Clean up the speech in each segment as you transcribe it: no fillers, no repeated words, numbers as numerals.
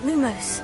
Lumos.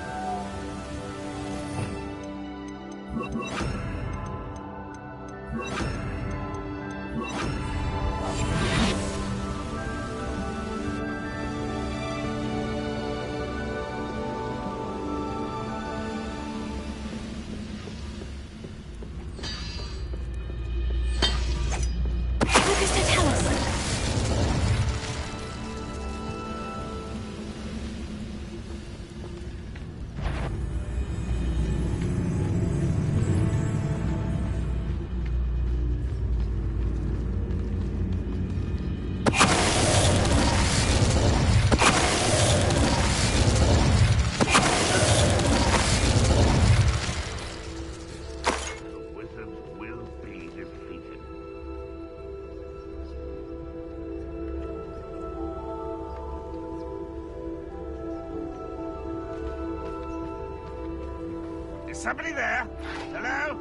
Somebody there? Hello?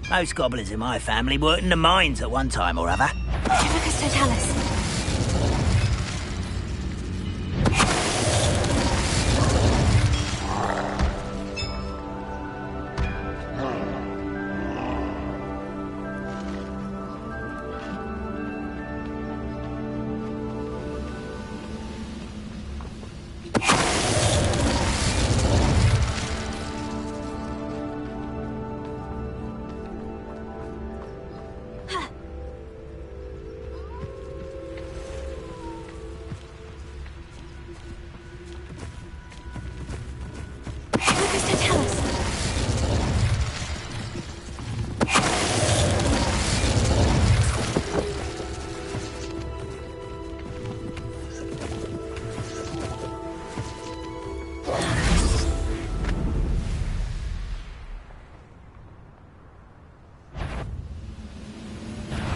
Most goblins in my family worked in the mines at one time or other. Epicus Totalis.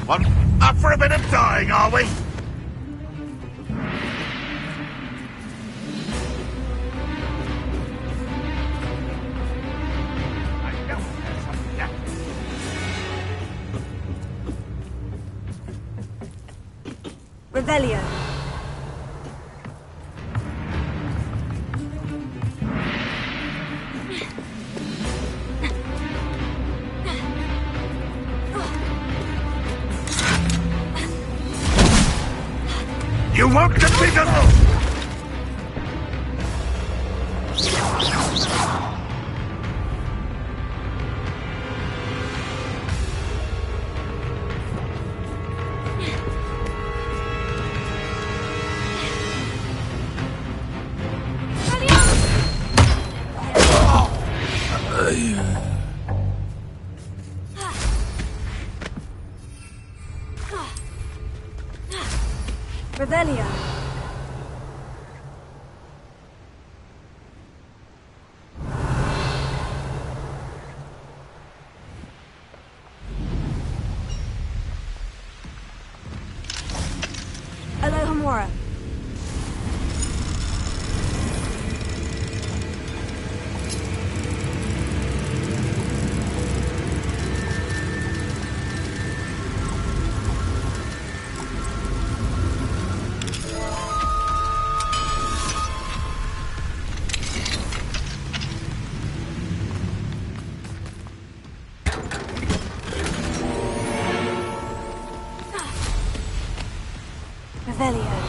Well, up for a bit of dying, are we? Revelio. You won't defeat us all! Revelio. Alohomora. Revelio.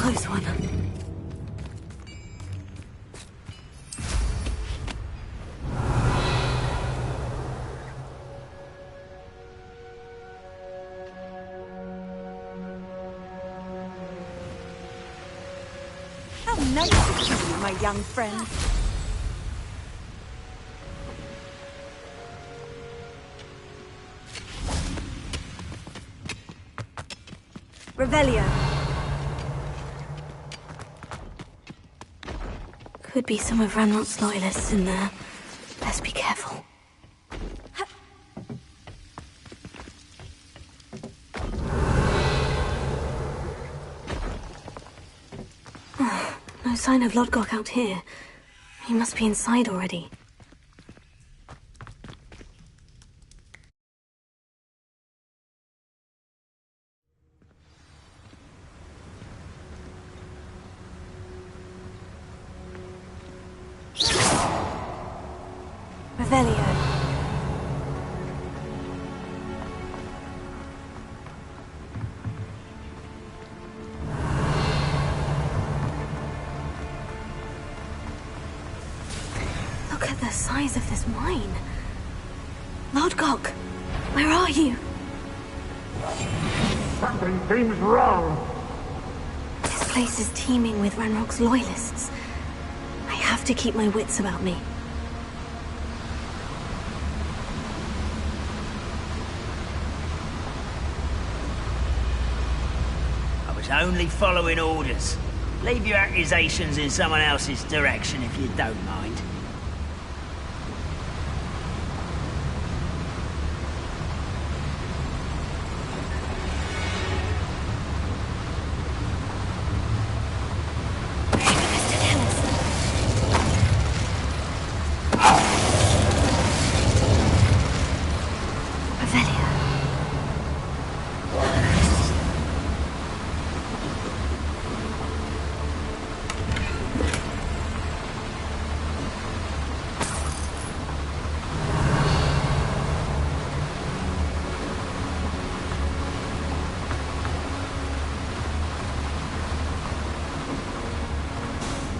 close one. How nice to see you, my young friend. Revelio. Could be some of Ranrock's loyalists in there. Best be careful. Oh, no sign of Lodgok out here. He must be inside already. Revelio. Look at the size of this mine. Lodgok, where are you? Something seems wrong. This place is teeming with Ranrock's loyalists. I have to keep my wits about me. Only following orders. Leave your accusations in someone else's direction if you don't mind.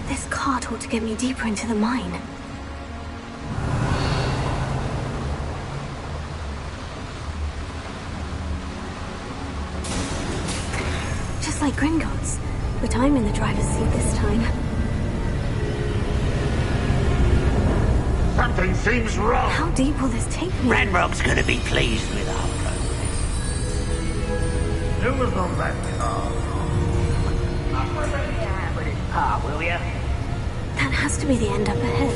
This cart ought to get me deeper into the mine. Just like Gringotts, but I'm in the driver's seat this time. Something seems wrong. How deep will this take me? Ranrock's gonna be pleased with our progress. It was on that car. Will ya? That has to be the end up ahead.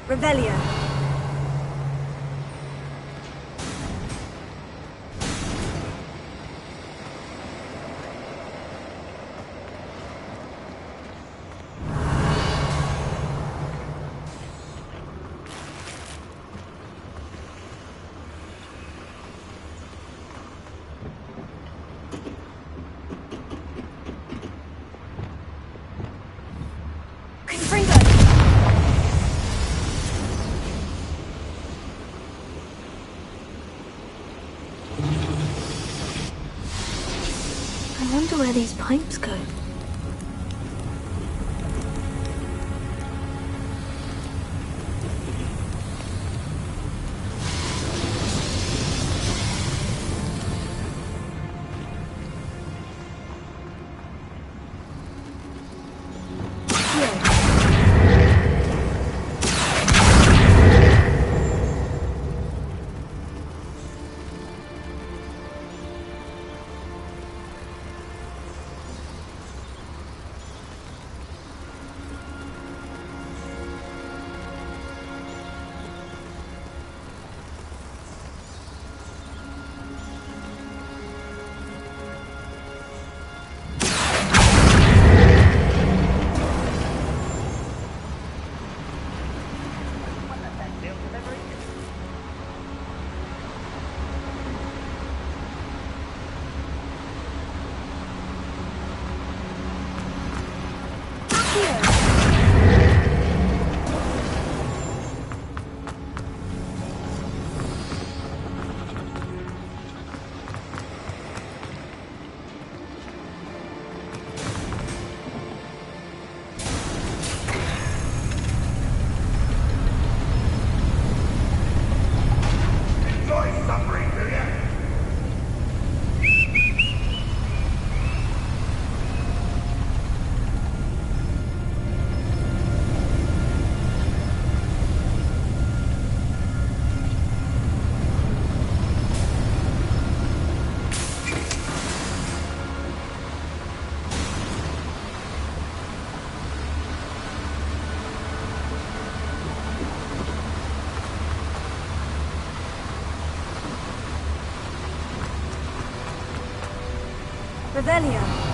Revelio. I wonder where these pipes go. Revelio.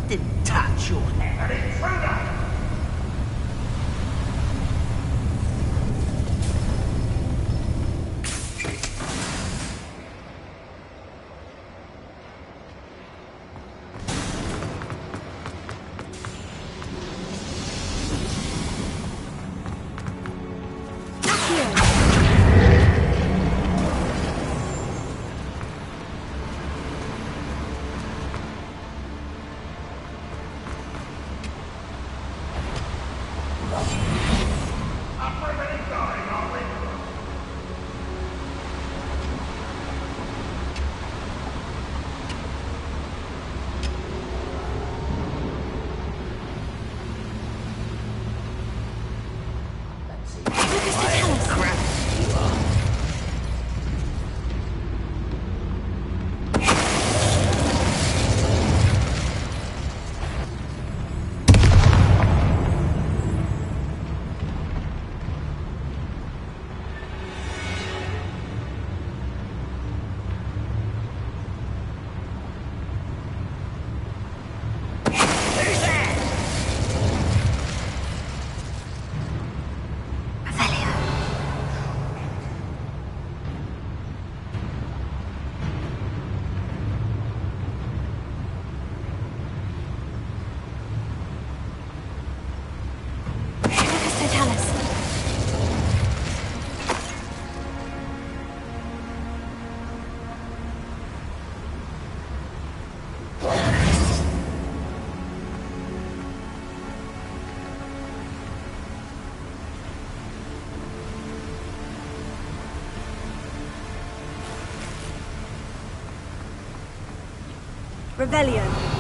Didn't touch your head. An intruder! Revelio.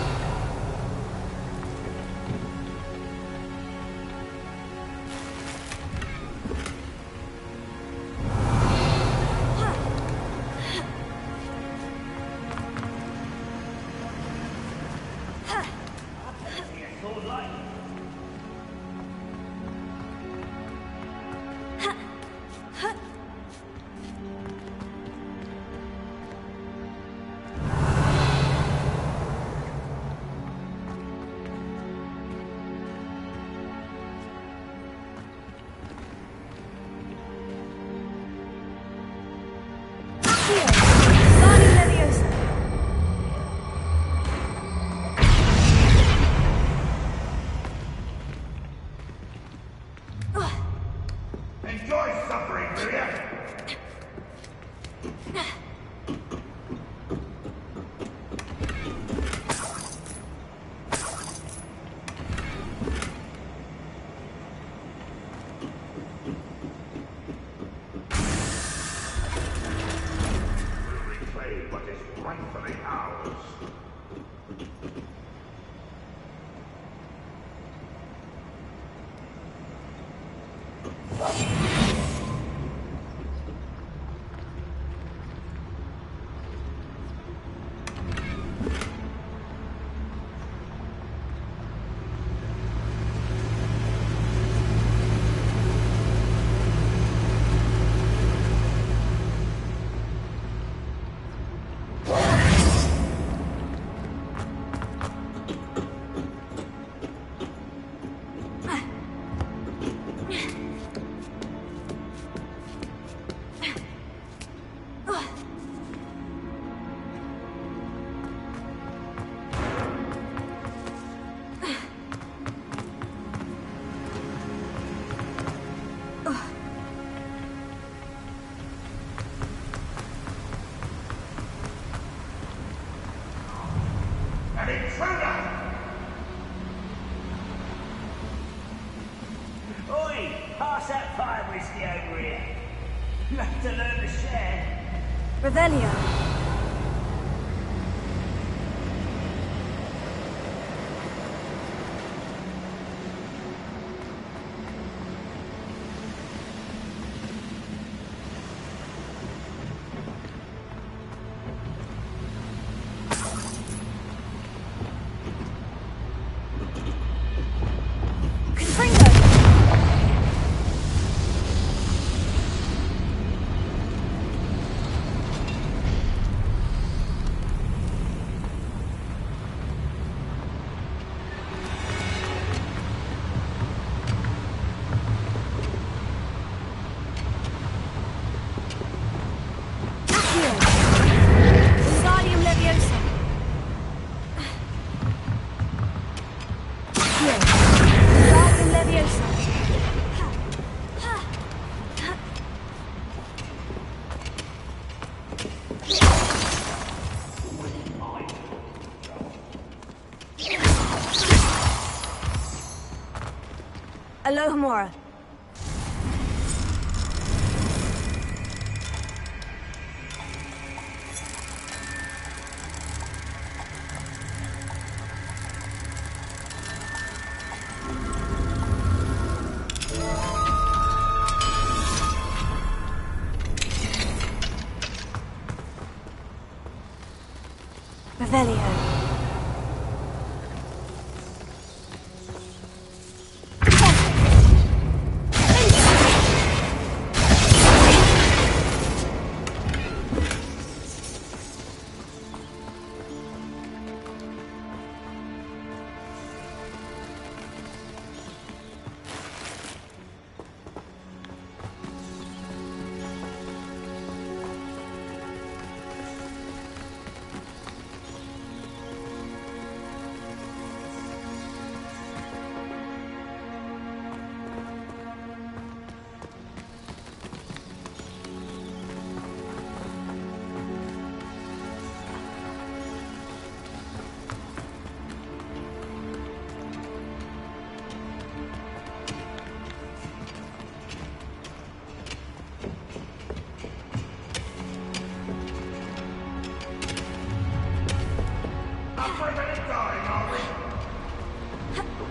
to learn to share. Revelio. Alohomora. Revelio.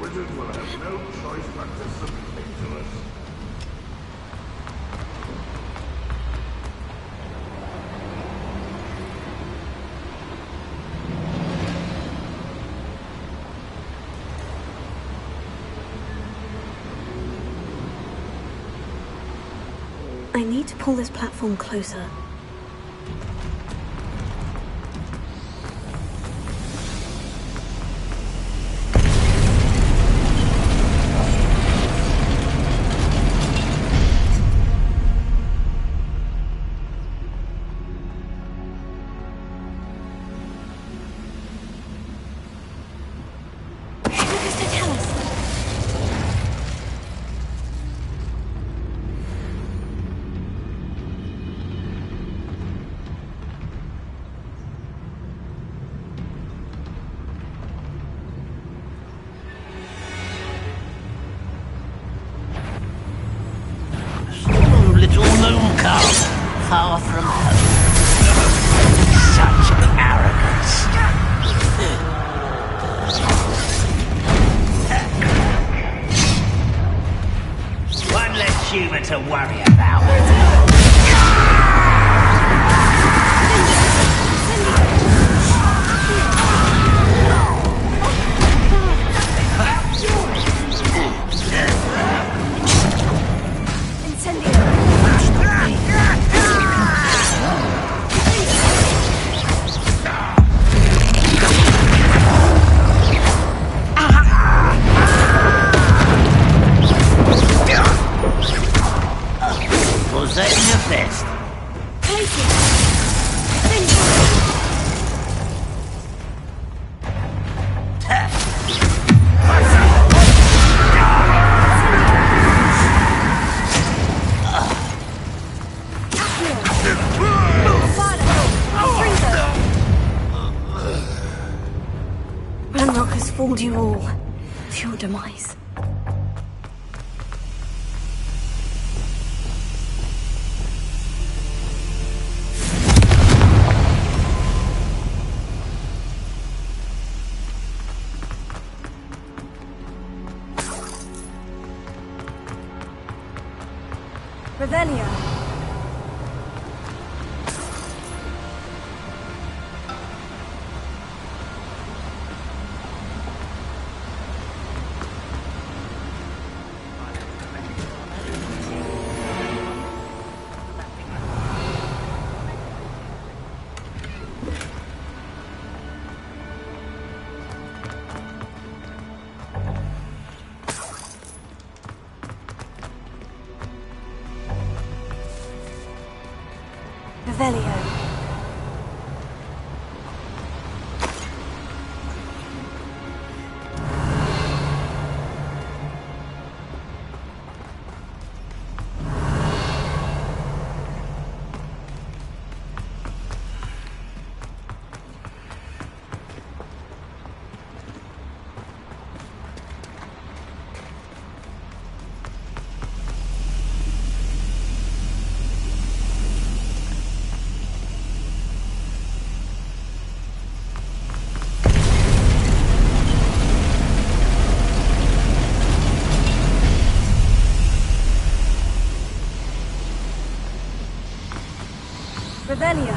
Wizards will have no choice but to submit to us. I need to pull this platform closer. Far from home. Such arrogance. One less human to worry about. Ranrock has fooled you all to your demise. Revelio. Revelio.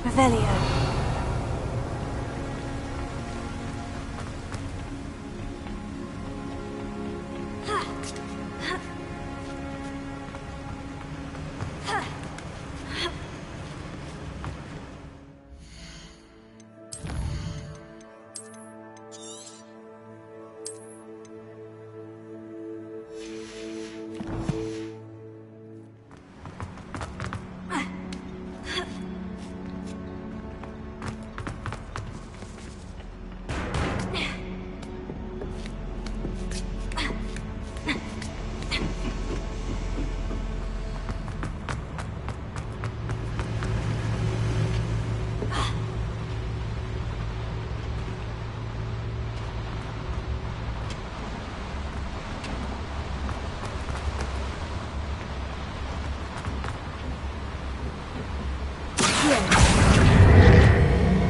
Revelio.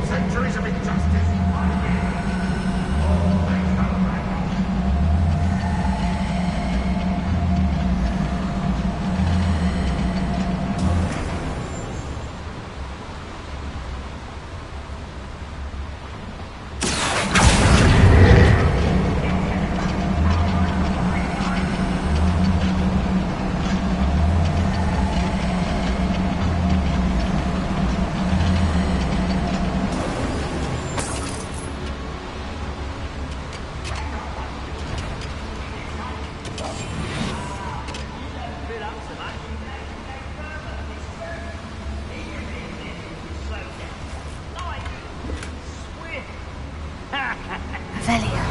Centuries of injustice. Revelio.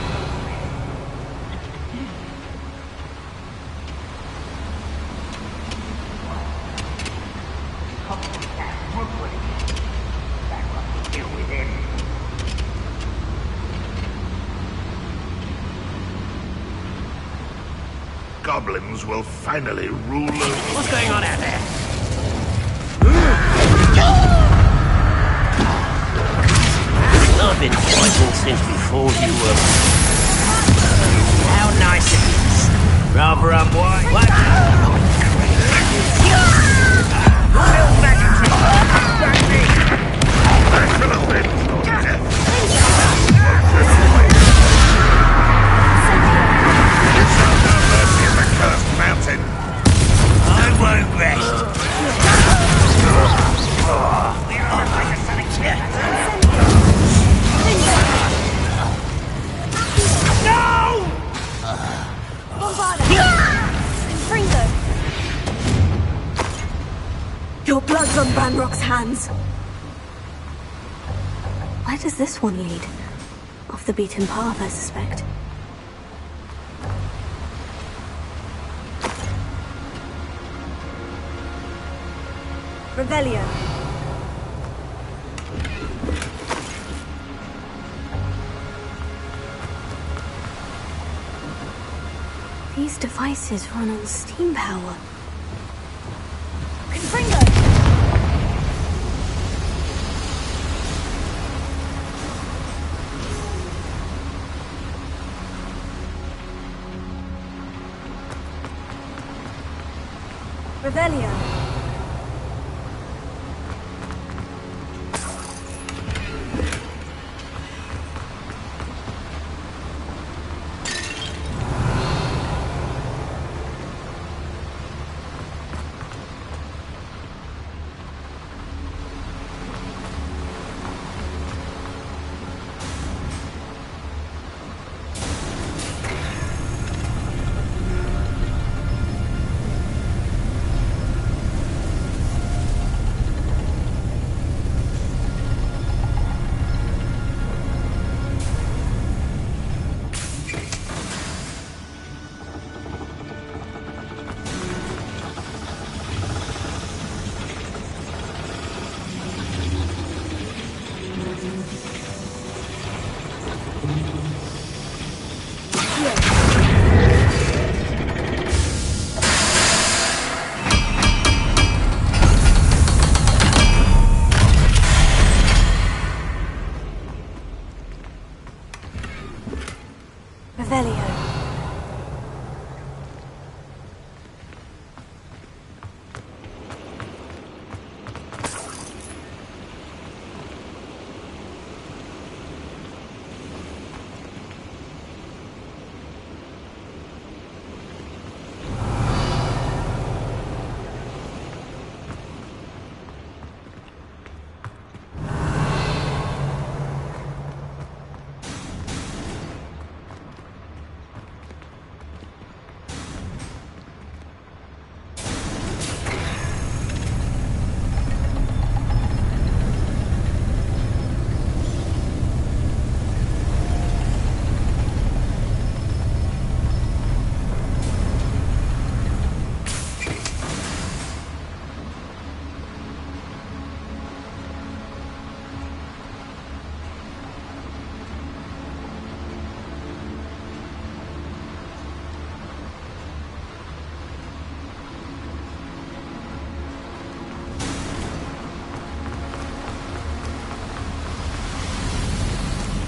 Goblins will finally rule over. What's going on out there? I've been fighting since before you were. How nice it is. Rather unwise. What? I shall avenge your death. You shall have mercy in the cursed mountain. I won't rest. No! Fringo! Your blood's on Banrock's hands. Where does this one lead? Off the beaten path, I suspect. Revelio. These devices run on steam power. Confringo! Revelio. Revelio.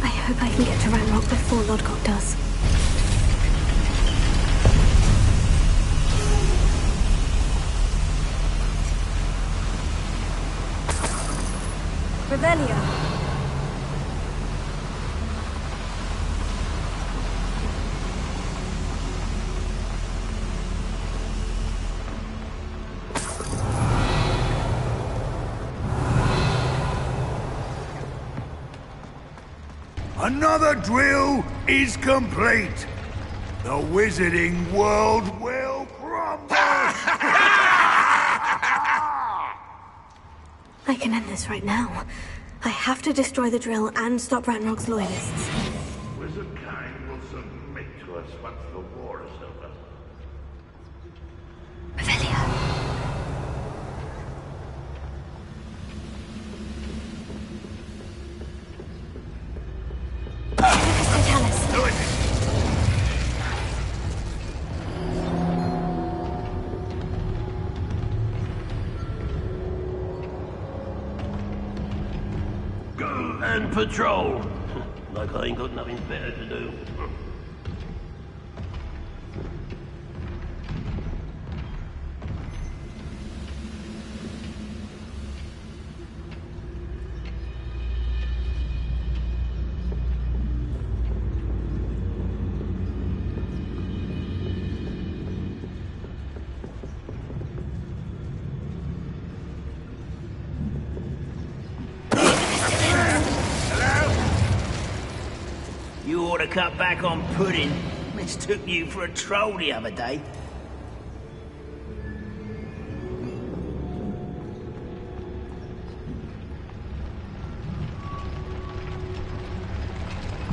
I hope I can get to Ranrock before Lodgok does. Revelio. Another drill is complete. The wizarding world will crumble. I can end this right now. I have to destroy the drill and stop Ranrock's loyalists. Wizard kind will submit to us once the war is over. Revelio. And patrol. Like I ain't got nothing better to do. You ought to cut back on pudding. Mistook you for a troll the other day.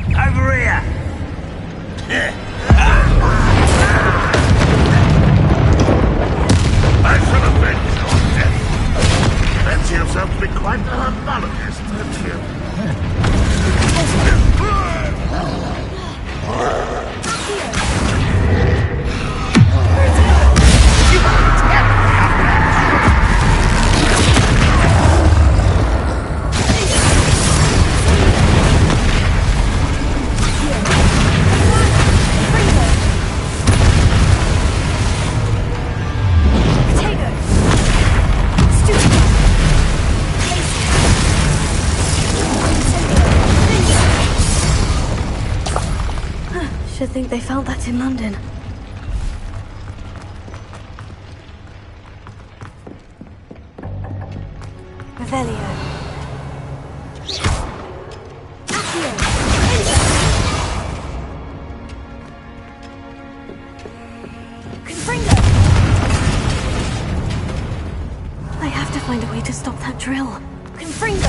Over here! I shall avenge your death. Fancy yourself to be quite the harmonicist, don't you? think they found that in London. Revelio. Accio. Confringo. I have to find a way to stop that drill. Confringo.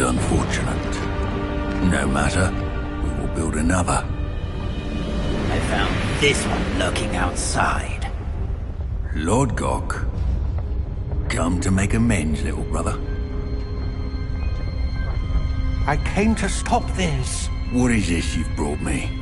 Unfortunate. No matter. We will build another. I found this one lurking outside. Lord Gok. Come to make amends, little brother. I came to stop this. What is this you've brought me?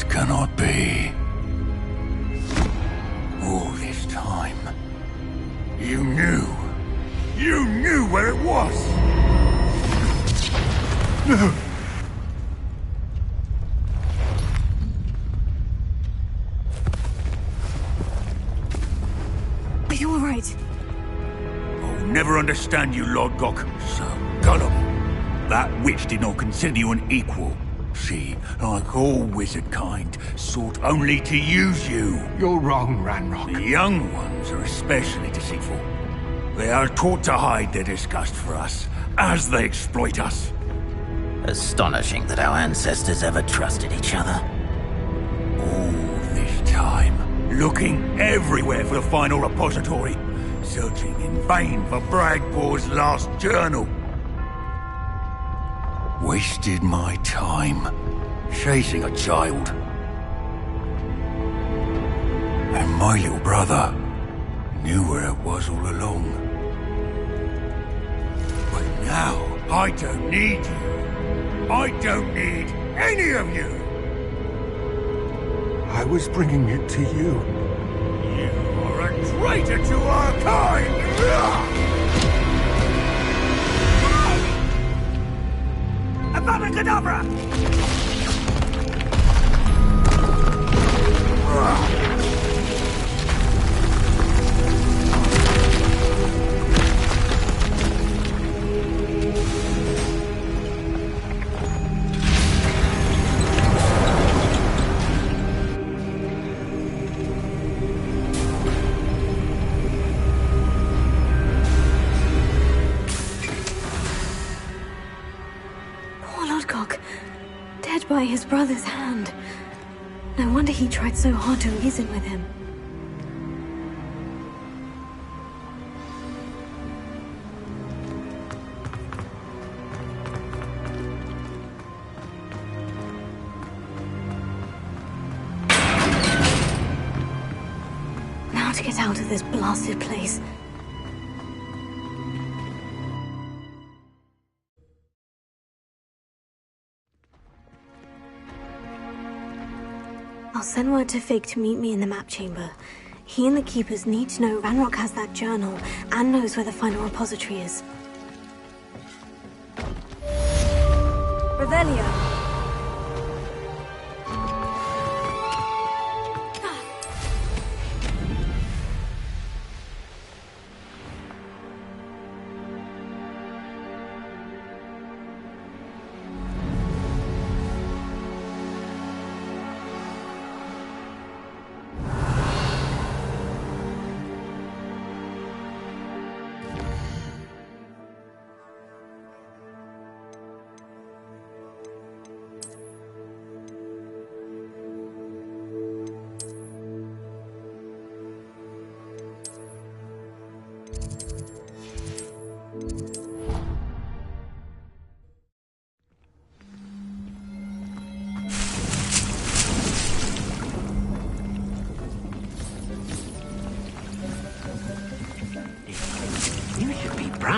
Cannot be. All this time. You knew where it was! No! Are you alright? I'll never understand you, Lord Gok. So, Gollum. That witch did not consider you an equal. She, like all wizard kind, sought only to use you. You're wrong, Ranrock. The young ones are especially deceitful. They are taught to hide their disgust for us, as they exploit us. Astonishing that our ancestors ever trusted each other. All this time, looking everywhere for the final repository, searching in vain for Bragbor's last journal. Wasted my time, chasing a child. And my little brother knew where it was all along. But now, I don't need you. I don't need any of you. I was bringing it to you. You are a traitor to our kind! Abracadabra! Dead by his brother's hand. No wonder he tried so hard to reason with him. Now to get out of this blasted place. I'll send word to Fig to meet me in the map chamber. He and the Keepers need to know Ranrock has that journal and knows where the final repository is. Revelio.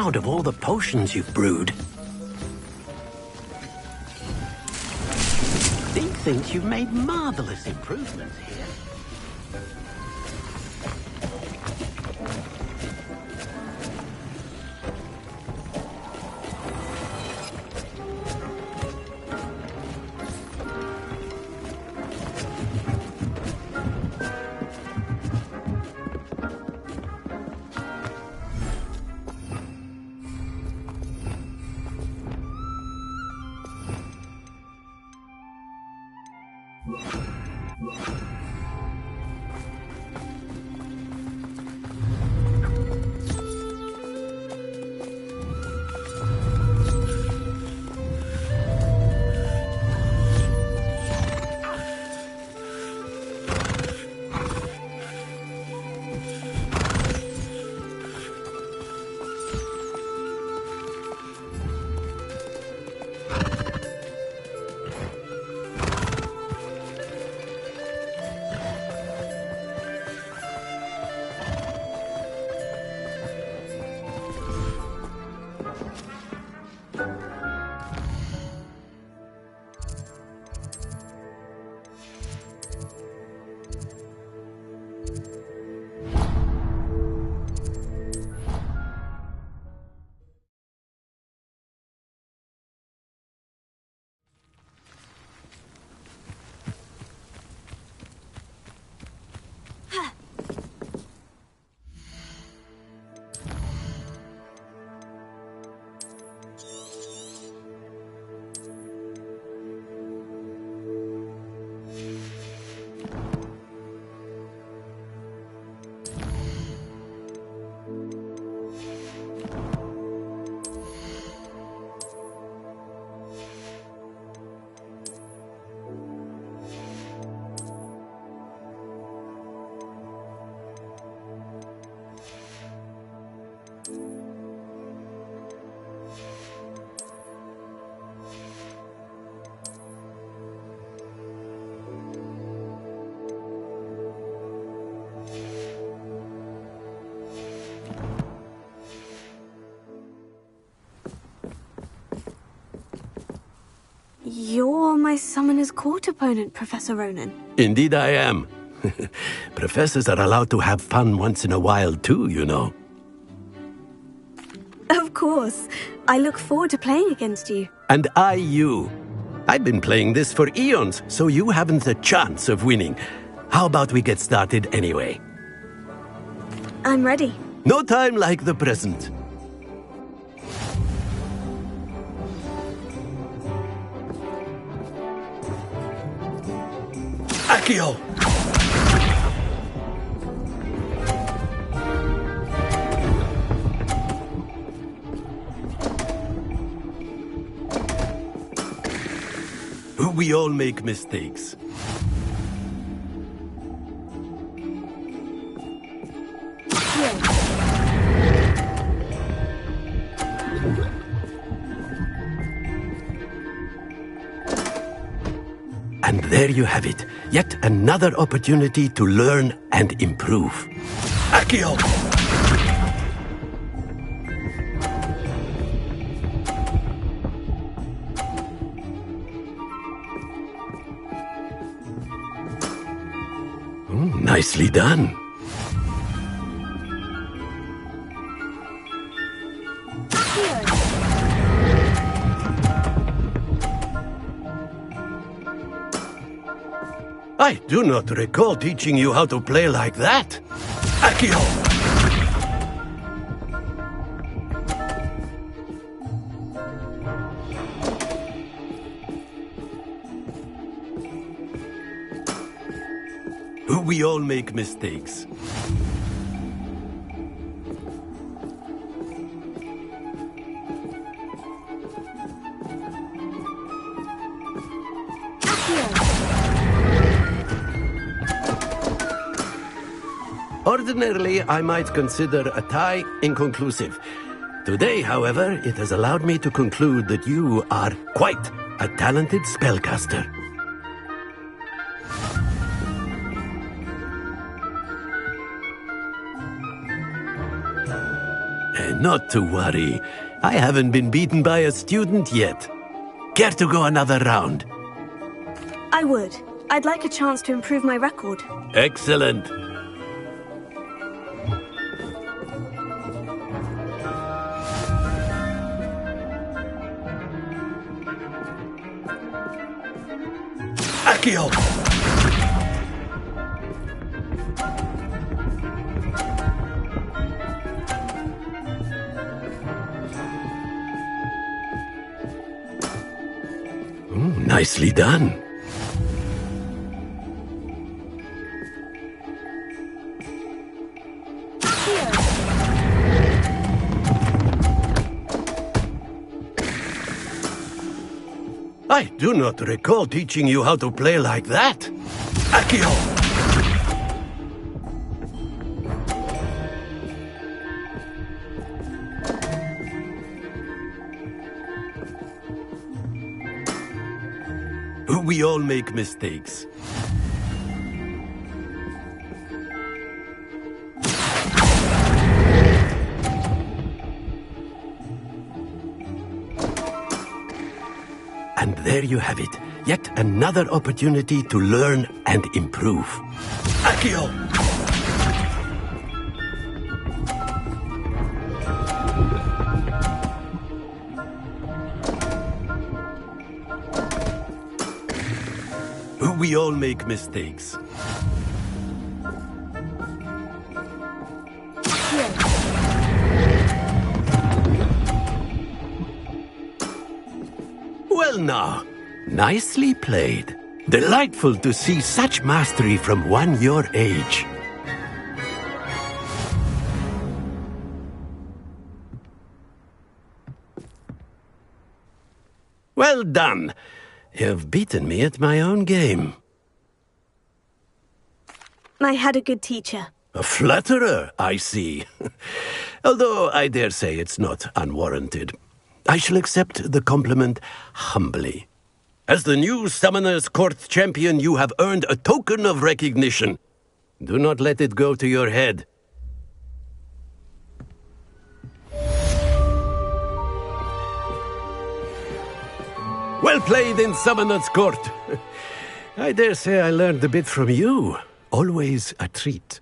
proud of all the potions you've brewed. Deke thinks you've made marvelous improvements here. You're my Summoner's Court opponent, Professor Ronan. Indeed I am. Professors are allowed to have fun once in a while too, you know. Of course. I look forward to playing against you. And I you. I've been playing this for eons, so you haven't a chance of winning. How about we get started anyway? I'm ready. No time like the present. Accio! We all make mistakes. And there you have it. Yet another opportunity to learn and improve. Accio! Nicely done. I do not recall teaching you how to play like that. Accio! We all make mistakes. Ordinarily, I might consider a tie inconclusive. Today, however, it has allowed me to conclude that you are quite a talented spellcaster. not to worry. I haven't been beaten by a student yet. Care to go another round? I would. I'd like a chance to improve my record. Excellent. Accio! Nicely done. I do not recall teaching you how to play like that. Accio! We all make mistakes. And there you have it. Yet another opportunity to learn and improve. Accio! We all make mistakes. Well now, nicely played. Delightful to see such mastery from one your age. Well done. You've beaten me at my own game. I had a good teacher. A flatterer, I see. Although I dare say it's not unwarranted. I shall accept the compliment humbly. As the new Summoner's Court champion, you have earned a token of recognition. Do not let it go to your head. Well played in Summoner's Court. I dare say I learned a bit from you. Always a treat.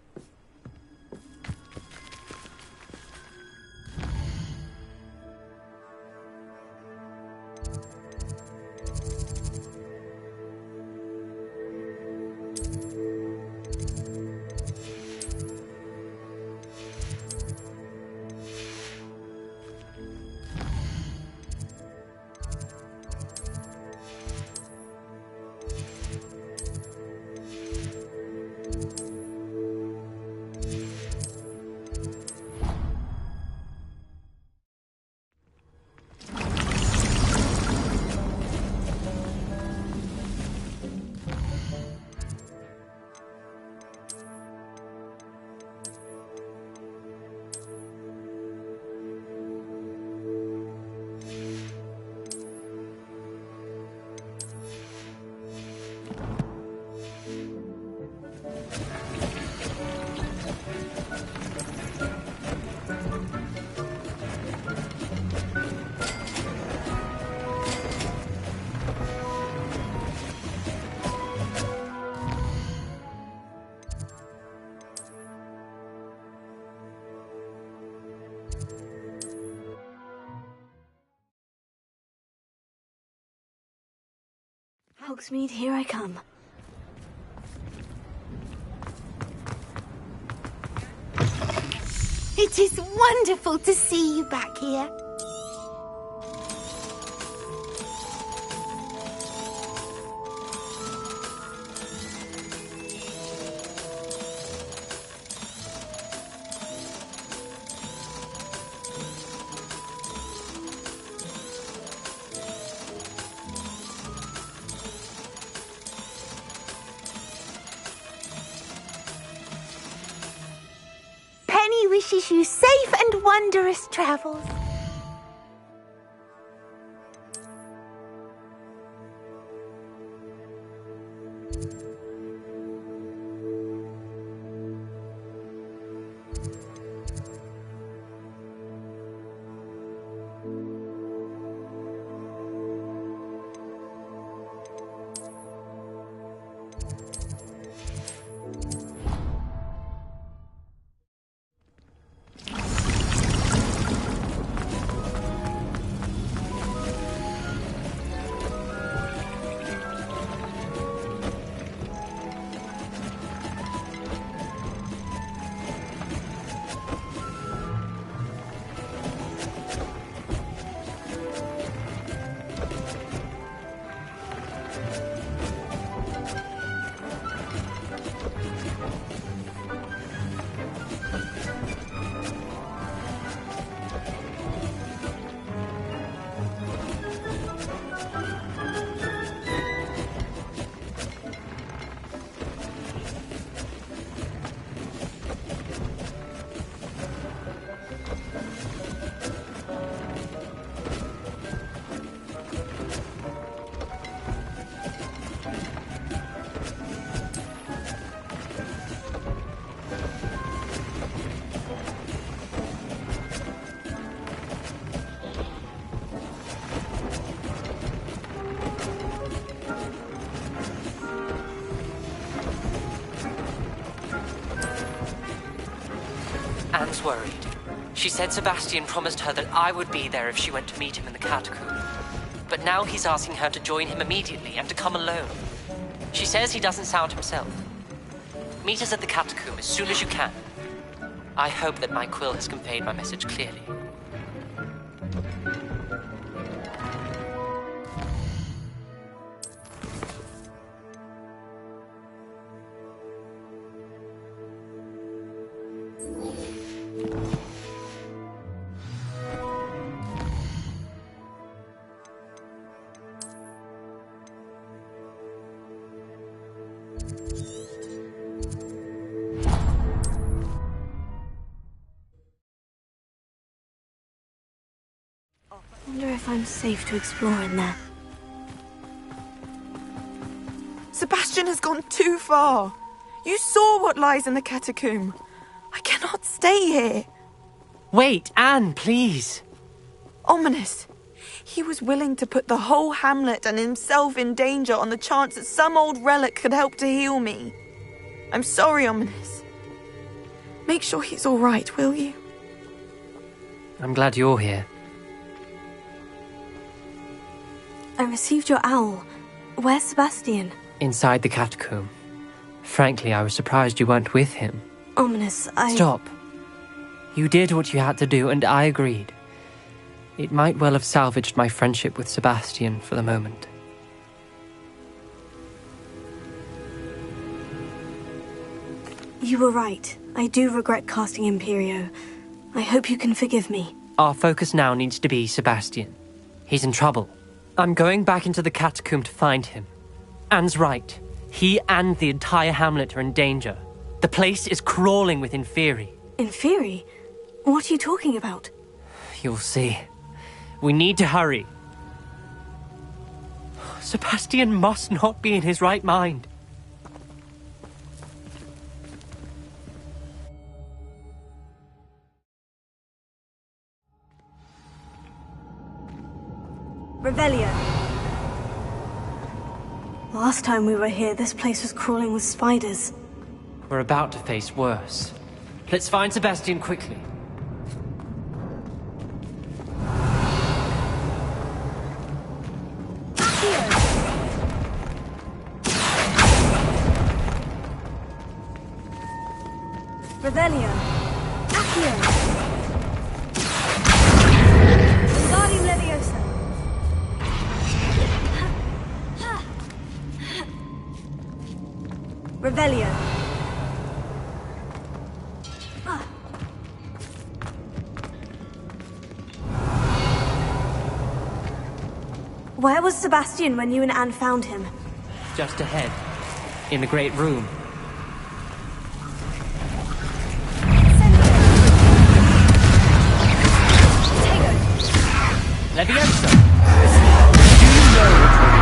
Hogsmeade, here I come. It is wonderful to see you back here. Wishes you safe and wondrous travels. Anne's worried. She said Sebastian promised her that I would be there if she went to meet him in the catacomb. But now he's asking her to join him immediately and to come alone. She says he doesn't sound himself. Meet us at the catacomb as soon as you can. I hope that my quill has conveyed my message clearly. I wonder if I'm safe to explore in there. Sebastian has gone too far. You saw what lies in the catacomb. I cannot stay here. Wait, Anne, please. Ominous. He was willing to put the whole hamlet and himself in danger on the chance that some old relic could help to heal me. I'm sorry, Ominous. Make sure he's all right, will you? I'm glad you're here. I received your owl. Where's Sebastian? Inside the catacomb. Frankly, I was surprised you weren't with him. Ominous, Stop. You did what you had to do, and I agreed. It might well have salvaged my friendship with Sebastian for the moment. You were right. I do regret casting Imperio. I hope you can forgive me. Our focus now needs to be Sebastian. He's in trouble. I'm going back into the catacomb to find him. Anne's right. He and the entire hamlet are in danger. The place is crawling with Inferi. Inferi? What are you talking about? You'll see. We need to hurry. Sebastian must not be in his right mind. Revelio. Last time we were here, this place was crawling with spiders. We're about to face worse. Let's find Sebastian quickly. Revelio. Accio. Wingardium Leviosa. Revelio. Where was Sebastian when you and Anne found him? Just ahead. In the great room. Leviosa! Do you know which one?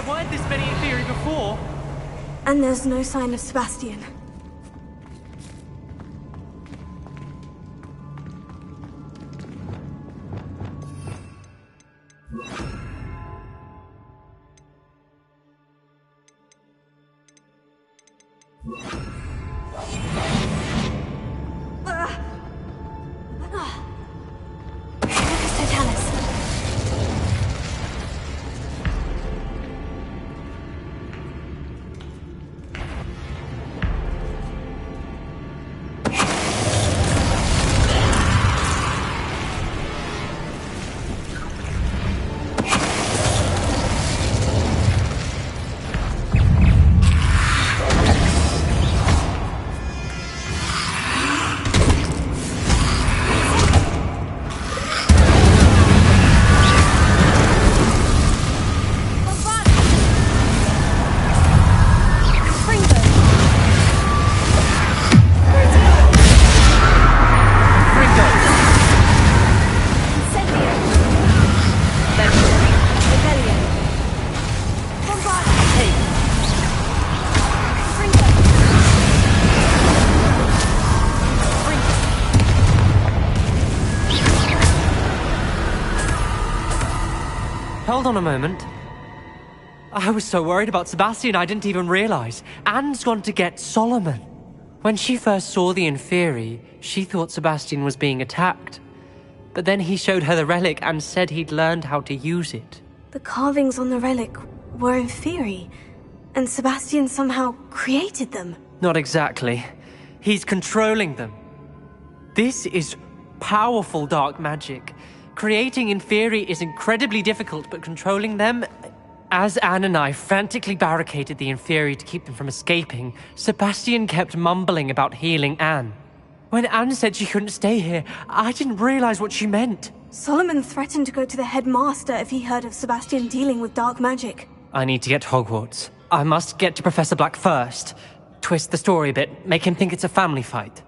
There weren't this many Inferi before. And there's no sign of Sebastian. Hold on a moment. I was so worried about Sebastian I didn't even realize. Anne's gone to get Solomon. When she first saw the Inferi, she thought Sebastian was being attacked. But then he showed her the relic and said he'd learned how to use it. The carvings on the relic were Inferi, and Sebastian somehow created them. Not exactly. He's controlling them. This is powerful dark magic. Creating Inferi is incredibly difficult, but controlling them... As Anne and I frantically barricaded the Inferi to keep them from escaping, Sebastian kept mumbling about healing Anne. When Anne said she couldn't stay here, I didn't realize what she meant. Solomon threatened to go to the headmaster if he heard of Sebastian dealing with dark magic. I need to get to Hogwarts. I must get to Professor Black first. Twist the story a bit, make him think it's a family fight.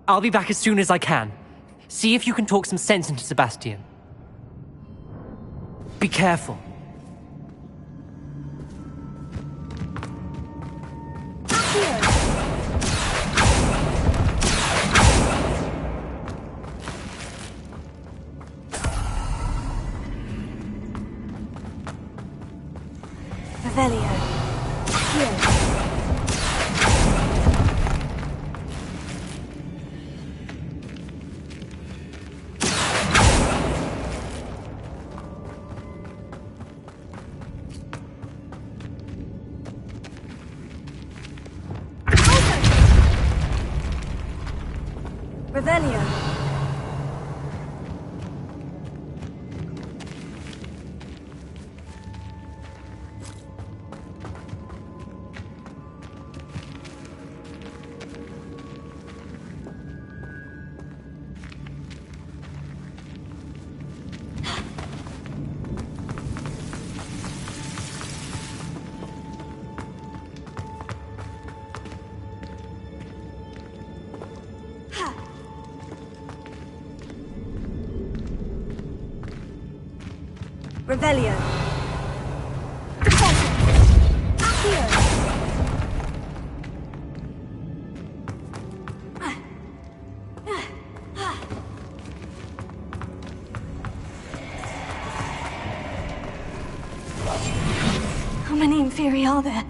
I'll be back as soon as I can. See if you can talk some sense into Sebastian. Be careful. Revelio. Here. Revelio. Revelio. Accio. How many Inferi are there?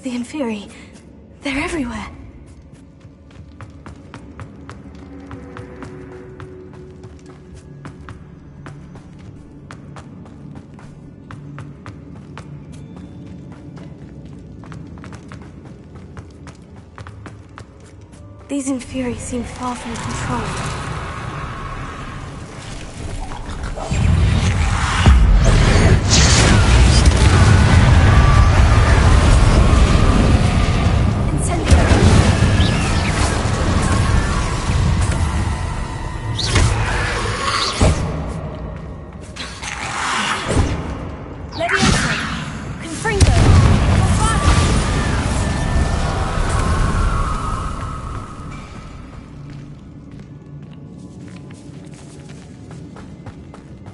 The Inferi, they're everywhere. These Inferi seem far from control.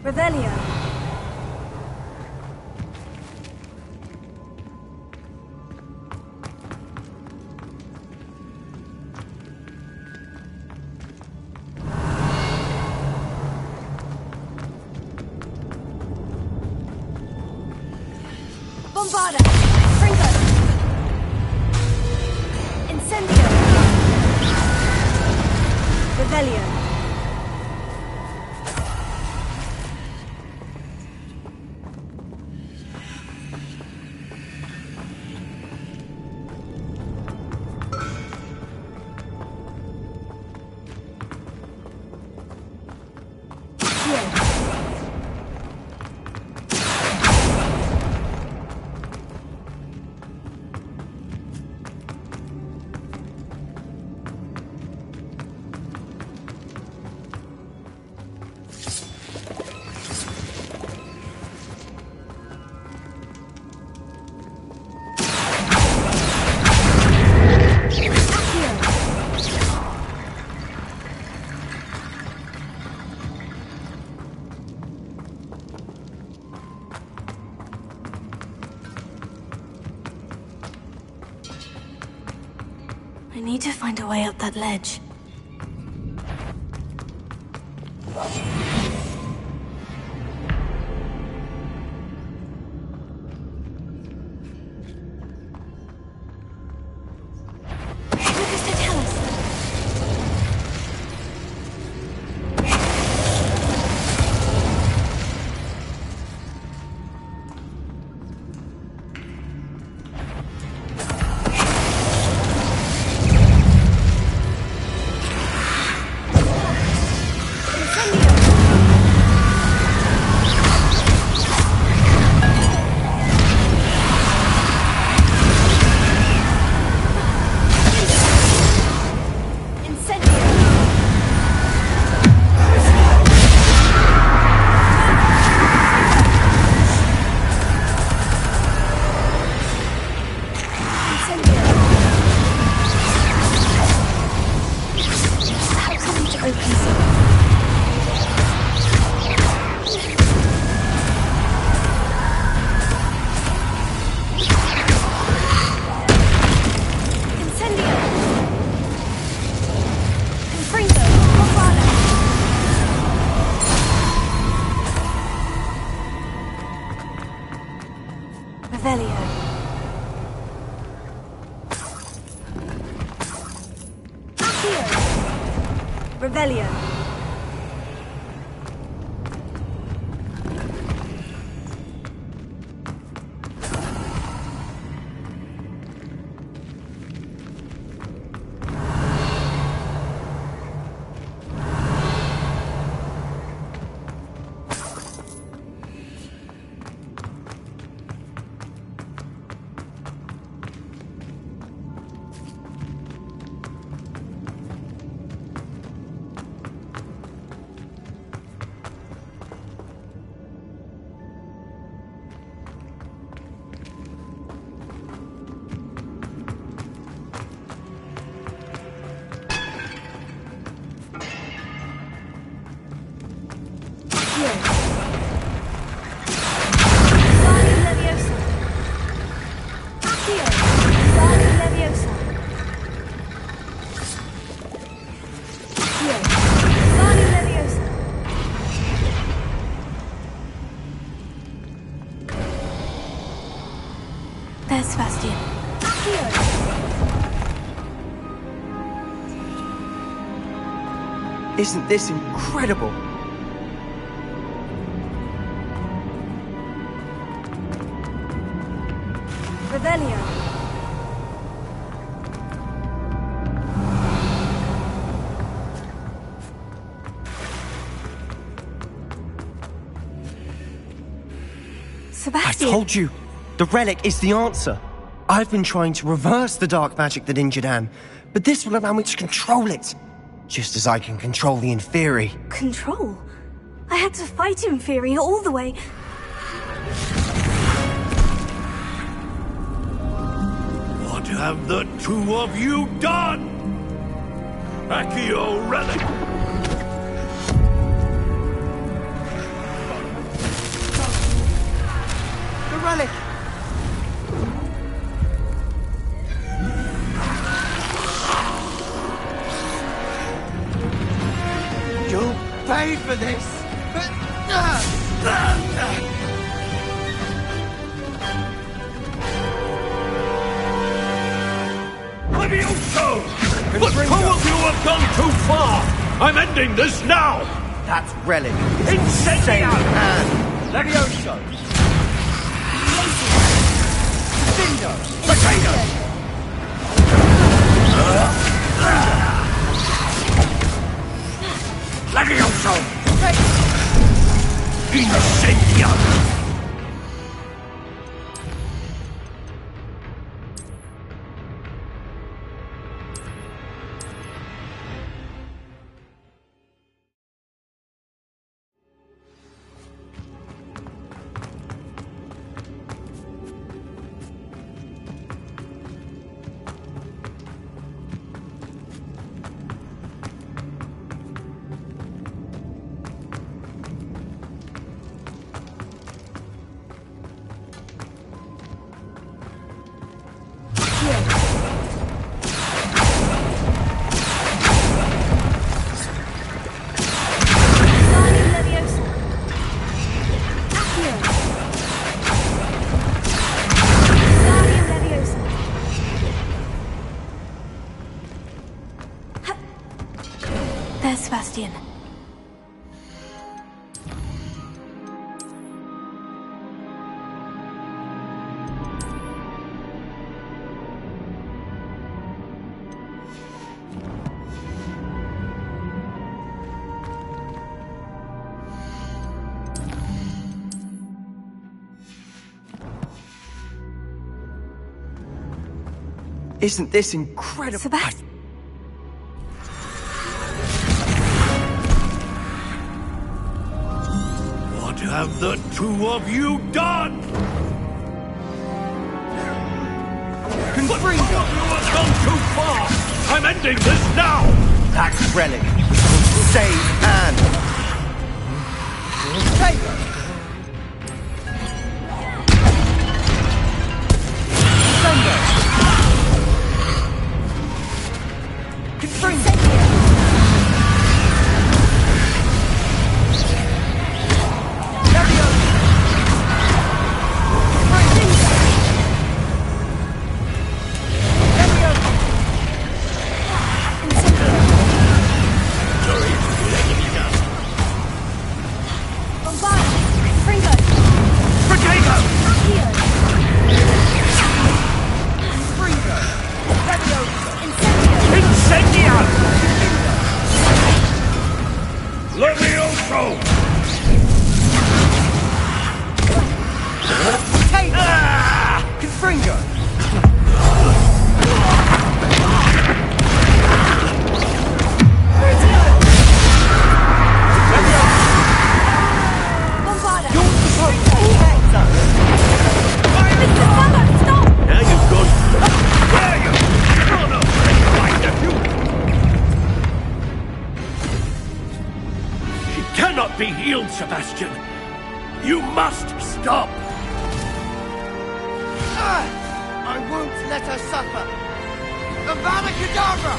Revelio. Bombarda. Fringo. Incendio. Revelio. I need to find a way up that ledge. Revelio. There's Sebastian. Isn't this incredible? Revelio. Sebastian. I told you, the relic is the answer. I've been trying to reverse the dark magic that injured Anne, but this will allow me to control it. Just as I can control the Inferi. Control? I had to fight Inferi all the way. What have the two of you done? Accio relic! The relic! You'll pay for this! Levioso! The two of you have gone too far! I'm ending this now! That relic is Incendio! Levioso! Cindo! Potato! Levioso! Incendio! Where's Sebastian? Isn't this incredible? Sebastian. What have the two of you done? Confringo! You have gone too far! I'm ending this now! That relic will save Anne. Take her! Be healed, Sebastian. You must stop. I won't let her suffer. Avada Kedavra!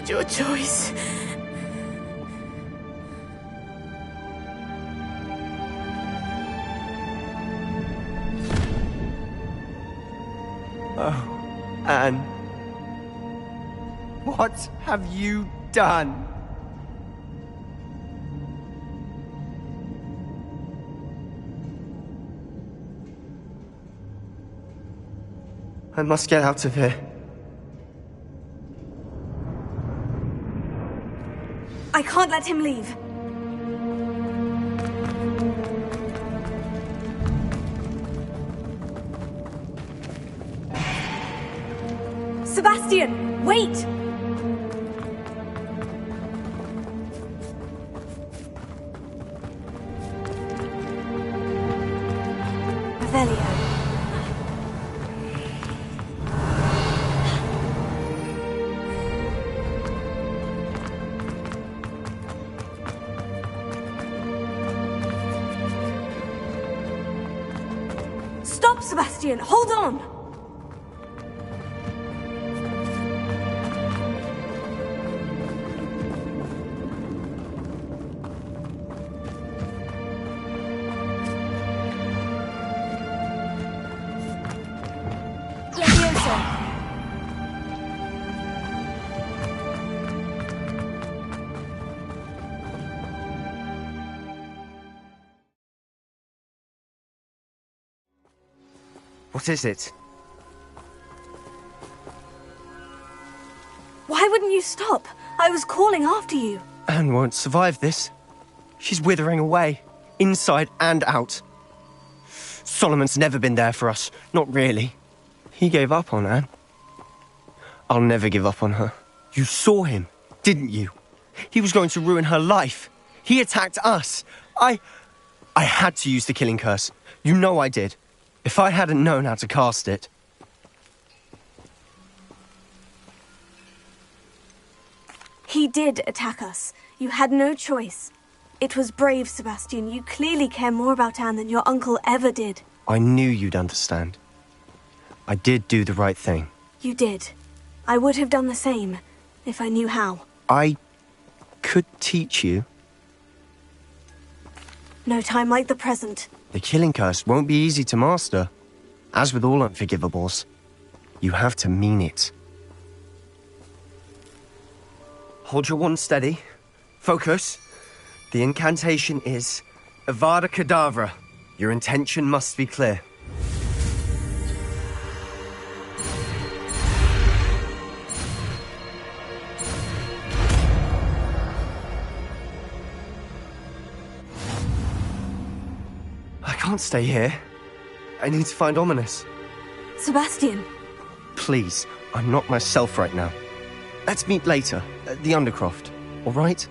Your choice. Oh, Anne. What have you done? I must get out of here. I can't let him leave. Sebastian, wait! Revelio. Stop, Sebastian! Hold on! What is it? Why wouldn't you stop? I was calling after you. Anne won't survive this. She's withering away, inside and out. Solomon's never been there for us, not really. He gave up on Anne. I'll never give up on her. You saw him, didn't you? He was going to ruin her life. He attacked us. I had to use the killing curse. You know I did. If I hadn't known how to cast it... He did attack us. You had no choice. It was brave, Sebastian. You clearly care more about Anne than your uncle ever did. I knew you'd understand. I did do the right thing. You did. I would have done the same, if I knew how. I could teach you. No time like the present. The killing curse won't be easy to master. As with all unforgivables, you have to mean it. Hold your wand steady. Focus. The incantation is Avada Kedavra. Your intention must be clear. I can't stay here. I need to find Ominous. Sebastian. Please, I'm not myself right now. Let's meet later, at the Undercroft, all right?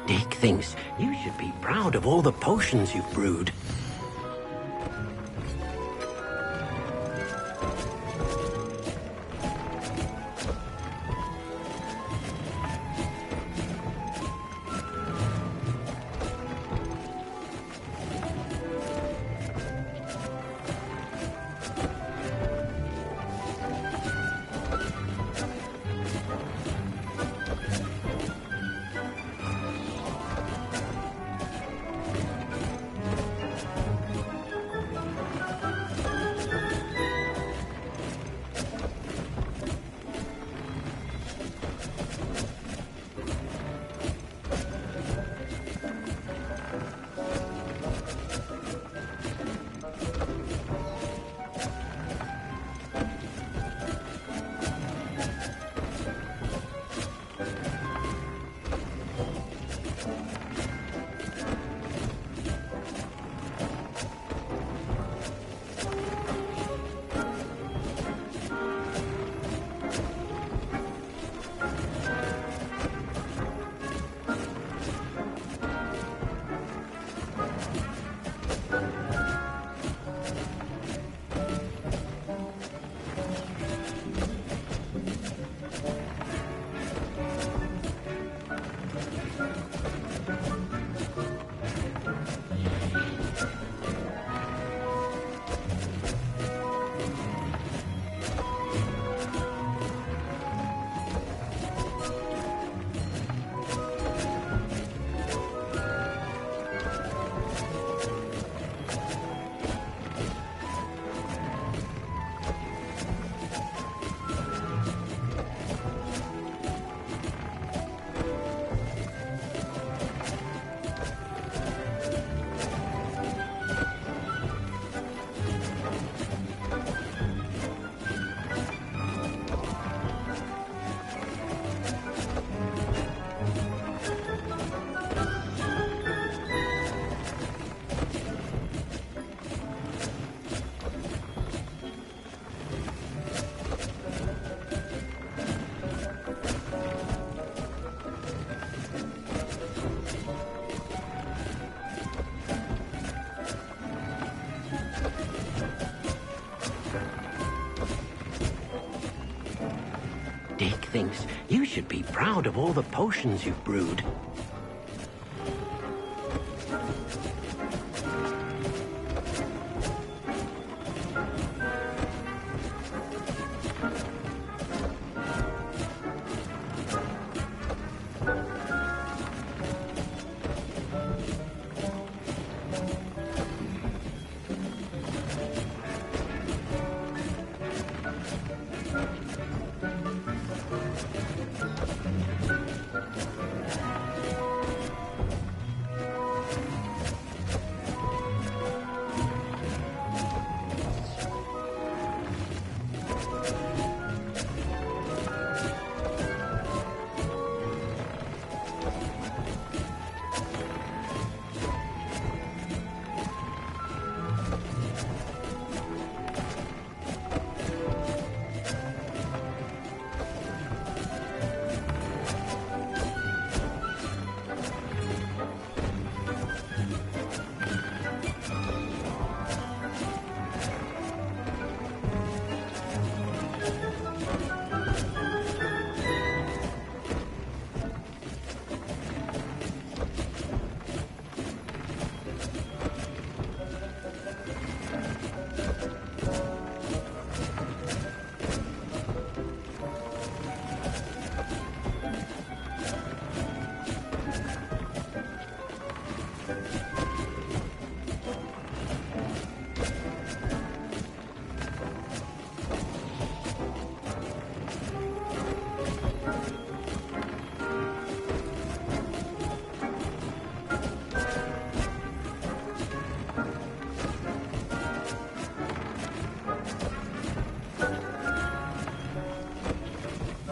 Dick thinks you should be proud of all the potions you've brewed. Dick thinks you should be proud of all the potions you've brewed.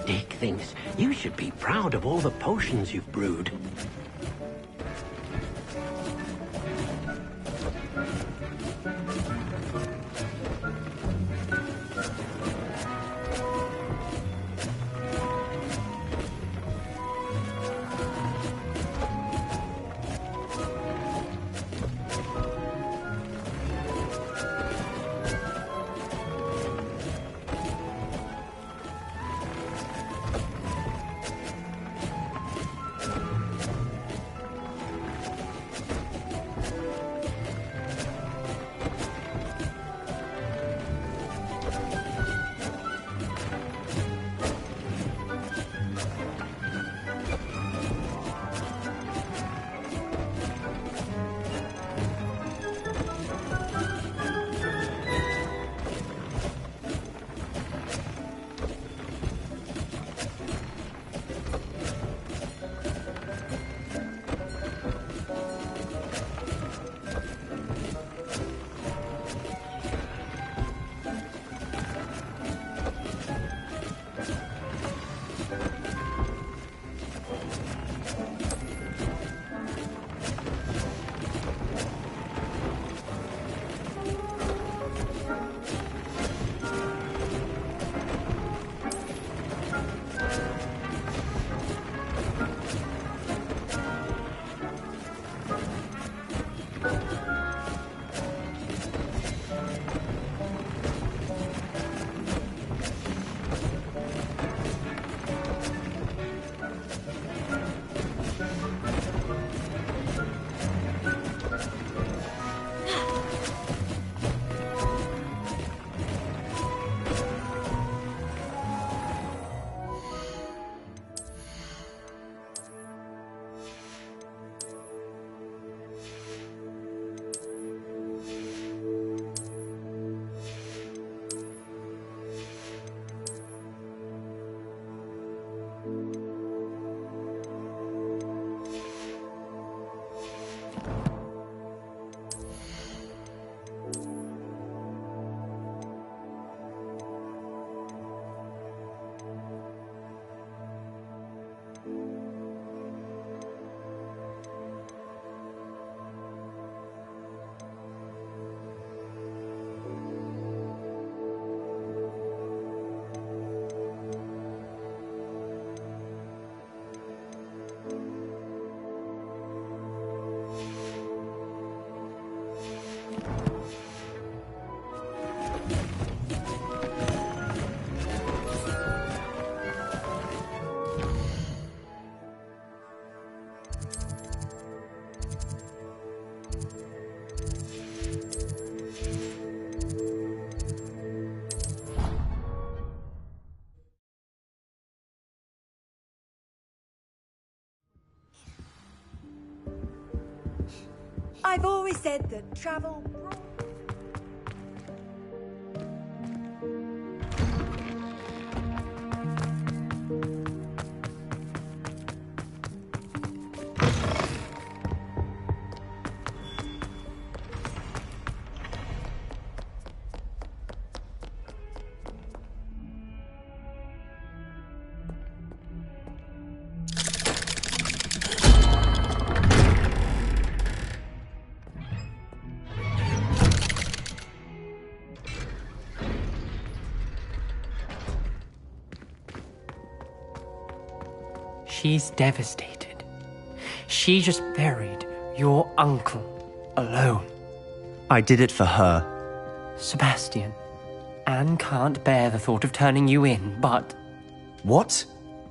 Dick thinks you should be proud of all the potions you've brewed. I've always said that travel... She's devastated. She just buried your uncle alone. I did it for her. Sebastian, Anne can't bear the thought of turning you in, but... What?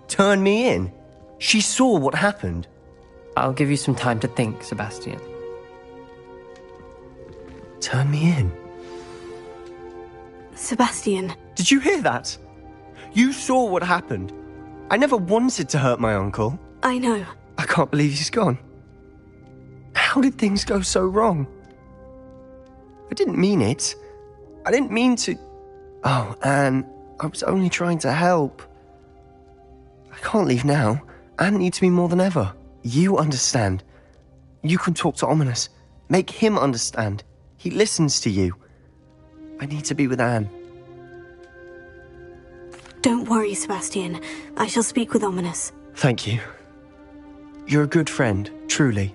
Turn me in? She saw what happened. I'll give you some time to think, Sebastian. Turn me in? Sebastian. Did you hear that? You saw what happened. I never wanted to hurt my uncle. I know. I can't believe he's gone. How did things go so wrong? I didn't mean it. I didn't mean to... Oh, Anne, I was only trying to help. I can't leave now. Anne needs me more than ever. You understand. You can talk to Ominous. Make him understand. He listens to you. I need to be with Anne. Don't worry, Sebastian. I shall speak with Ominous. Thank you. You're a good friend, truly.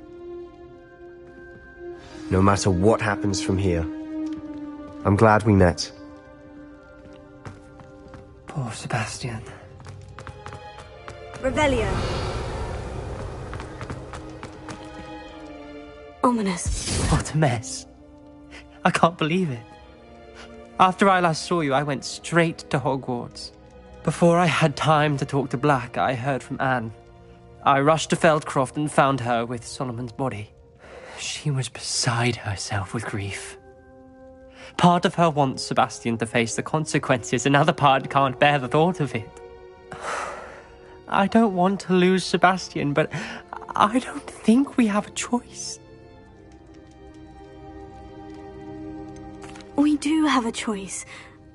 No matter what happens from here, I'm glad we met. Poor Sebastian. Revelio. Ominous. What a mess. I can't believe it. After I last saw you, I went straight to Hogwarts. Before I had time to talk to Black, I heard from Anne. I rushed to Feldcroft and found her with Solomon's body. She was beside herself with grief. Part of her wants Sebastian to face the consequences, another part can't bear the thought of it. I don't want to lose Sebastian, but I don't think we have a choice. We do have a choice.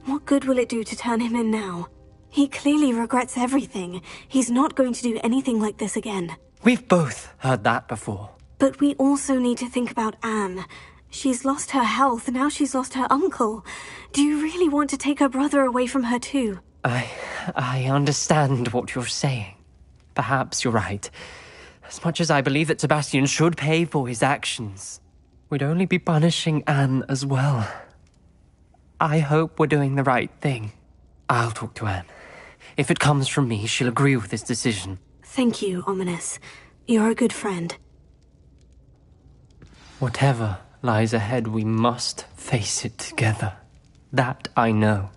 What good will it do to turn him in now? He clearly regrets everything. He's not going to do anything like this again. We've both heard that before. But we also need to think about Anne. She's lost her health, now she's lost her uncle. Do you really want to take her brother away from her too? I understand what you're saying. Perhaps you're right. As much as I believe that Sebastian should pay for his actions, we'd only be punishing Anne as well. I hope we're doing the right thing. I'll talk to Anne. If it comes from me, she'll agree with this decision. Thank you, Ominous. You're a good friend. Whatever lies ahead, we must face it together. That I know.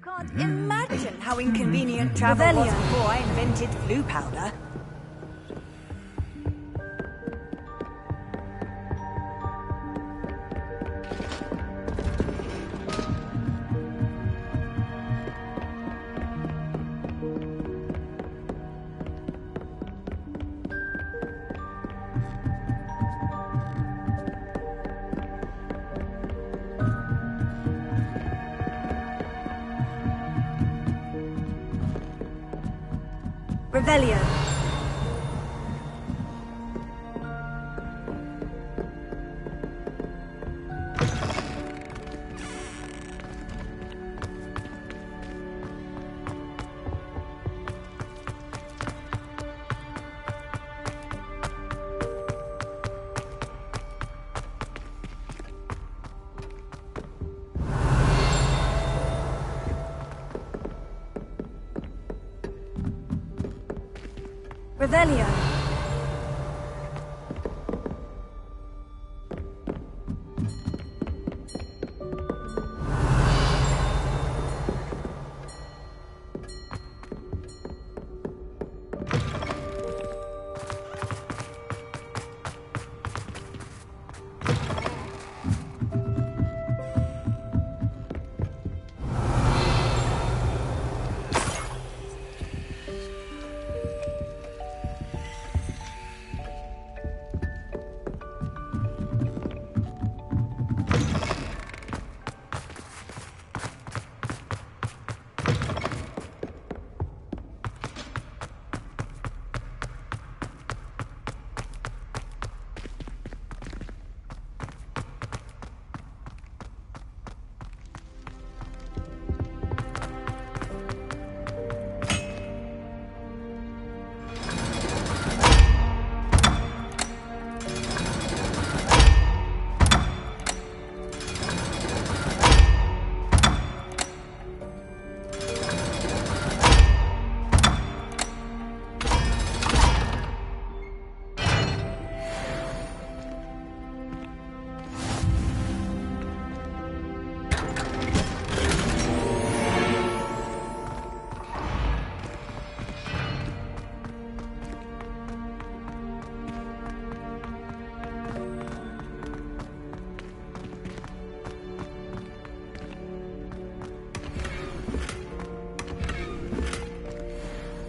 Can't imagine how inconvenient travel was before I invented blue powder. Revelio. Revelio.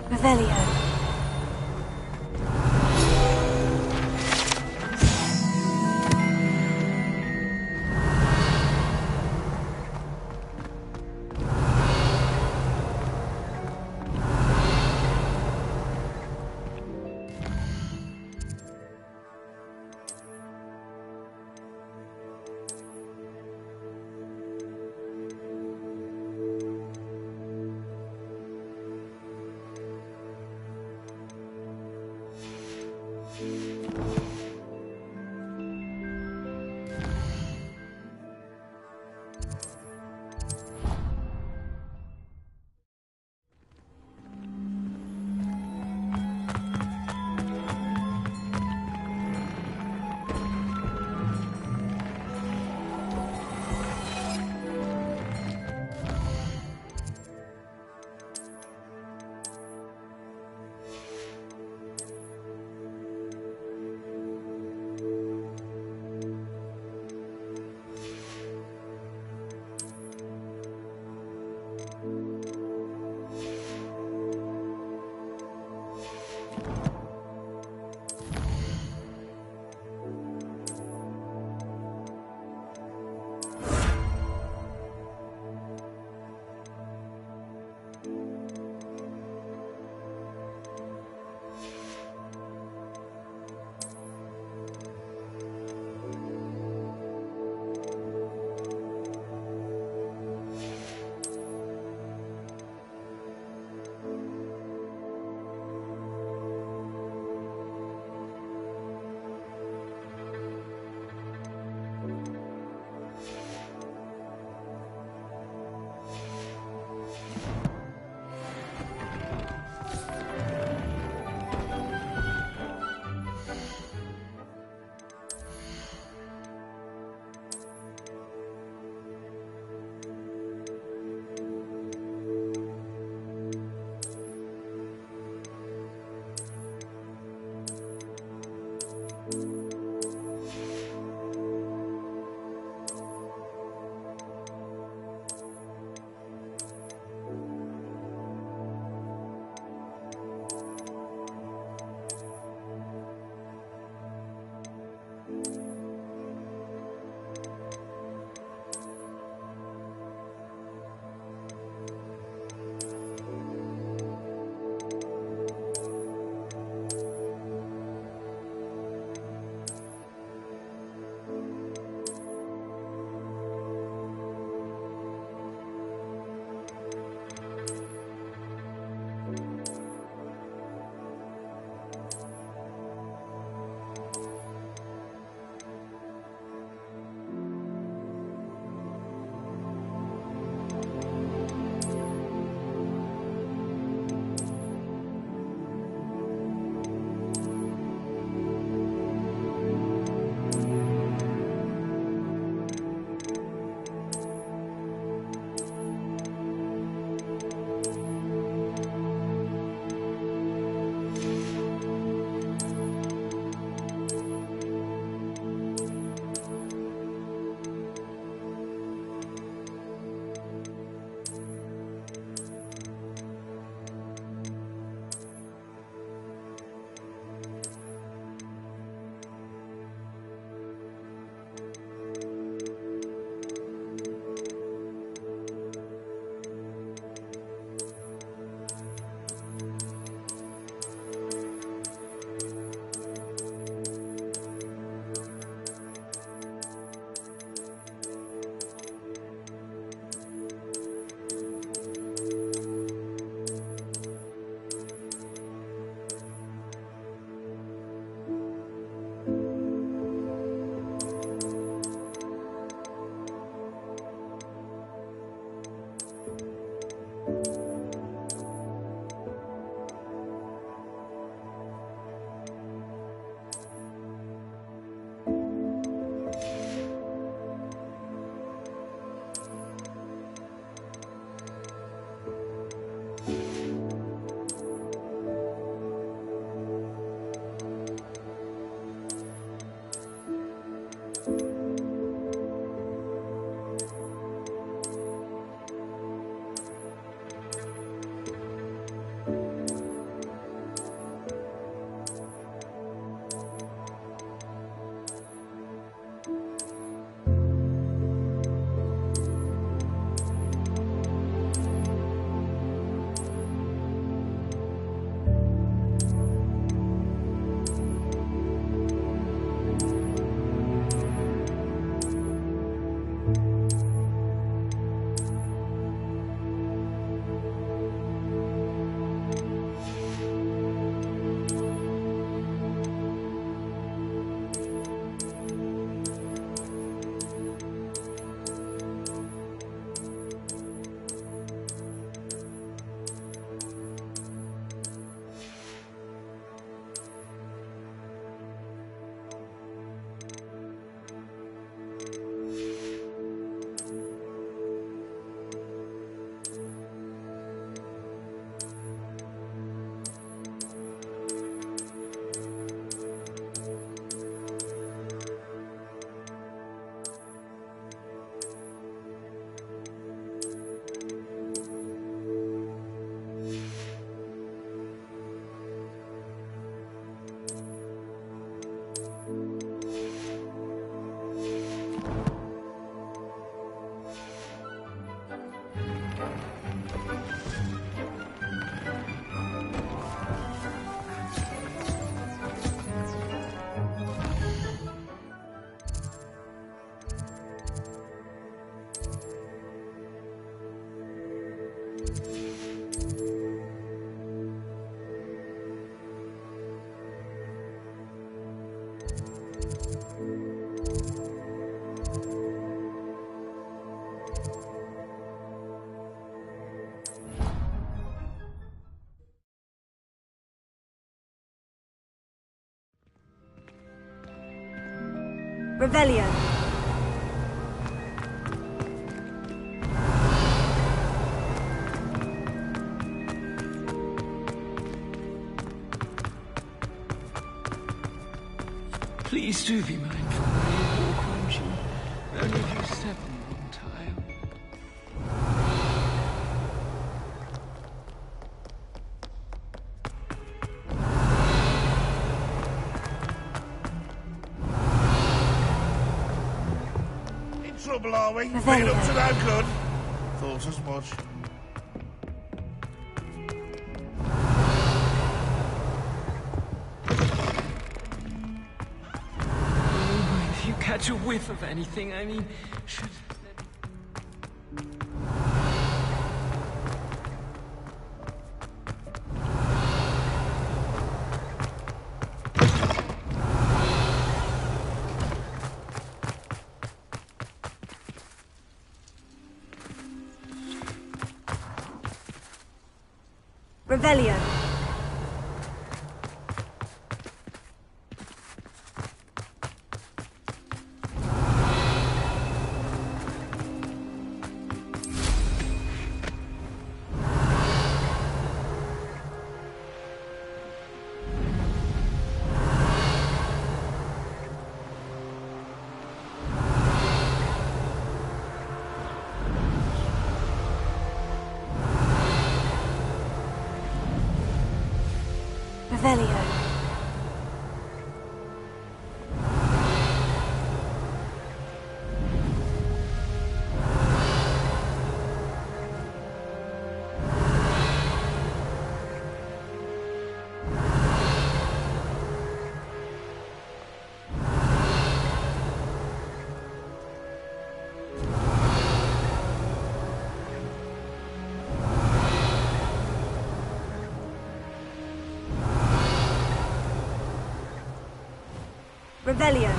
Revelio. Revelio. Please do be mindful when you walk, won't you? Only if you step on the wrong tile. In trouble, are we? Revelio. Been up to no good. Thought as much. If you catch a whiff of anything, I mean, should... Revelio. Revelio. Revelio.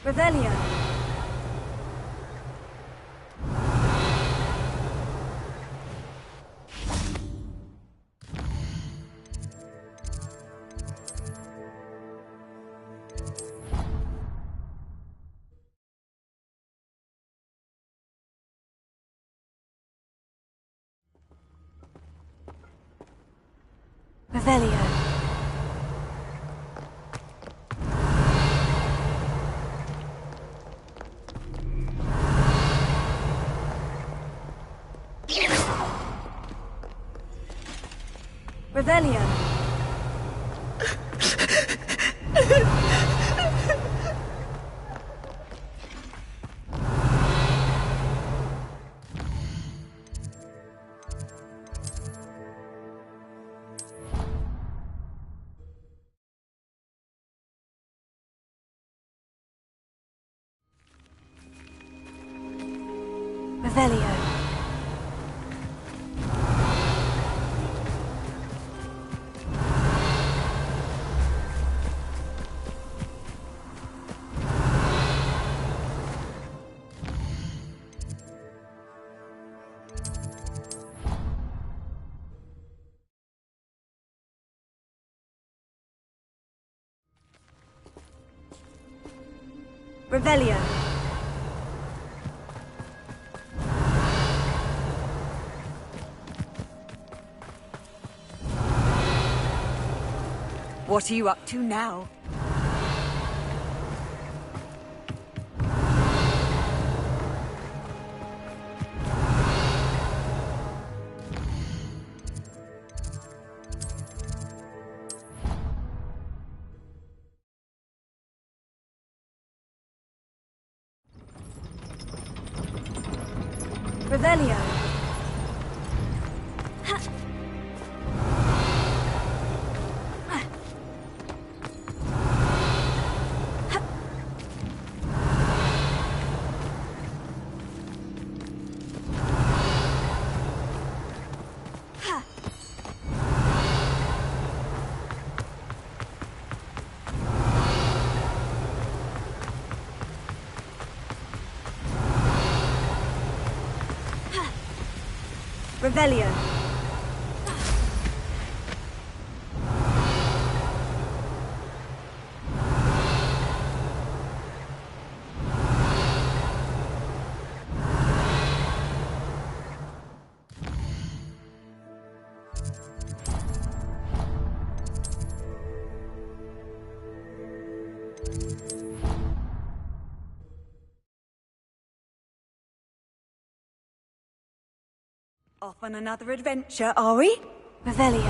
Revelio. Revelio. Revelio. Revelio. Revelio. What are you up to now? Revelio. Revelio. Off on another adventure, are we? Revelio.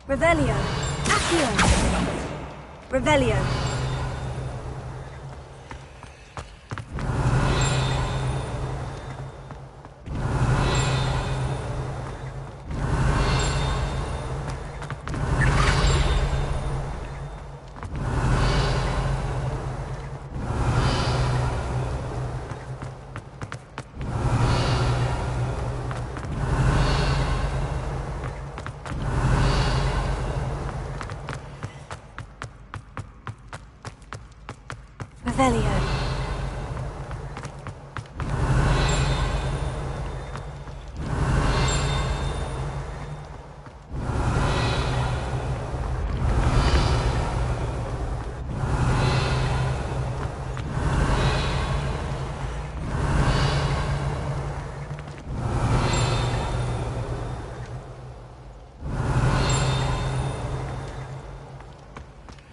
Revelio. Accio. Revelio. Revelio.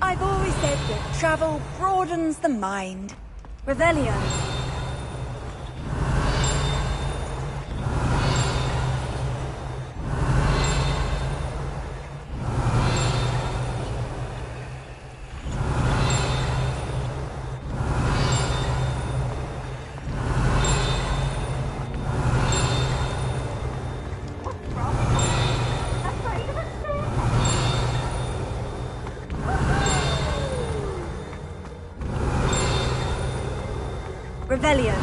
I've always said that travel broadens the mind. Revelio. Revelio.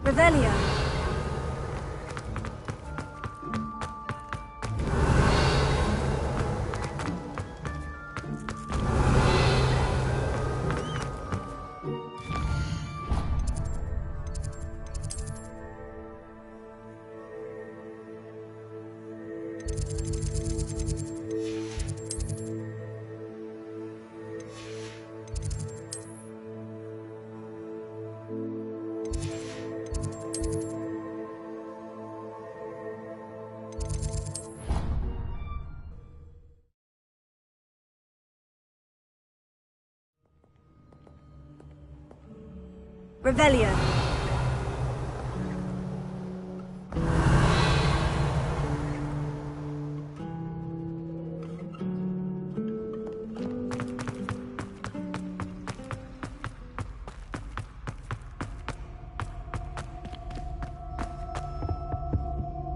Revelio. Revelio.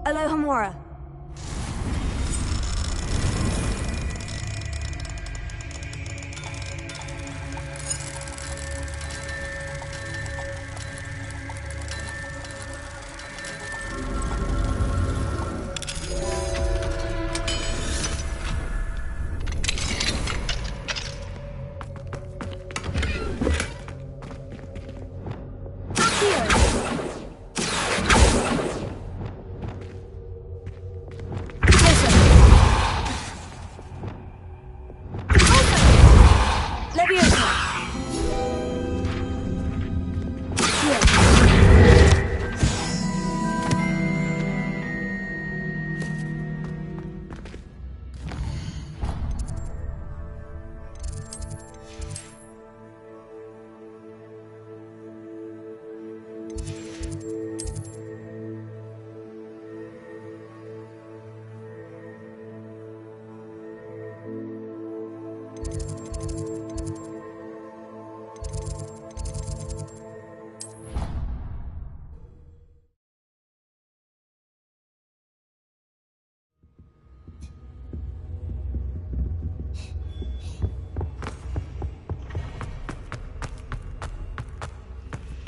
Alohomora.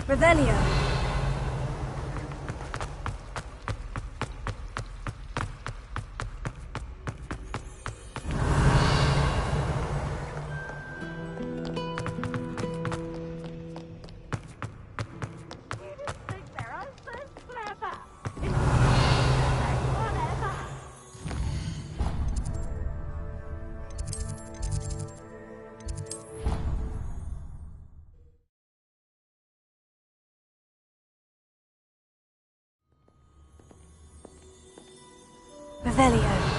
Revelio. Revelio.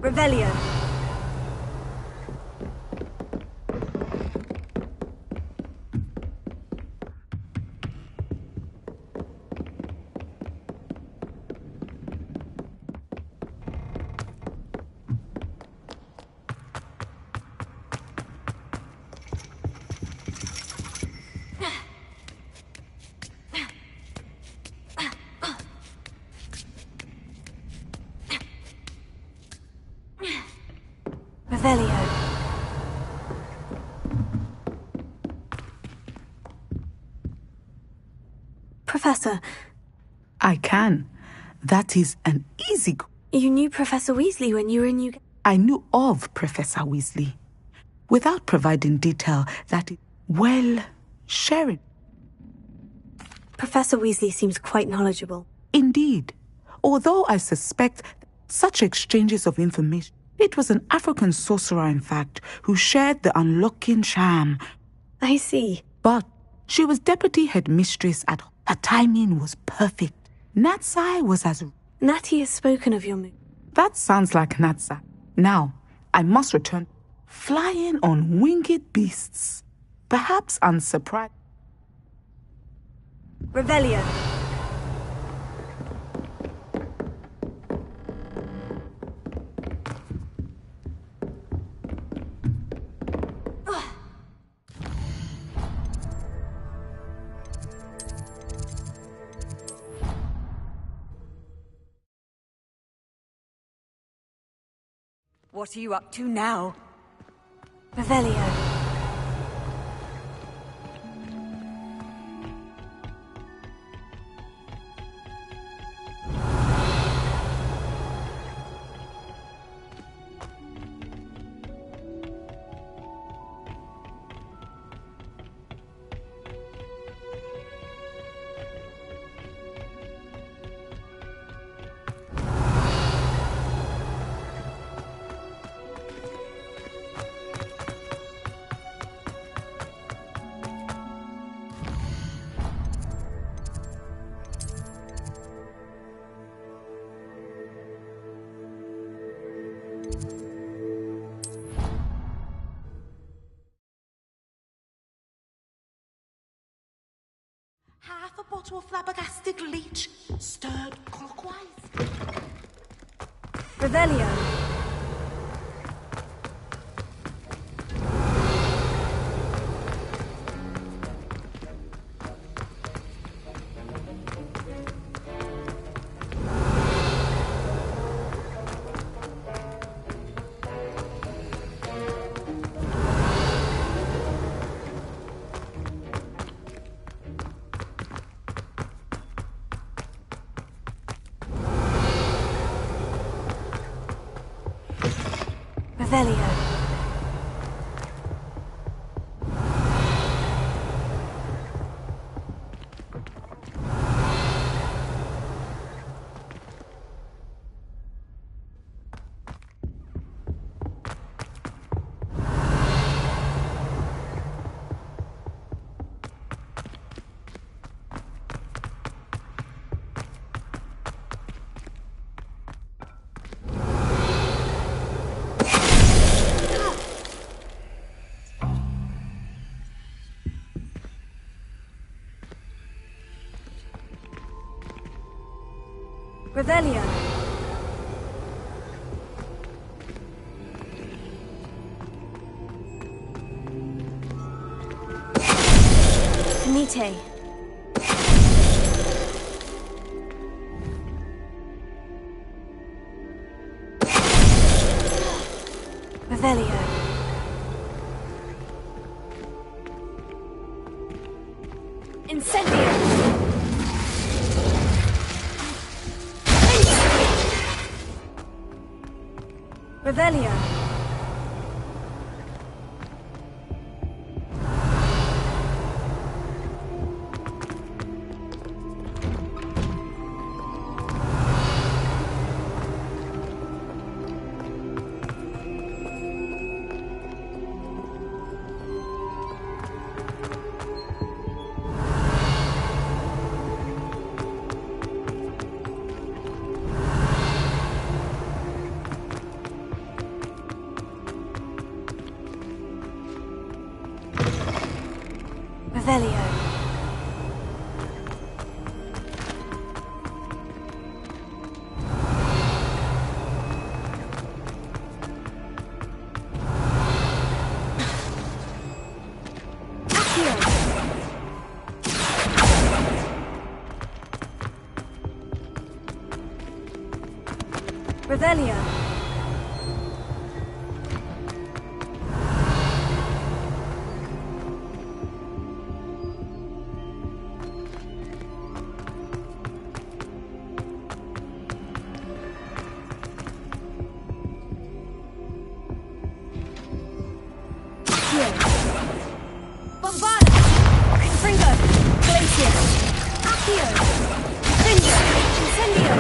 Revelio. Revelio. Professor. I can. That is an easy goal. You knew Professor Weasley when you were in New... I knew of Professor Weasley. Without providing detail, that is, well, sharing. Professor Weasley seems quite knowledgeable. Indeed. Although I suspect such exchanges of information, it was an African sorcerer, in fact, who shared the unlocking charm. I see. But she was deputy headmistress at home. Her timing was perfect. Natsai was as... Natty has spoken of your move. That sounds like Natsai. Now, I must return. Flying on winged beasts. Perhaps unsurprised. Revelio. What are you up to now? Revelio. Half a bottle of flabbergasted leech, stirred clockwise. Revelio. Revelio. Revelio. Finite. Revelio. Incendio. Revelio. Revelio. Accio. Revelio. Bombarda! Confringo! Glacier! Accio! Incendio! Incendio!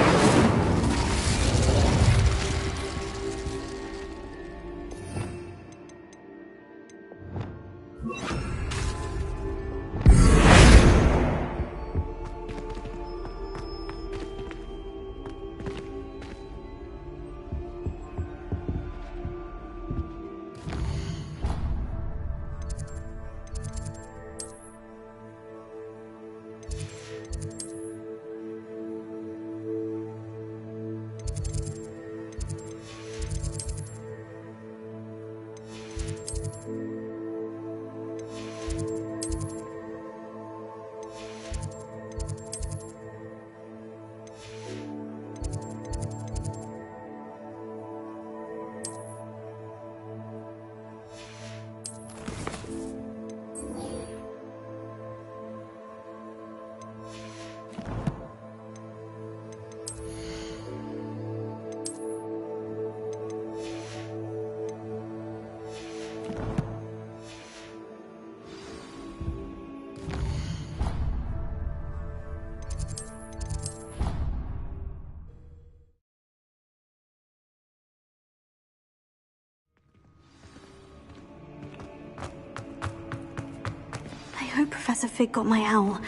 I hope Professor Fig got my owl.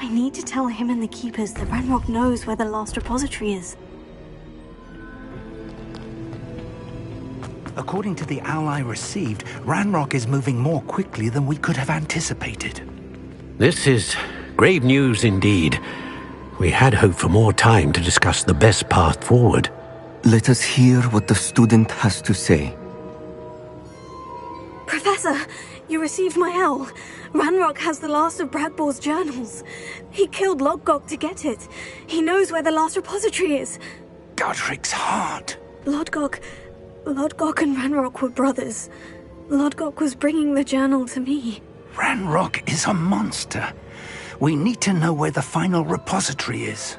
I need to tell him and the Keepers that Ranrock knows where the last repository is. According to the owl I received, Ranrock is moving more quickly than we could have anticipated. This is grave news indeed. We had hoped for more time to discuss the best path forward. Let us hear what the student has to say. Professor, you received my owl. Ranrock has the last of Bradbor's journals. He killed Lodgok to get it. He knows where the last repository is. Godric's heart. Lodgok and Ranrock were brothers. Lodgok was bringing the journal to me. Ranrock is a monster. We need to know where the final repository is.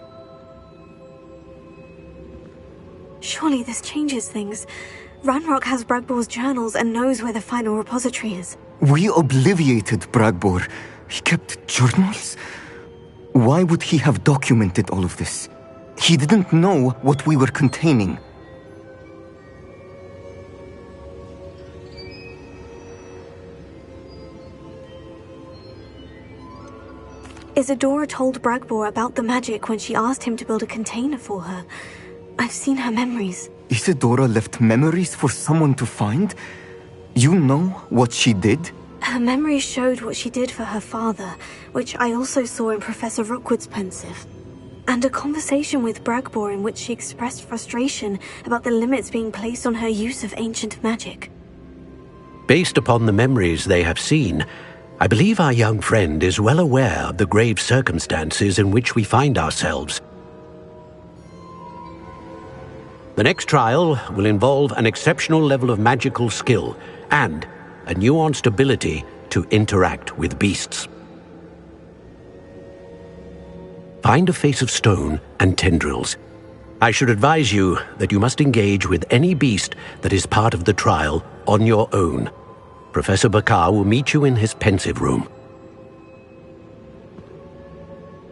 Surely this changes things. Ranrock has Bradbor's journals and knows where the final repository is. We obliviated Bradbor. He kept journals? Why would he have documented all of this? He didn't know what we were containing. Isadora told Bradbor about the magic when she asked him to build a container for her. I've seen her memories. Isadora left memories for someone to find? You know what she did? Her memories showed what she did for her father, which I also saw in Professor Rookwood's pensive. and a conversation with Bragbor in which she expressed frustration about the limits being placed on her use of ancient magic. Based upon the memories they have seen, I believe our young friend is well aware of the grave circumstances in which we find ourselves. The next trial will involve an exceptional level of magical skill and a nuanced ability to interact with beasts. Find a face of stone and tendrils. I should advise you that you must engage with any beast that is part of the trial on your own. Professor Bakar will meet you in his pensive room.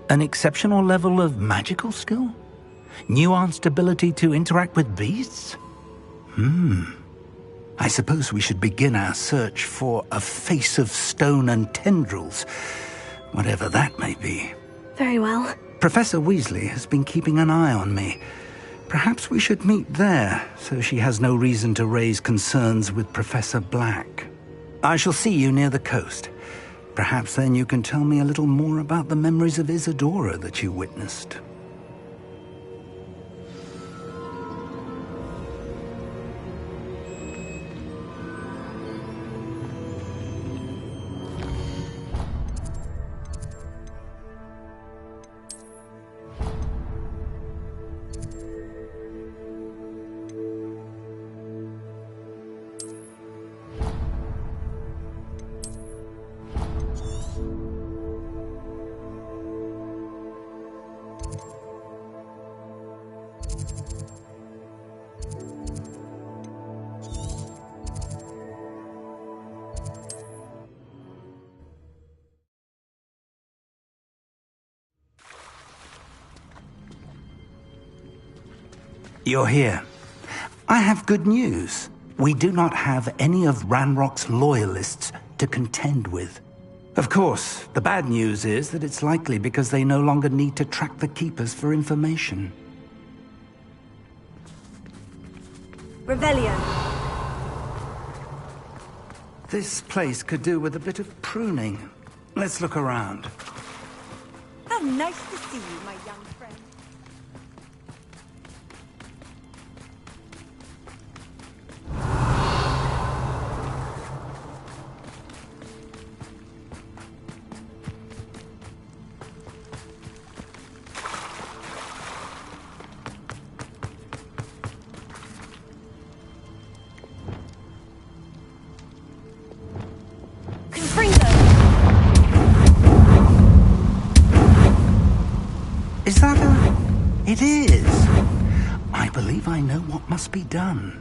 An exceptional level of magical skill? Nuanced ability to interact with beasts? I suppose we should begin our search for a face of stone and tendrils, whatever that may be. Very well. Professor Weasley has been keeping an eye on me. Perhaps we should meet there, so she has no reason to raise concerns with Professor Black. I shall see you near the coast. Perhaps then you can tell me a little more about the memories of Isadora that you witnessed. You're here. I have good news. We do not have any of Ranrock's loyalists to contend with. Of course, the bad news is that it's likely because they no longer need to track the Keepers for information. Revelio. This place could do with a bit of pruning. Let's look around. How nice to see you, my young friend. Is that a... It is. I believe I know what must be done.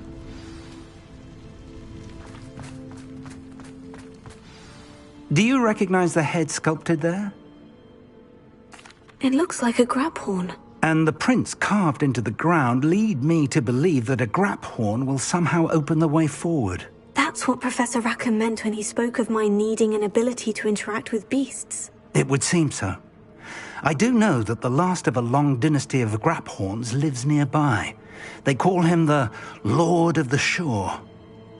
Do you recognize the head sculpted there? It looks like a grab horn. And the prints carved into the ground lead me to believe that a grap horn will somehow open the way forward. That's what Professor Rackham meant when he spoke of my needing an ability to interact with beasts. It would seem so. I do know that the last of a long dynasty of Graphorns lives nearby. They call him the Lord of the Shore.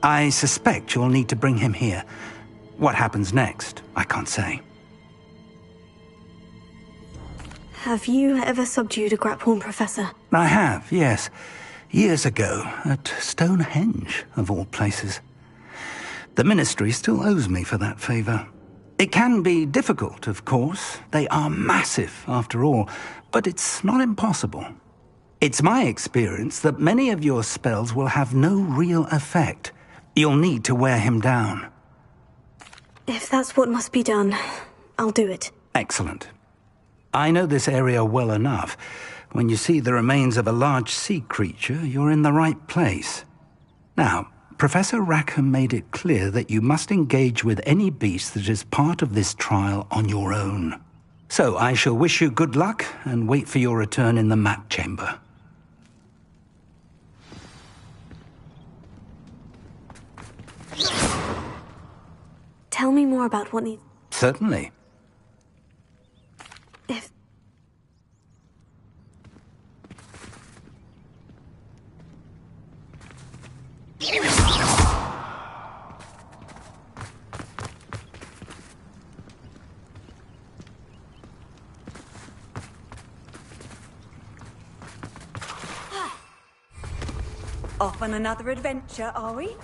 I suspect you'll need to bring him here. What happens next, I can't say. Have you ever subdued a Graphorn, Professor? I have, yes. Years ago, at Stonehenge, of all places. The Ministry still owes me for that favor. It can be difficult, of course. They are massive, after all, but it's not impossible. It's my experience that many of your spells will have no real effect. You'll need to wear him down. If that's what must be done, I'll do it. Excellent. I know this area well enough. When you see the remains of a large sea creature, you're in the right place. Now, Professor Rackham made it clear that you must engage with any beast that is part of this trial on your own. So I shall wish you good luck and wait for your return in the map chamber. Tell me more about what needs... Certainly. If... Off on another adventure, are we?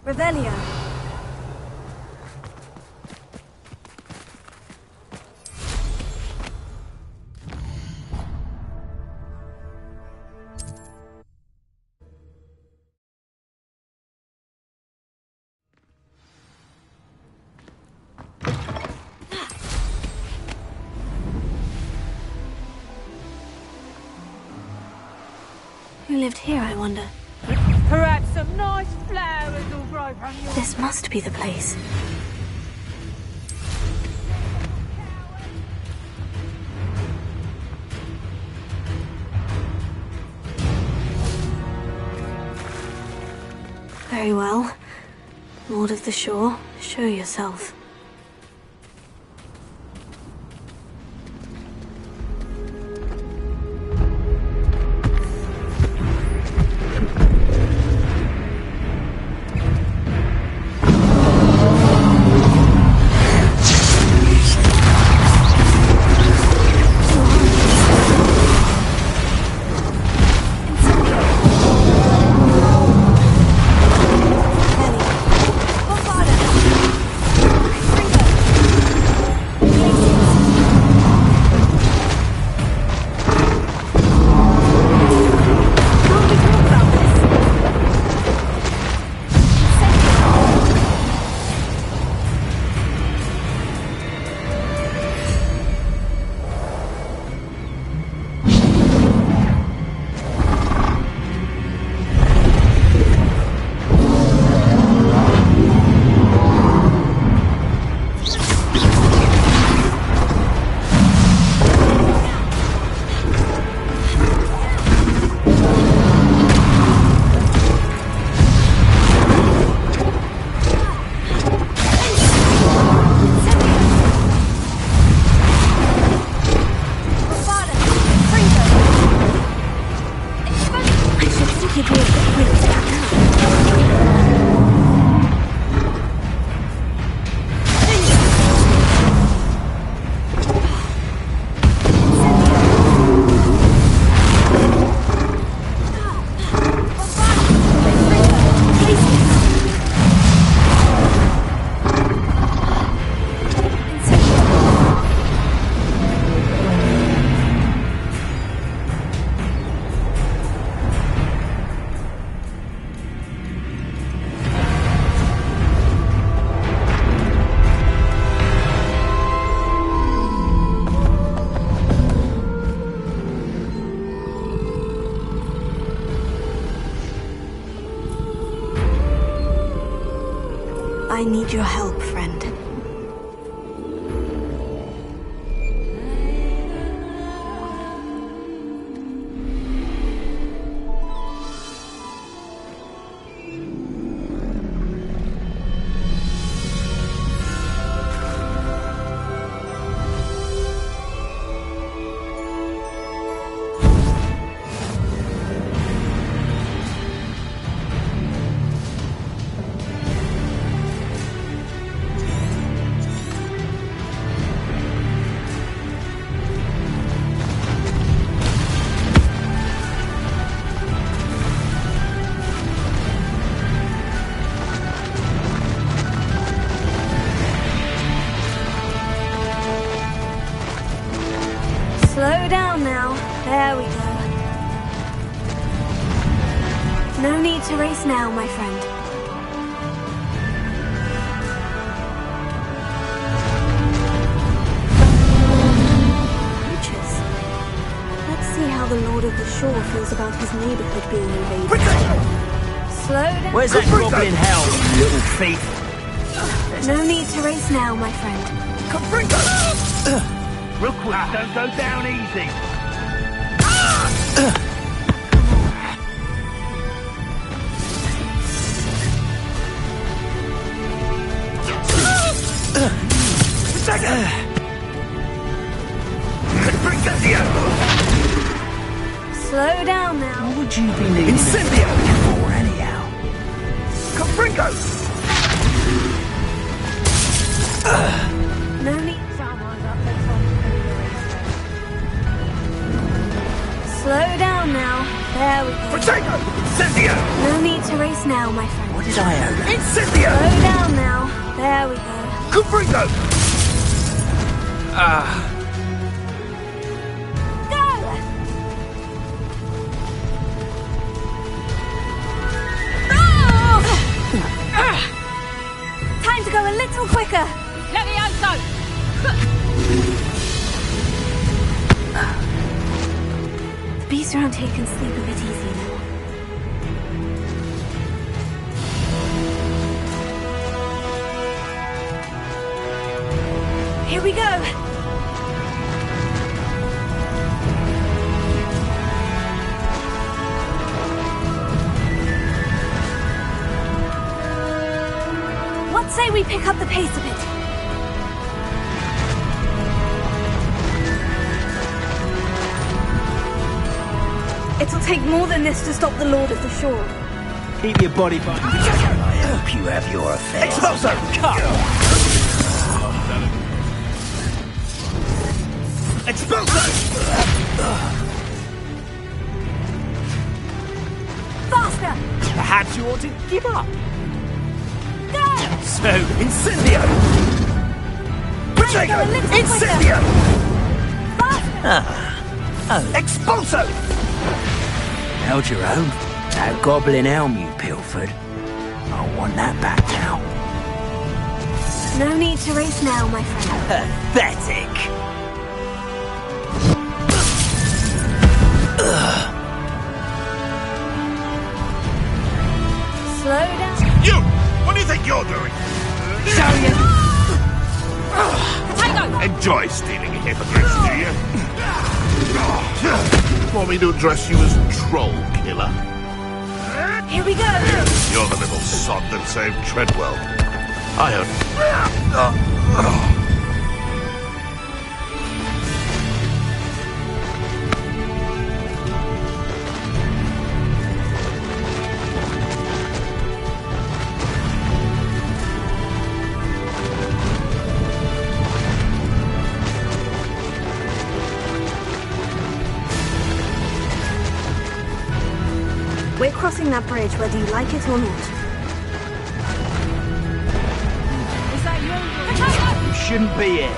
Revelio. Who lived here, I wonder? Perhaps some nice flowers will grow from your... This must be the place. Very well. Lord of the Shore, show yourself. I need your help, friend. Slow down now. There we go. No need to race now, my friend. Creatures. Let's see how the Lord of the Shore feels about his neighborhood being invaded. Slow down. Where's that goblin hell, you little thief? No need to race now, my friend. Real quick, don't go down easy. Slow down now. What would you be needing Incendio for, anyhow? Confringo! now, my friend. What did I owe? Incendio! Slow down now. There we go. Cubrigo! Go! Time to go a little quicker. Levioso! The beast around here can sleep a bit easier now. Here we go! What say we pick up the pace a bit? It'll take more than this to stop the Lord of the Shore. Keep your body by. I hope you have your affairs. Expulso! Expulso! Faster! Perhaps you ought to give up. Go! So, incendio! Protego! Incendio! Expulso! Held your own. That goblin elm you pilfered. I want that back now. No need to race now, my friend. Pathetic! Slow down. You! What do you think you're doing? Potato! Enjoy stealing hippogriffs, do you? Want me to address you as Troll Killer? Here we go. You're the little sod that saved Treadwell. I heard... We're crossing that bridge whether you like it or not. Is that you? Potato! You shouldn't be here.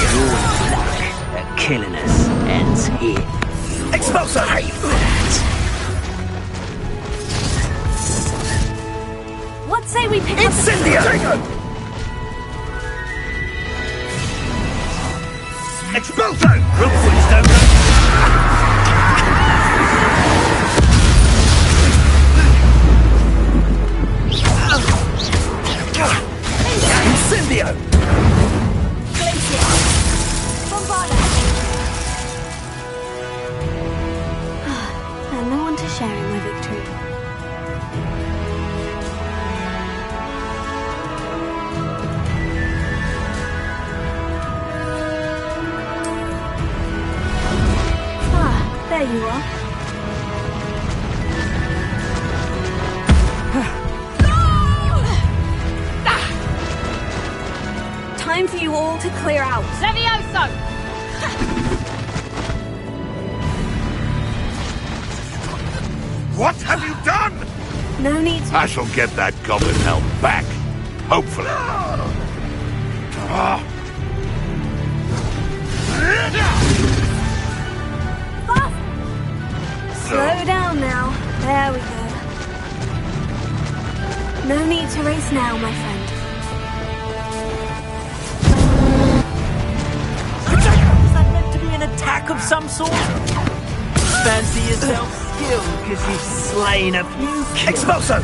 Your luck at killing us ends here. Expulso! What say we pick up Incendio! Expulso! Rookwood's don't know. Incendio! And no one to share in my victory. There you are. Time for you all to clear out. Levioso! What have you done? No need to... I shall get that goblin helm back. Hopefully. Slow down now. There we go. No need to race now, my friend. Was that meant to be an attack of some sort? Fancy yourself skilled because you've slain a few killers. Expulso!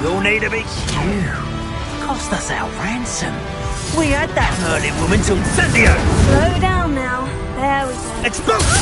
You'll need to be... You cost us our ransom. We had that Merlin woman to incendio. Slow down now. There we go. Expulso!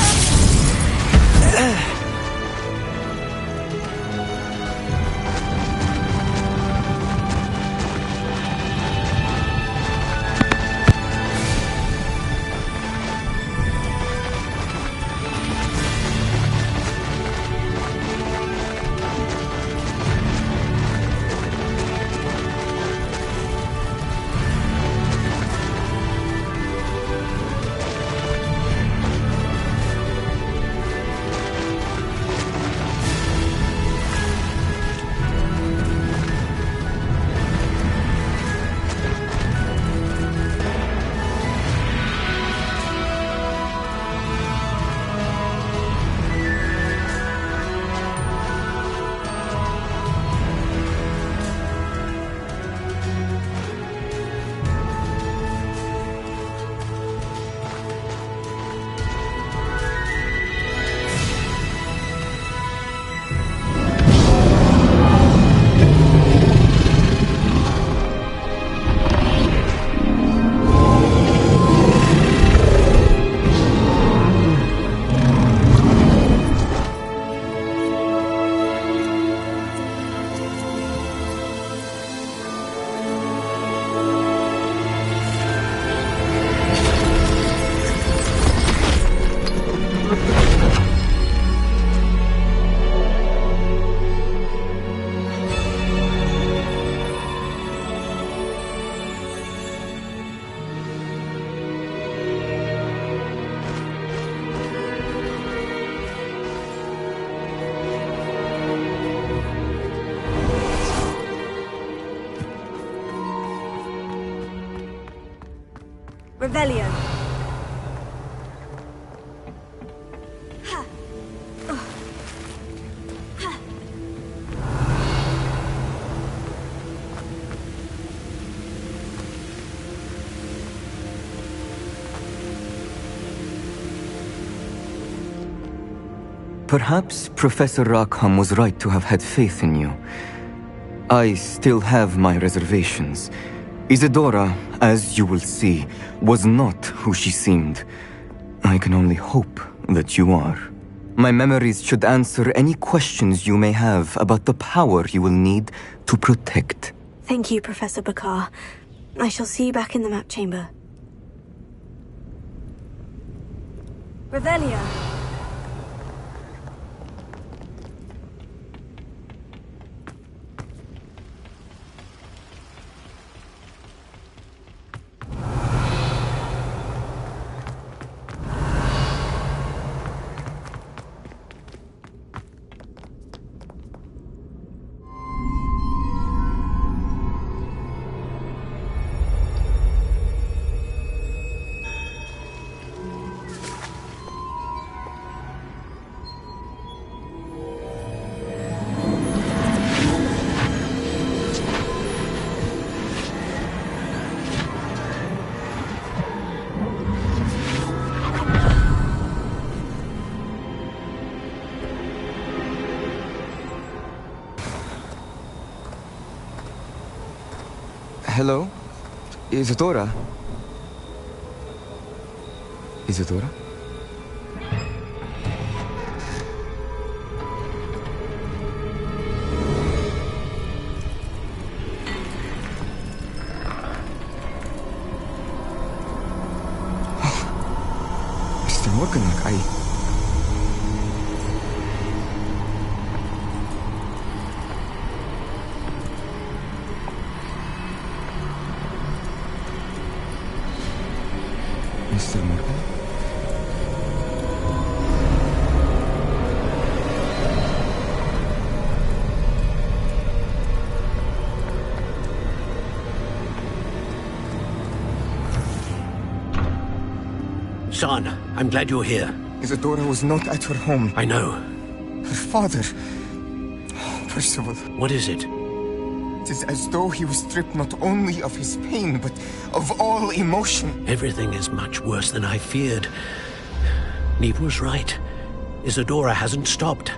Revelio. Ha. Oh. Ha. Perhaps Professor Rackham was right to have had faith in you. I still have my reservations. Isadora, as you will see, was not who she seemed. I can only hope that you are. My memories should answer any questions you may have about the power you will need to protect. Thank you, Professor Bakar. I shall see you back in the map chamber. Revelio. Hello? Isadora? Isadora? Mr. Morganlock, Mr. Morgan? Son, I'm glad you're here. Isadora was not at her home. I know. Her father... Percival. What is it? It is as though he was stripped not only of his pain, but of all emotion. Everything is much worse than I feared. Neve was right. Isadora hasn't stopped.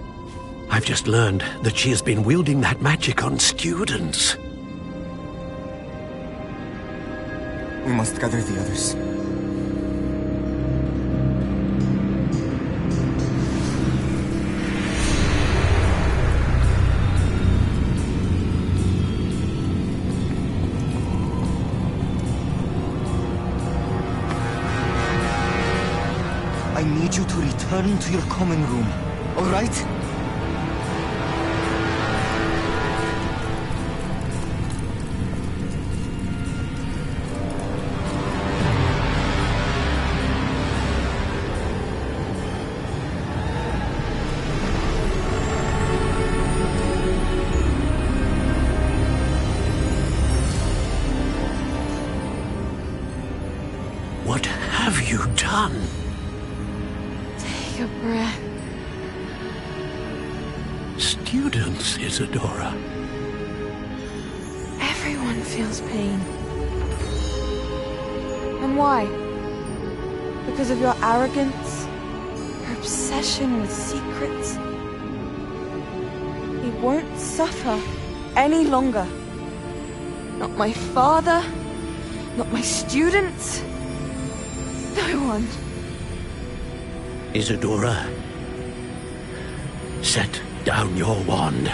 I've just learned that she has been wielding that magic on students. We must gather the others. I need you to return to your common room, all right? What have you done? Take a breath. Students, Isadora. Everyone feels pain. And why? Because of your arrogance? Your obsession with secrets? He won't suffer any longer. Not my father, not my students, no one. Isadora, set down your wand.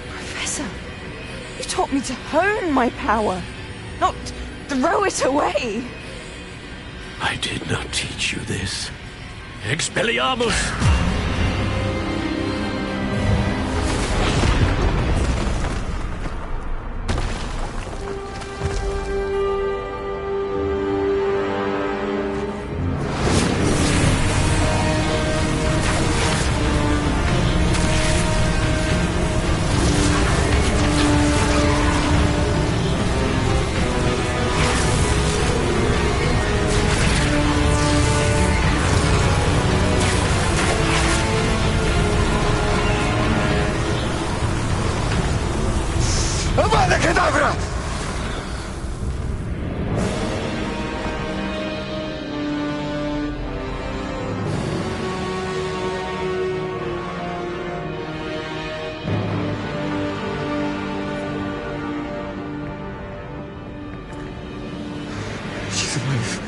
Professor, you taught me to hone my power, not throw it away. I did not teach you this. Expelliarmus! Avada Kedavra! She's alive.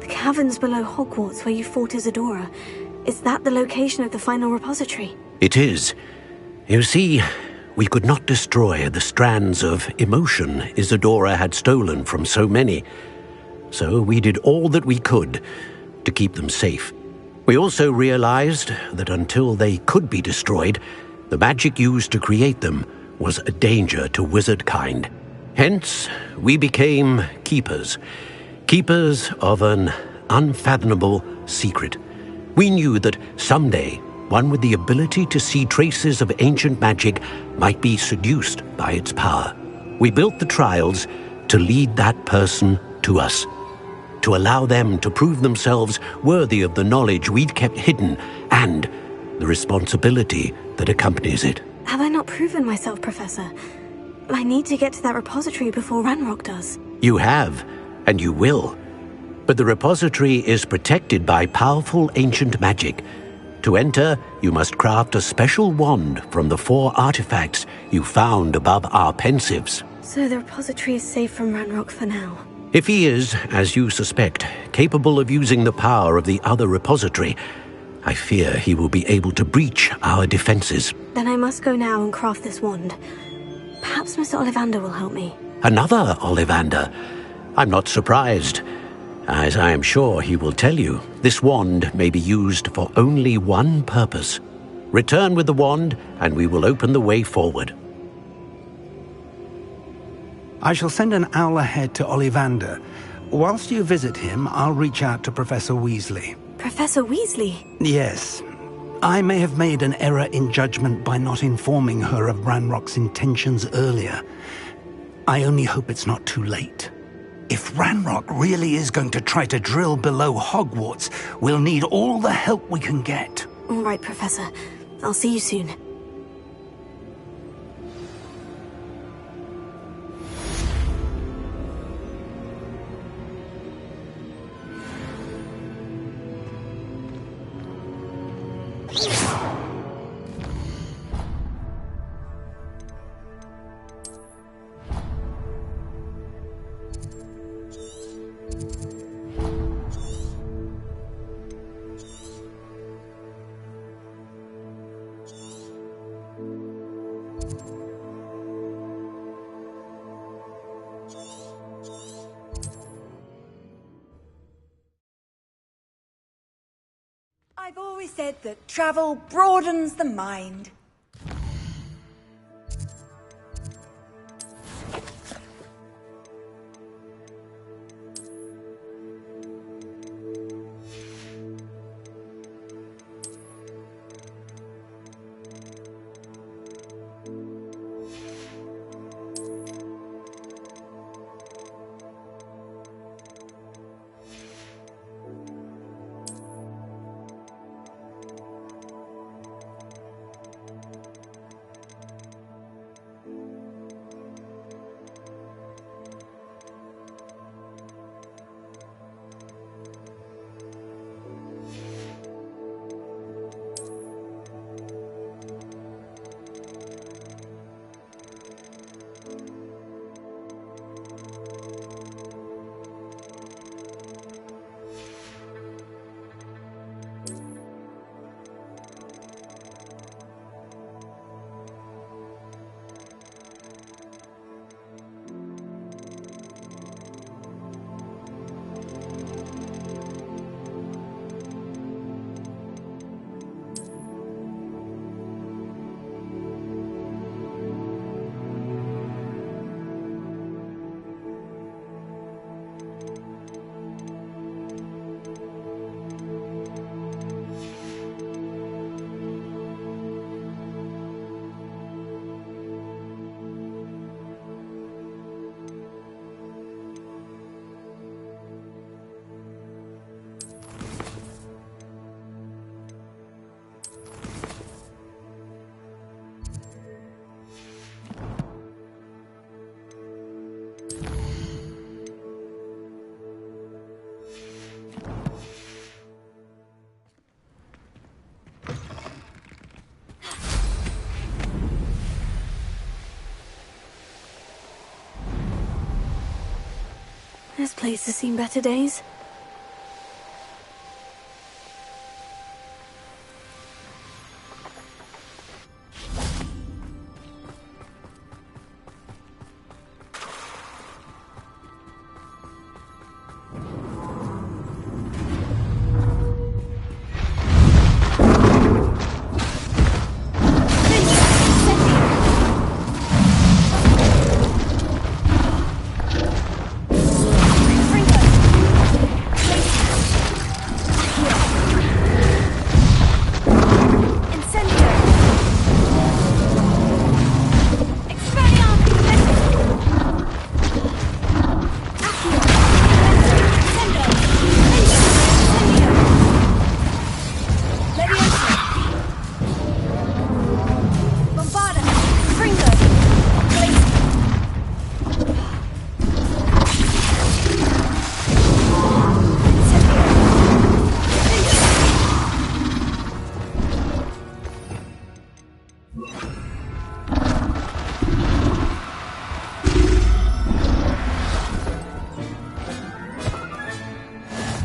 The caverns below Hogwarts where you fought Isadora. Is that the location of the final repository? It is. You see, we could not destroy the strands of emotion Isadora had stolen from so many. So we did all that we could to keep them safe. We also realized that until they could be destroyed, the magic used to create them was a danger to wizard kind. Hence, we became keepers. Keepers of an unfathomable secret. We knew that someday, one with the ability to see traces of ancient magic might be seduced by its power. We built the trials to lead that person to us, to allow them to prove themselves worthy of the knowledge we'd kept hidden and the responsibility that accompanies it. Have I not proven myself, Professor? I need to get to that repository before Ranrock does. You have, and you will. But the repository is protected by powerful ancient magic. To enter, you must craft a special wand from the 4 artifacts you found above our pensives. So the repository is safe from Ranrock for now. If he is, as you suspect, capable of using the power of the other repository, I fear he will be able to breach our defenses. Then I must go now and craft this wand. Perhaps Mr. Ollivander will help me. Another Ollivander? I'm not surprised. As I am sure he will tell you, this wand may be used for only one purpose. Return with the wand, and we will open the way forward. I shall send an owl ahead to Ollivander. Whilst you visit him, I'll reach out to Professor Weasley. Professor Weasley? Yes. I may have made an error in judgment by not informing her of Ranrock's intentions earlier. I only hope it's not too late. If Ranrock really is going to try to drill below Hogwarts, we'll need all the help we can get. All right, Professor. I'll see you soon. I've always said that travel broadens the mind. This place has seen better days.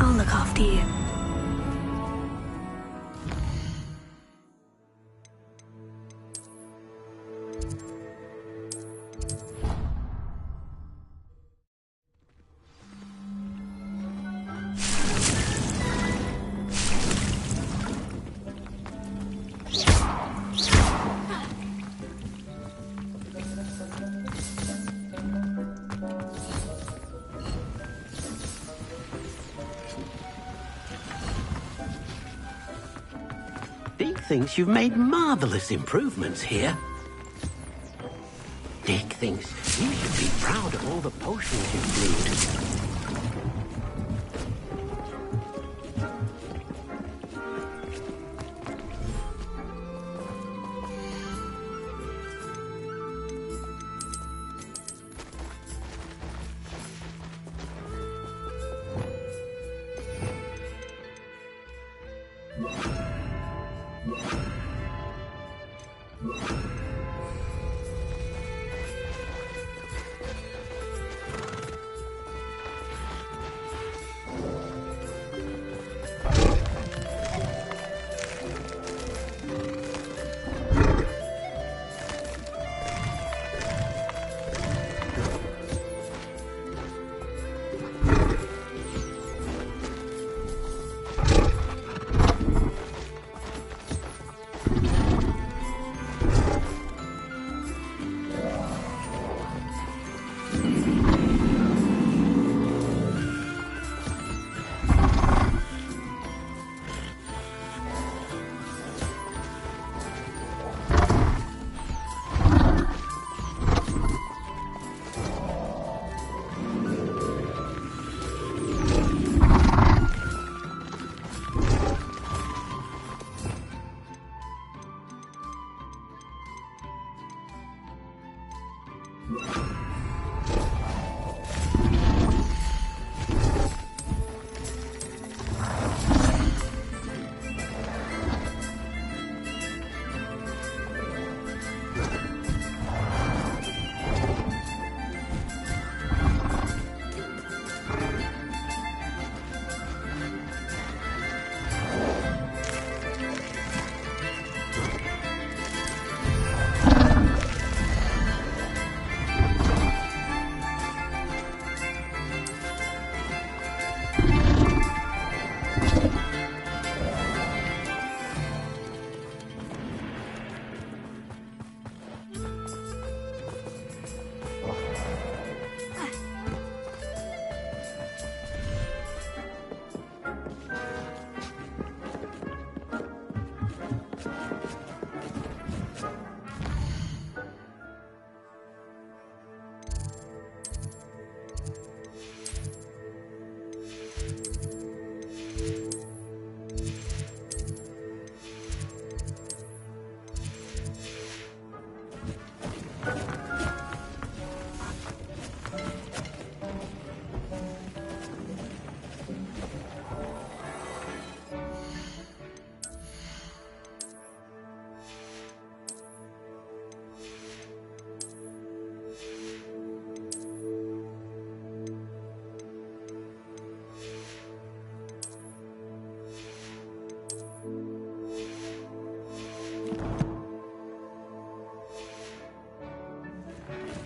I'll look after you. Dick thinks you've made marvelous improvements here. Dick thinks you should be proud of all the potions you've brewed.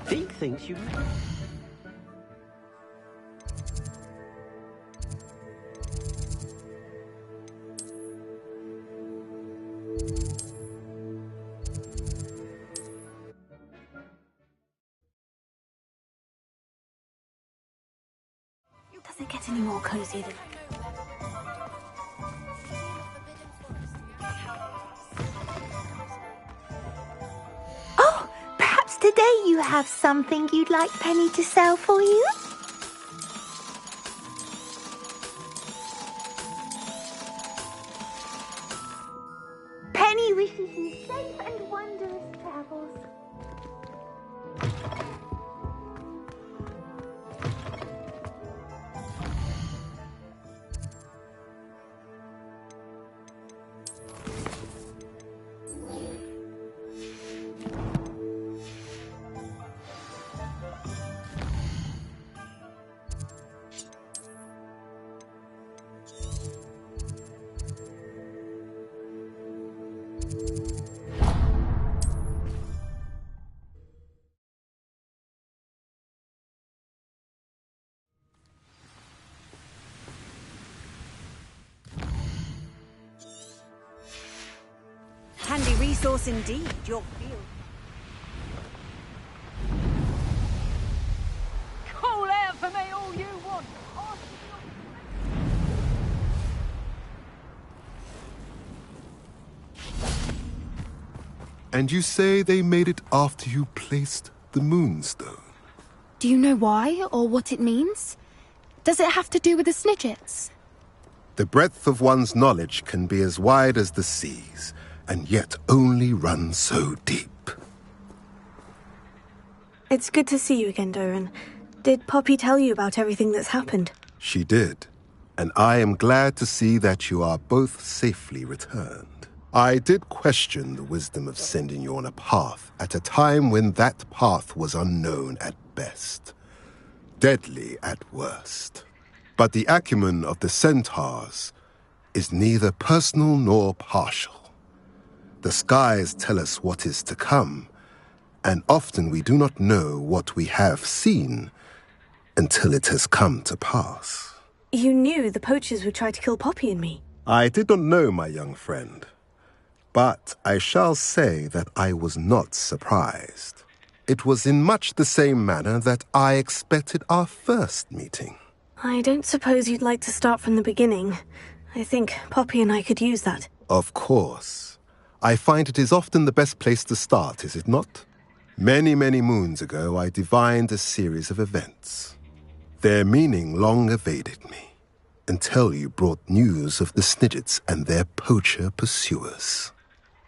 He thinks you... Does it get any more cozy than... Oh, perhaps today you have something you'd like Penny to sell for you? Penny wishes you safe and wondrous travels. Handy resource indeed, your field. Call out for me all you want. And you say they made it after you placed the Moonstone? Do you know why, or what it means? Does it have to do with the Snidgets? The breadth of one's knowledge can be as wide as the seas, and yet only run so deep. It's good to see you again, Doran. Did Poppy tell you about everything that's happened? She did, and I am glad to see that you are both safely returned. I did question the wisdom of sending you on a path at a time when that path was unknown at best, deadly at worst. But the acumen of the centaurs is neither personal nor partial. The skies tell us what is to come, and often we do not know what we have seen until it has come to pass. You knew the poachers would try to kill Poppy and me. I did not know, my young friend, but I shall say that I was not surprised. It was in much the same manner that I expected our first meeting. I don't suppose you'd like to start from the beginning. I think Poppy and I could use that. Of course. I find it is often the best place to start, is it not? Many, many moons ago, I divined a series of events. Their meaning long evaded me, until you brought news of the Snidgets and their poacher pursuers.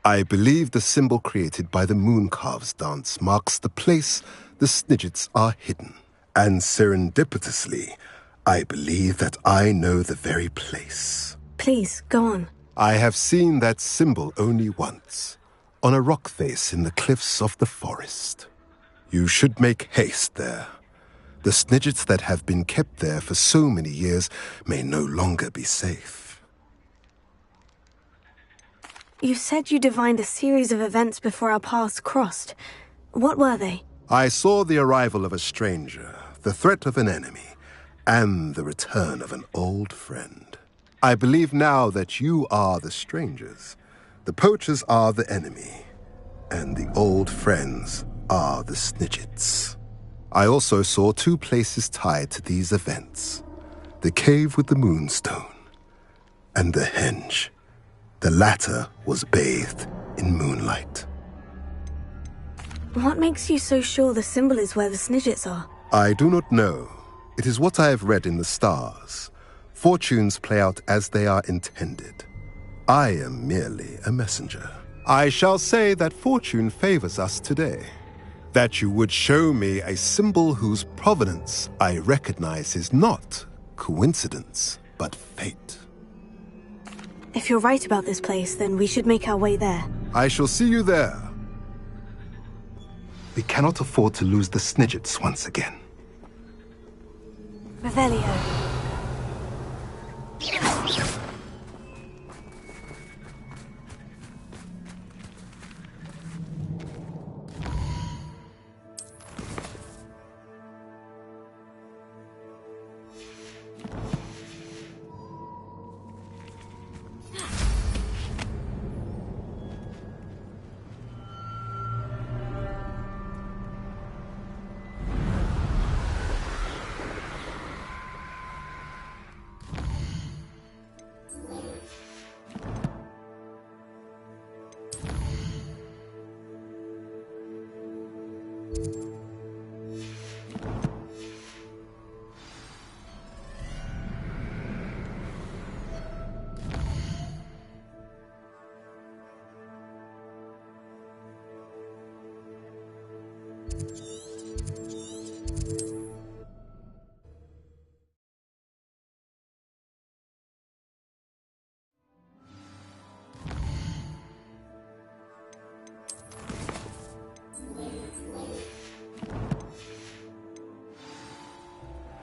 I believe the symbol created by the Mooncalves dance marks the place the Snidgets are hidden. And serendipitously, I believe that I know the very place. Please, go on. I have seen that symbol only once, on a rock face in the cliffs of the forest. You should make haste there. The Snidgets that have been kept there for so many years may no longer be safe. You said you divined a series of events before our paths crossed. What were they? I saw the arrival of a stranger, the threat of an enemy, and the return of an old friend. I believe now that you are the strangers, the poachers are the enemy, and the old friends are the Snidgets. I also saw two places tied to these events, the cave with the Moonstone and the henge. The latter was bathed in moonlight. What makes you so sure the symbol is where the Snidgets are? I do not know. It is what I have read in the stars. Fortunes play out as they are intended. I am merely a messenger. I shall say that fortune favors us today. That you would show me a symbol whose provenance I recognize is not coincidence, but fate. If you're right about this place, then we should make our way there. I shall see you there. We cannot afford to lose the Snidgets once again. Revelio.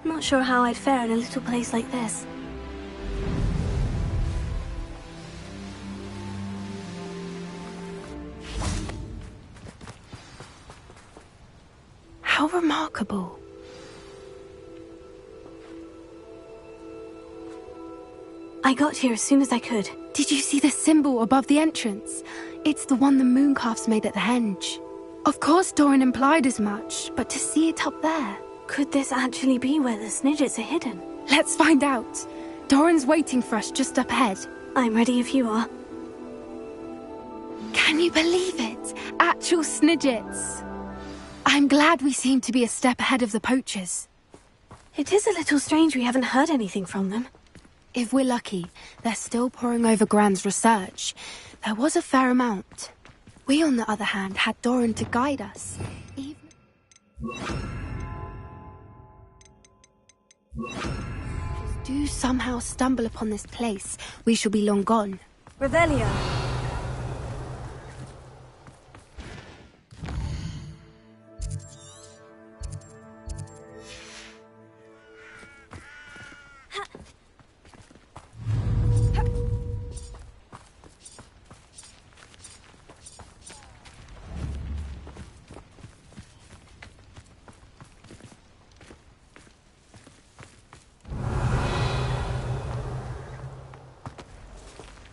Not sure how I'd fare in a little place like this. How remarkable. I got here as soon as I could. Did you see the symbol above the entrance? It's the one the mooncalfs made at the henge. Of course Doran implied as much, but to see it up there... Could this actually be where the Snidgets are hidden? Let's find out. Doran's waiting for us just up ahead. I'm ready if you are. Can you believe it? Actual Snidgets. I'm glad we seem to be a step ahead of the poachers. It is a little strange we haven't heard anything from them. If we're lucky, they're still poring over Gran's research. There was a fair amount. We, on the other hand, had Doran to guide us. If do somehow stumble upon this place, we shall be long gone. Revelio.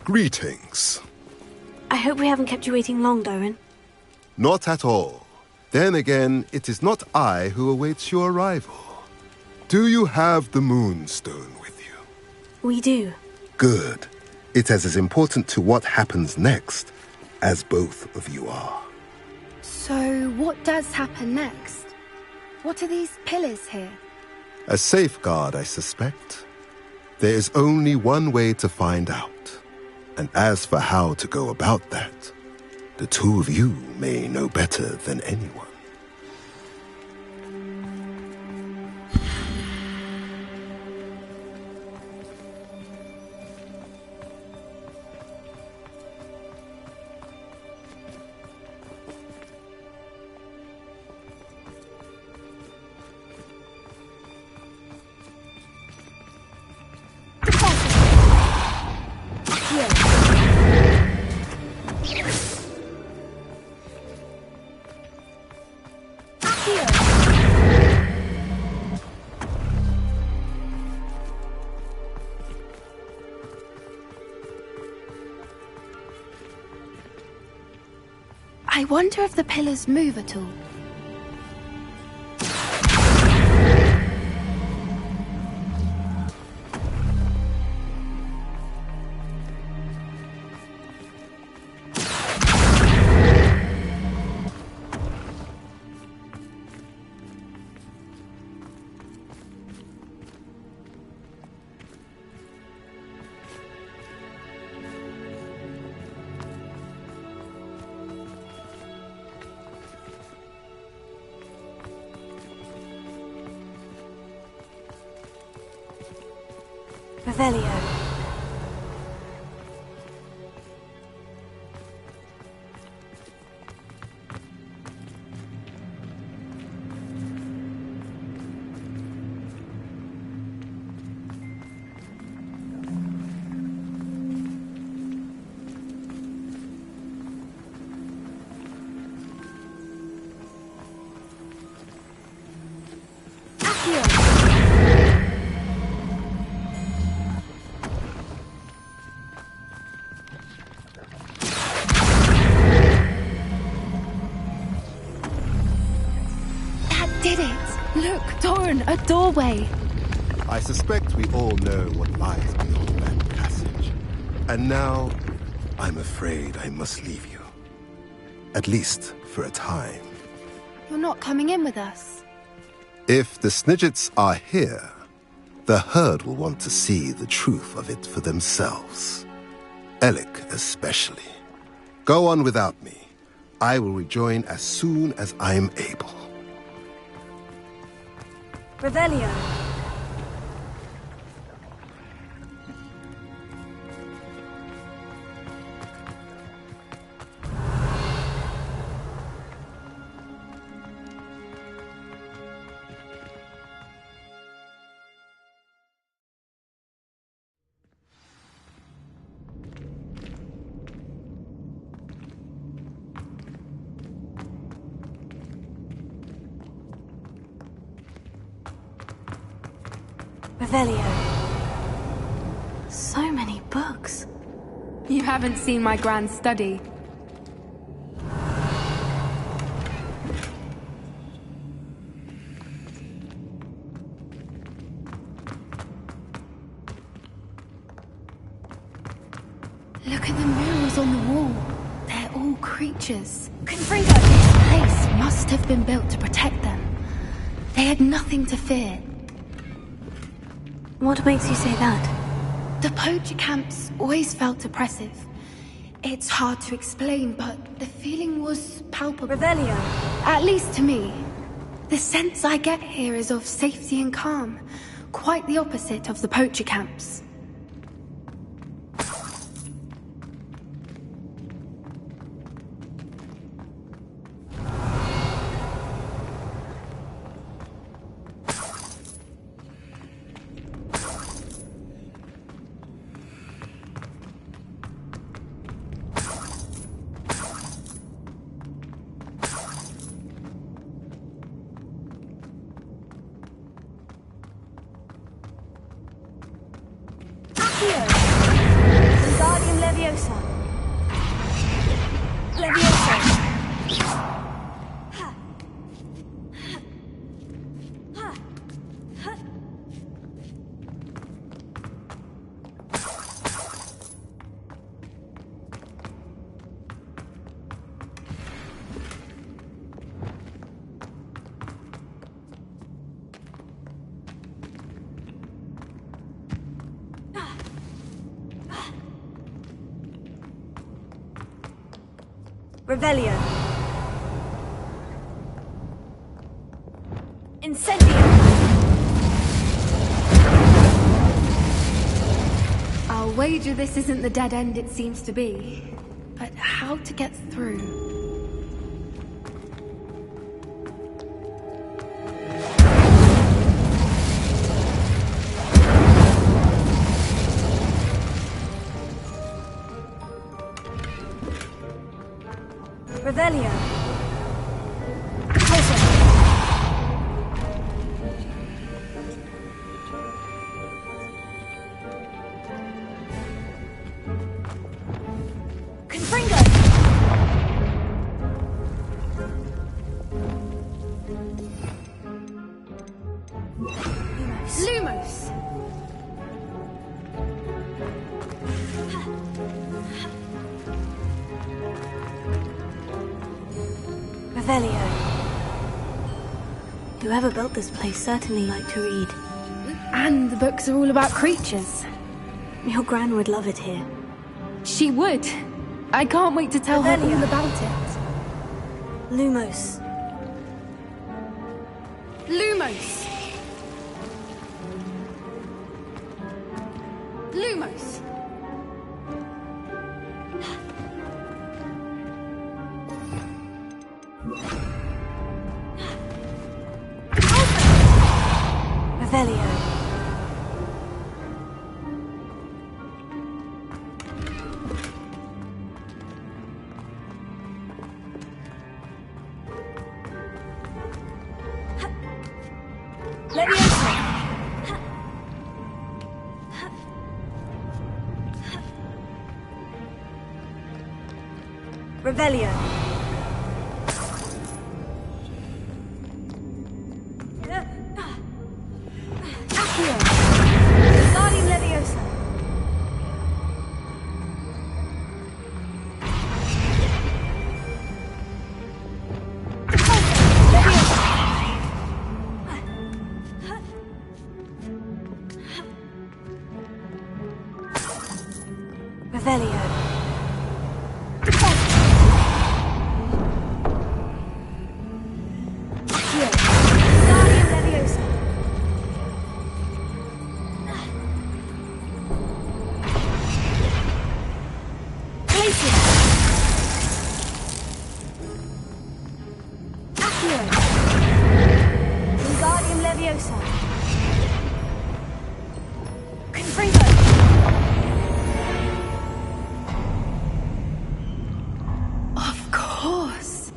Greetings. I hope we haven't kept you waiting long, Doran. Not at all. Then again, it is not I who awaits your arrival. Do you have the Moonstone with you? We do. Good. It is as important to what happens next as both of you are. So, what does happen next? What are these pillars here? A safeguard, I suspect. There is only one way to find out. And as for how to go about that, the two of you may know better than anyone. I wonder if the pillars move at all. Revelio. A doorway. I suspect we all know what lies beyond that passage. And now, I'm afraid I must leave you. At least for a time. You're not coming in with us? If the Snidgets are here, the herd will want to see the truth of it for themselves. Alec especially. Go on without me. I will rejoin as soon as I am able. Revelio. Revelio. So many books. You haven't seen my grand study. Look at the murals on the wall. They're all creatures. Confringo! This place must have been built to protect them. They had nothing to fear. What makes you say that? The poacher camps always felt oppressive. It's hard to explain, but the feeling was palpable. Revelio. At least to me. The sense I get here is of safety and calm. Quite the opposite of the poacher camps. Wingardium Leviosa. Leviosa. Revelio. Incendio. I'll wager this isn't the dead end it seems to be. But how to get through? Revelio. Confringo. Lumos. Revelio. Whoever built this place certainly liked to read. And the books are all about creatures. Your Gran would love it here. She would. I can't wait to tell her all about it. Lumos. Lumos. Lumos. Revelio. Leviosa. Revelio. Accio. Wingardium Leviosa. Leviosa.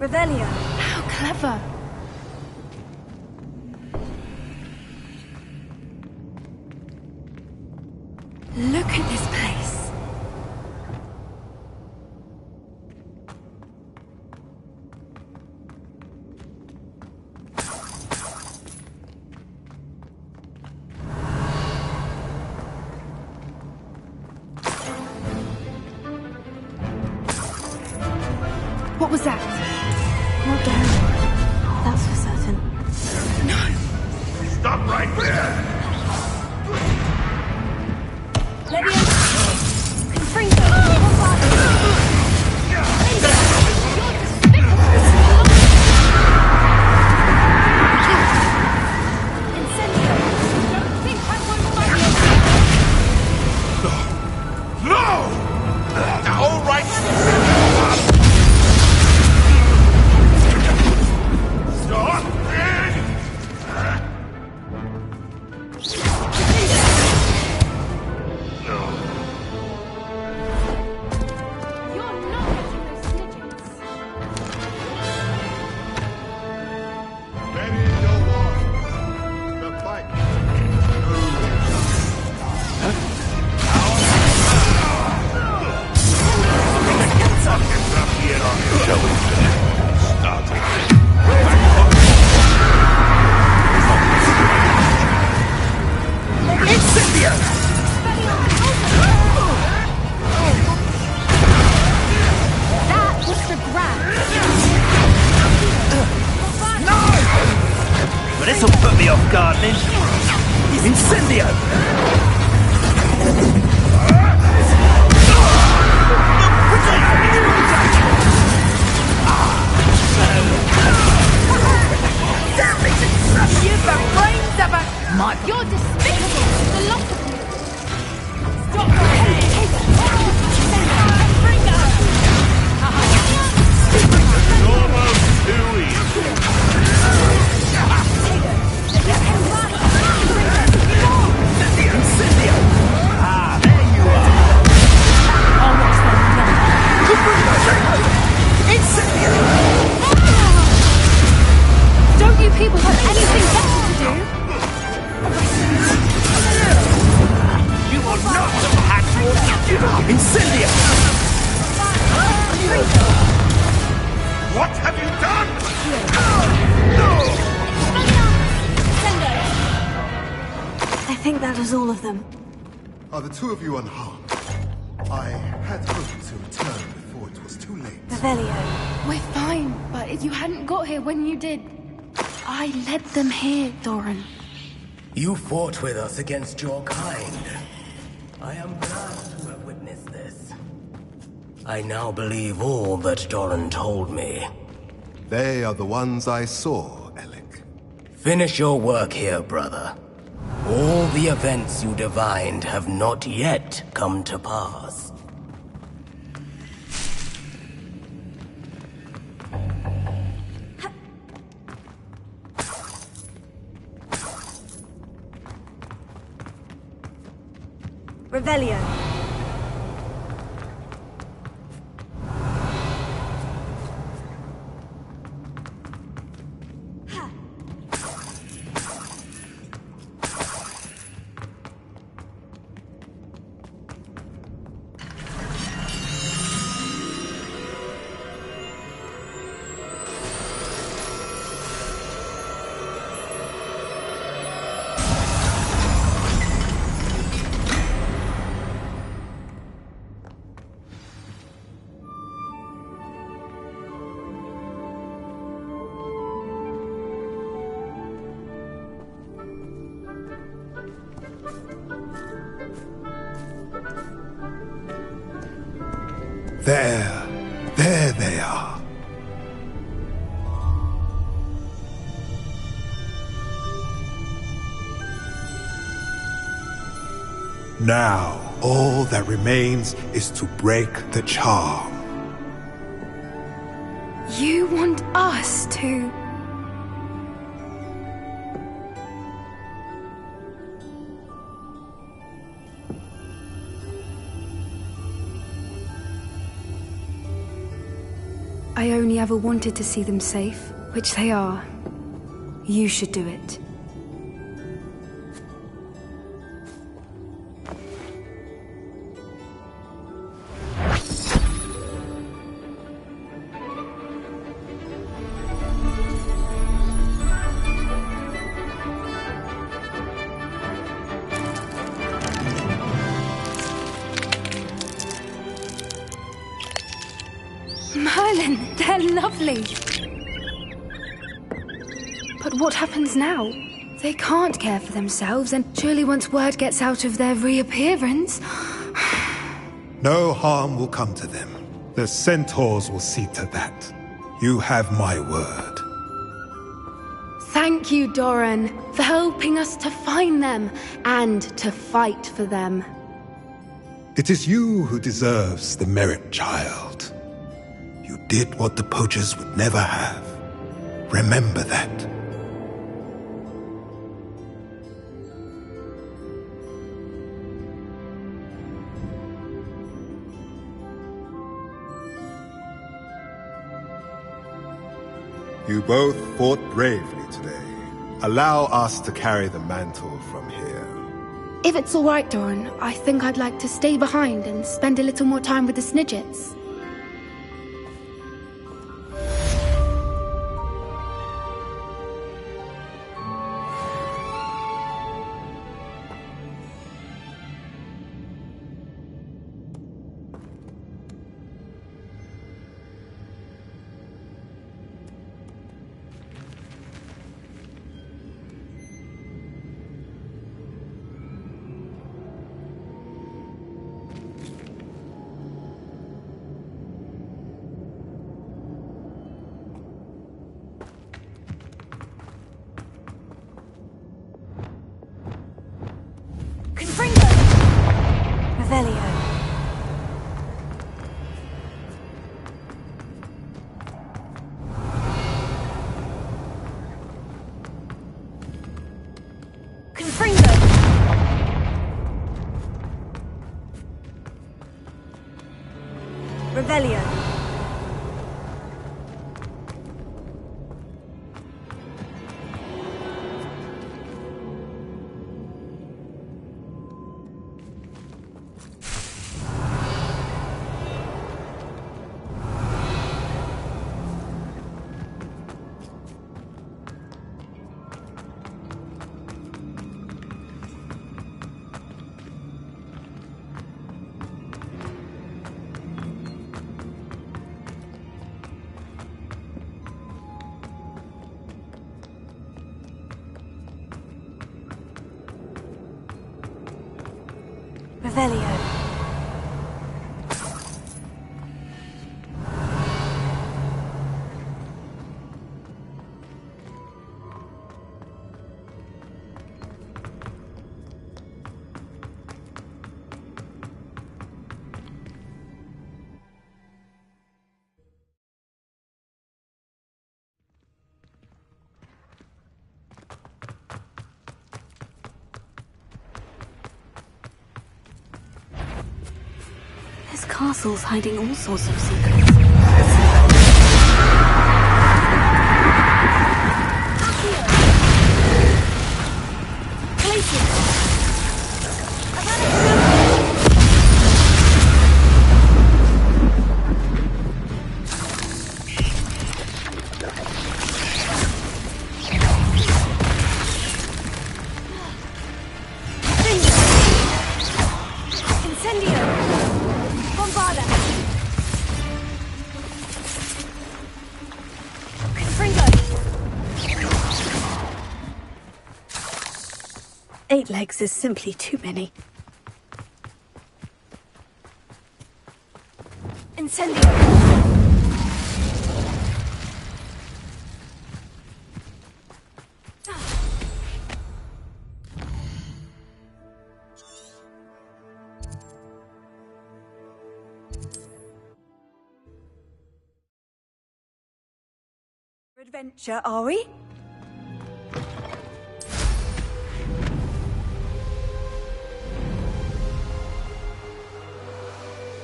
Revelio. How clever. Look at this place. What was that? Not down. That's for certain. No! Stop right there! Leviosa! Confringo! All of them. Are the two of you unharmed? I had hoped to return before it was too late. Revelio. We're fine, but if you hadn't got here when you did, I led them here, Doran. You fought with us against your kind. I am glad to have witnessed this. I now believe all that Doran told me. They are the ones I saw, Alec. Finish your work here, brother. All the events you divined have not yet come to pass. Revelio. There they are. Now, all that remains is to break the charm. You want us to... I only ever wanted to see them safe, which they are. You should do it. Merlin, they're lovely. But what happens now? They can't care for themselves, and surely once word gets out of their reappearance... No harm will come to them. The centaurs will see to that. You have my word. Thank you, Doran, for helping us to find them, and to fight for them. It is you who deserves the merit, child. You did what the poachers would never have. Remember that. You both fought bravely today. Allow us to carry the mantle from here. If it's all right, Doran, I think I'd like to stay behind and spend a little more time with the Snidgets. Revelio. Revelio. This castle's hiding all sorts of secrets. Eight legs is simply too many. Incendio! Adventure, are we?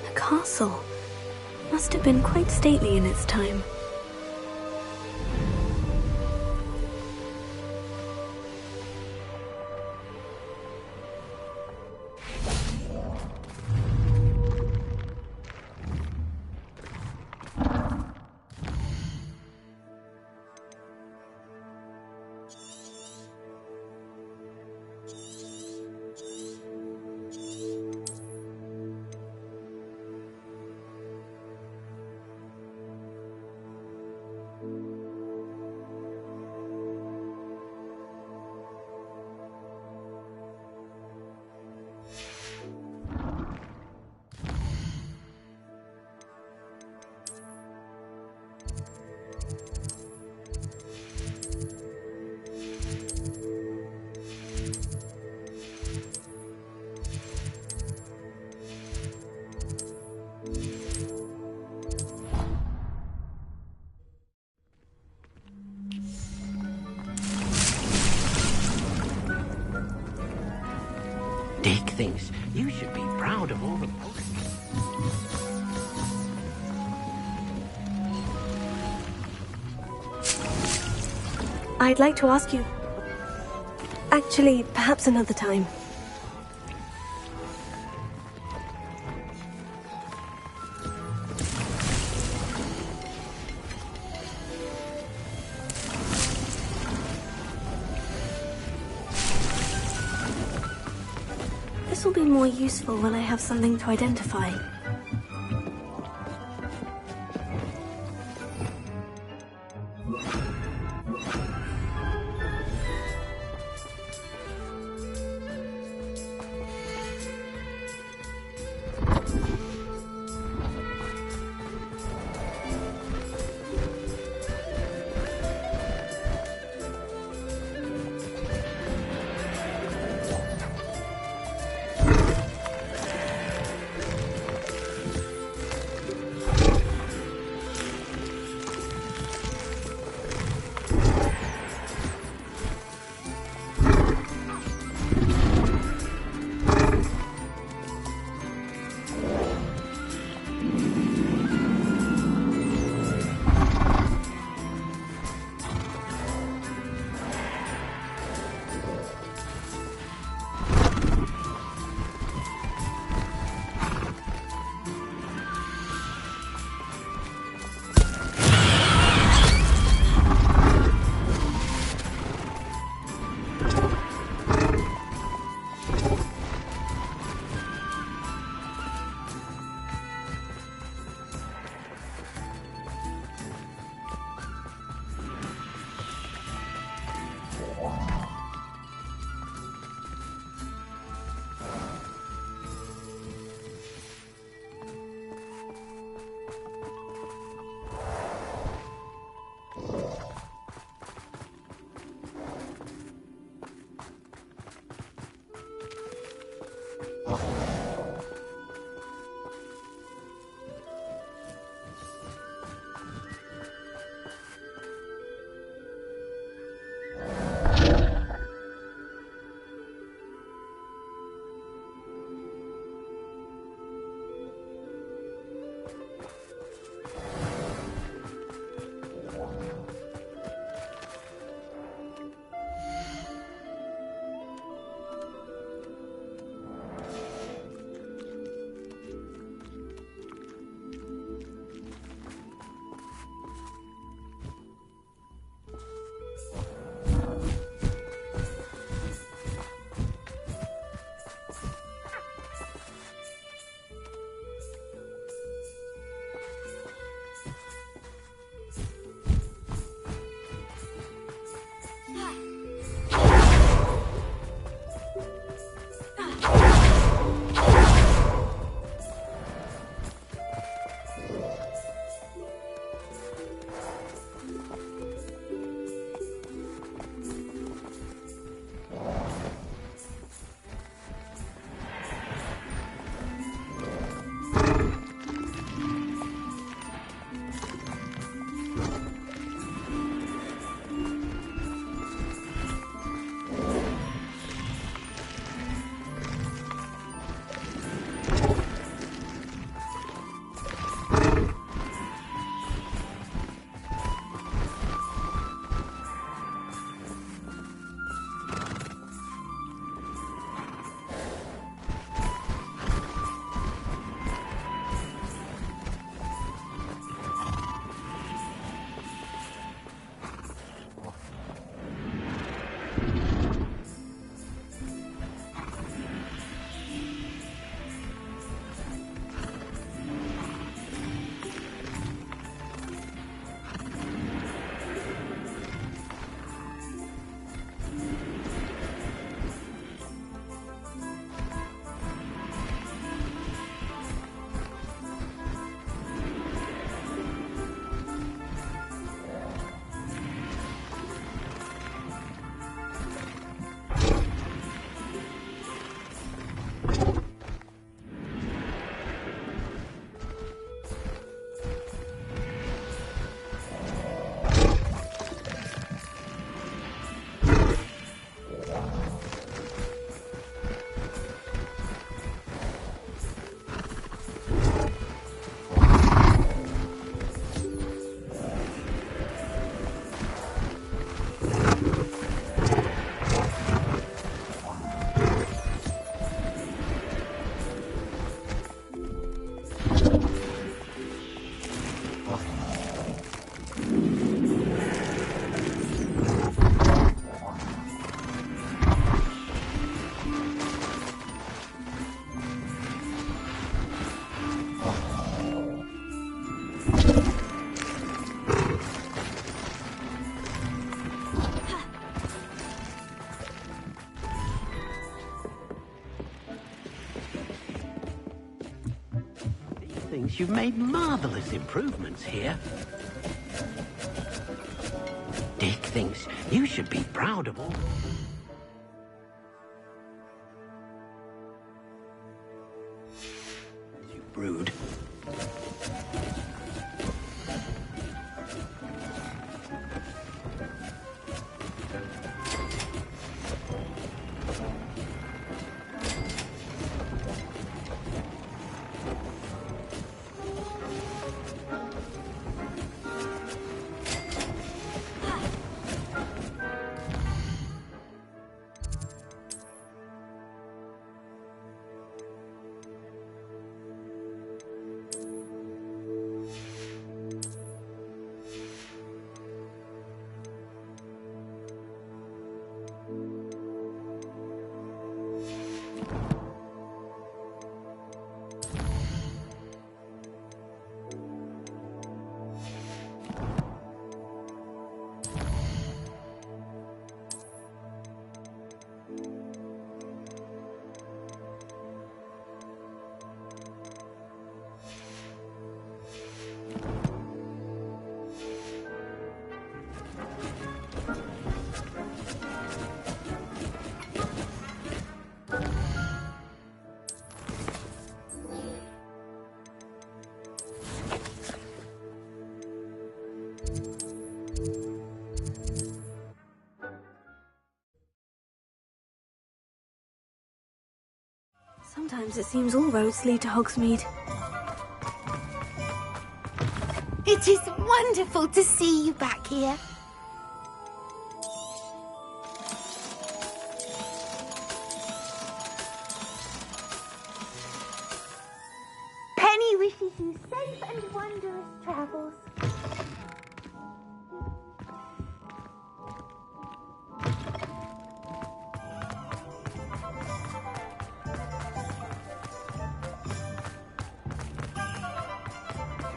A castle. must have been quite stately in its time. Dick thinks you should be proud of all the books. I'd like to ask you... Actually, perhaps another time. This will be more useful when I have something to identify. thinks you've made marvelous improvements here. Dick thinks you should be proud of all. You brood. Sometimes it seems all roads lead to Hogsmeade. It is wonderful to see you back here. Penny wishes you safe and wondrous travels.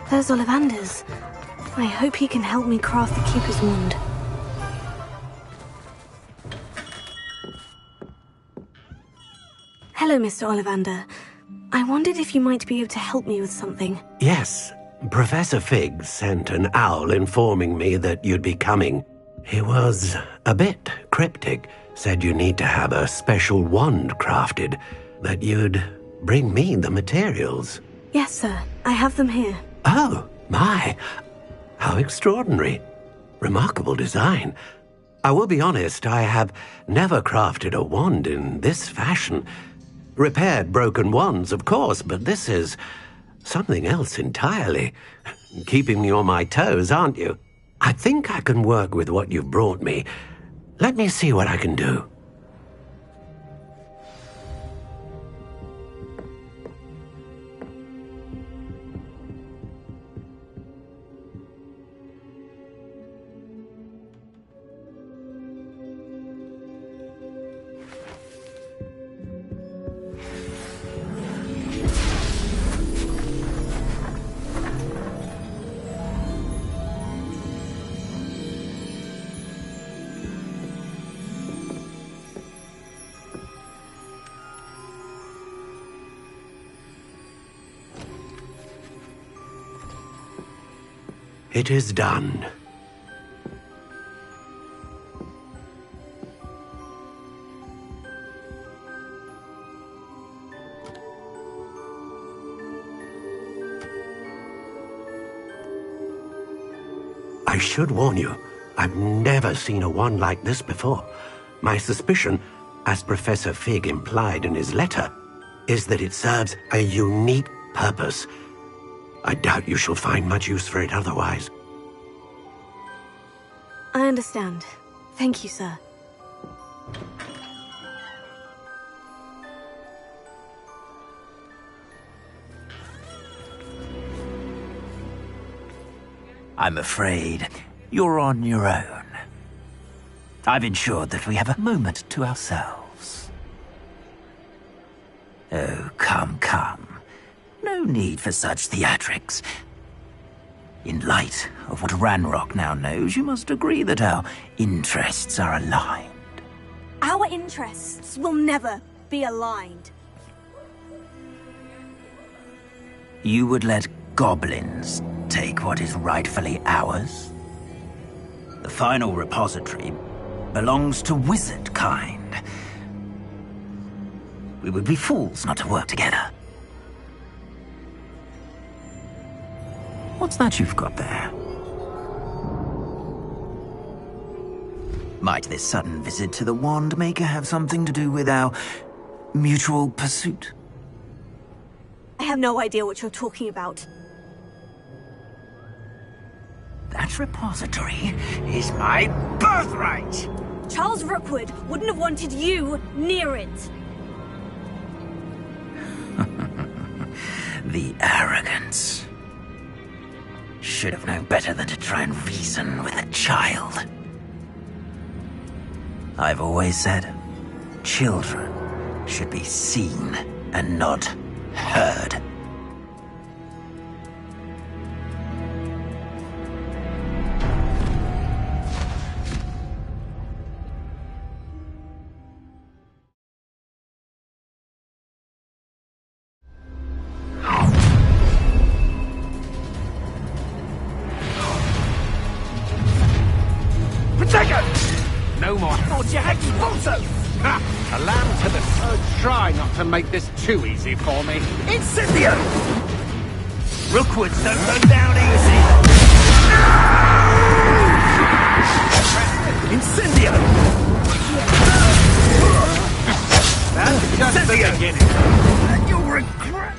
There's Ollivander's. I hope he can help me craft the Keeper's Wand. Hello, Mr. Ollivander. I wondered if you might be able to help me with something. Yes, Professor Fig sent an owl informing me that you'd be coming. He was a bit cryptic, said you need to have a special wand crafted, that you'd bring me the materials. Yes, sir. I have them here. Oh, my. How extraordinary. Remarkable design. I will be honest, I have never crafted a wand in this fashion. Repaired broken wands, of course, but this is something else entirely. Keeping me on my toes, aren't you? I think I can work with what you've brought me. Let me see what I can do. It is done. I should warn you, I've never seen a wand like this before. My suspicion, as Professor Fig implied in his letter, is that it serves a unique purpose. I doubt you shall find much use for it otherwise. I understand. Thank you, sir. I'm afraid you're on your own. I've ensured that we have a moment to ourselves. Oh, come, come. No need for such theatrics. In light of what Ranrock now knows, you must agree that our interests are aligned. Our interests will never be aligned. You would let goblins take what is rightfully ours? The final repository belongs to wizard kind. We would be fools not to work together. What's that you've got there? Might this sudden visit to the Wand Maker have something to do with our mutual pursuit? I have no idea what you're talking about. That repository is my birthright! Charles Rookwood wouldn't have wanted you near it. The arrogance. Should have known better than to try and reason with a child. I've always said, children should be seen and not heard. No more. Thought you had me also. A lamb to the try not to make this too easy for me. Incendio! Rookwoods don't go down easy. Incendio! That's just the beginning. And you'll regret.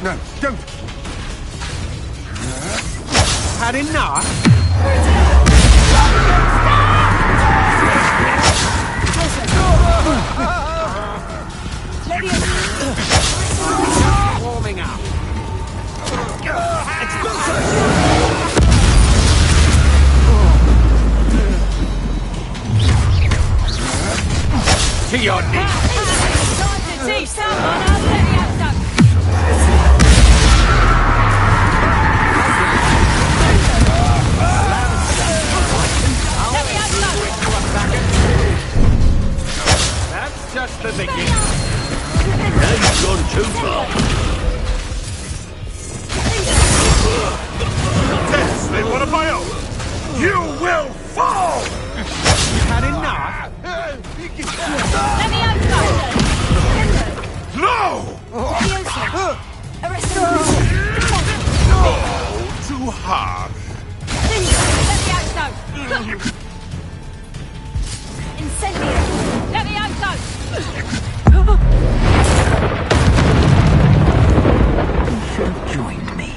No, don't. Had enough? Warming up. To your knees. Time to teach someone how to let you done. That's just the beginning. Now you've gone too far. Test, one of my own. You will fall! You've had enough? Let me out, No! Too hard. Let me out, Incendio! Let me out, You should have joined me.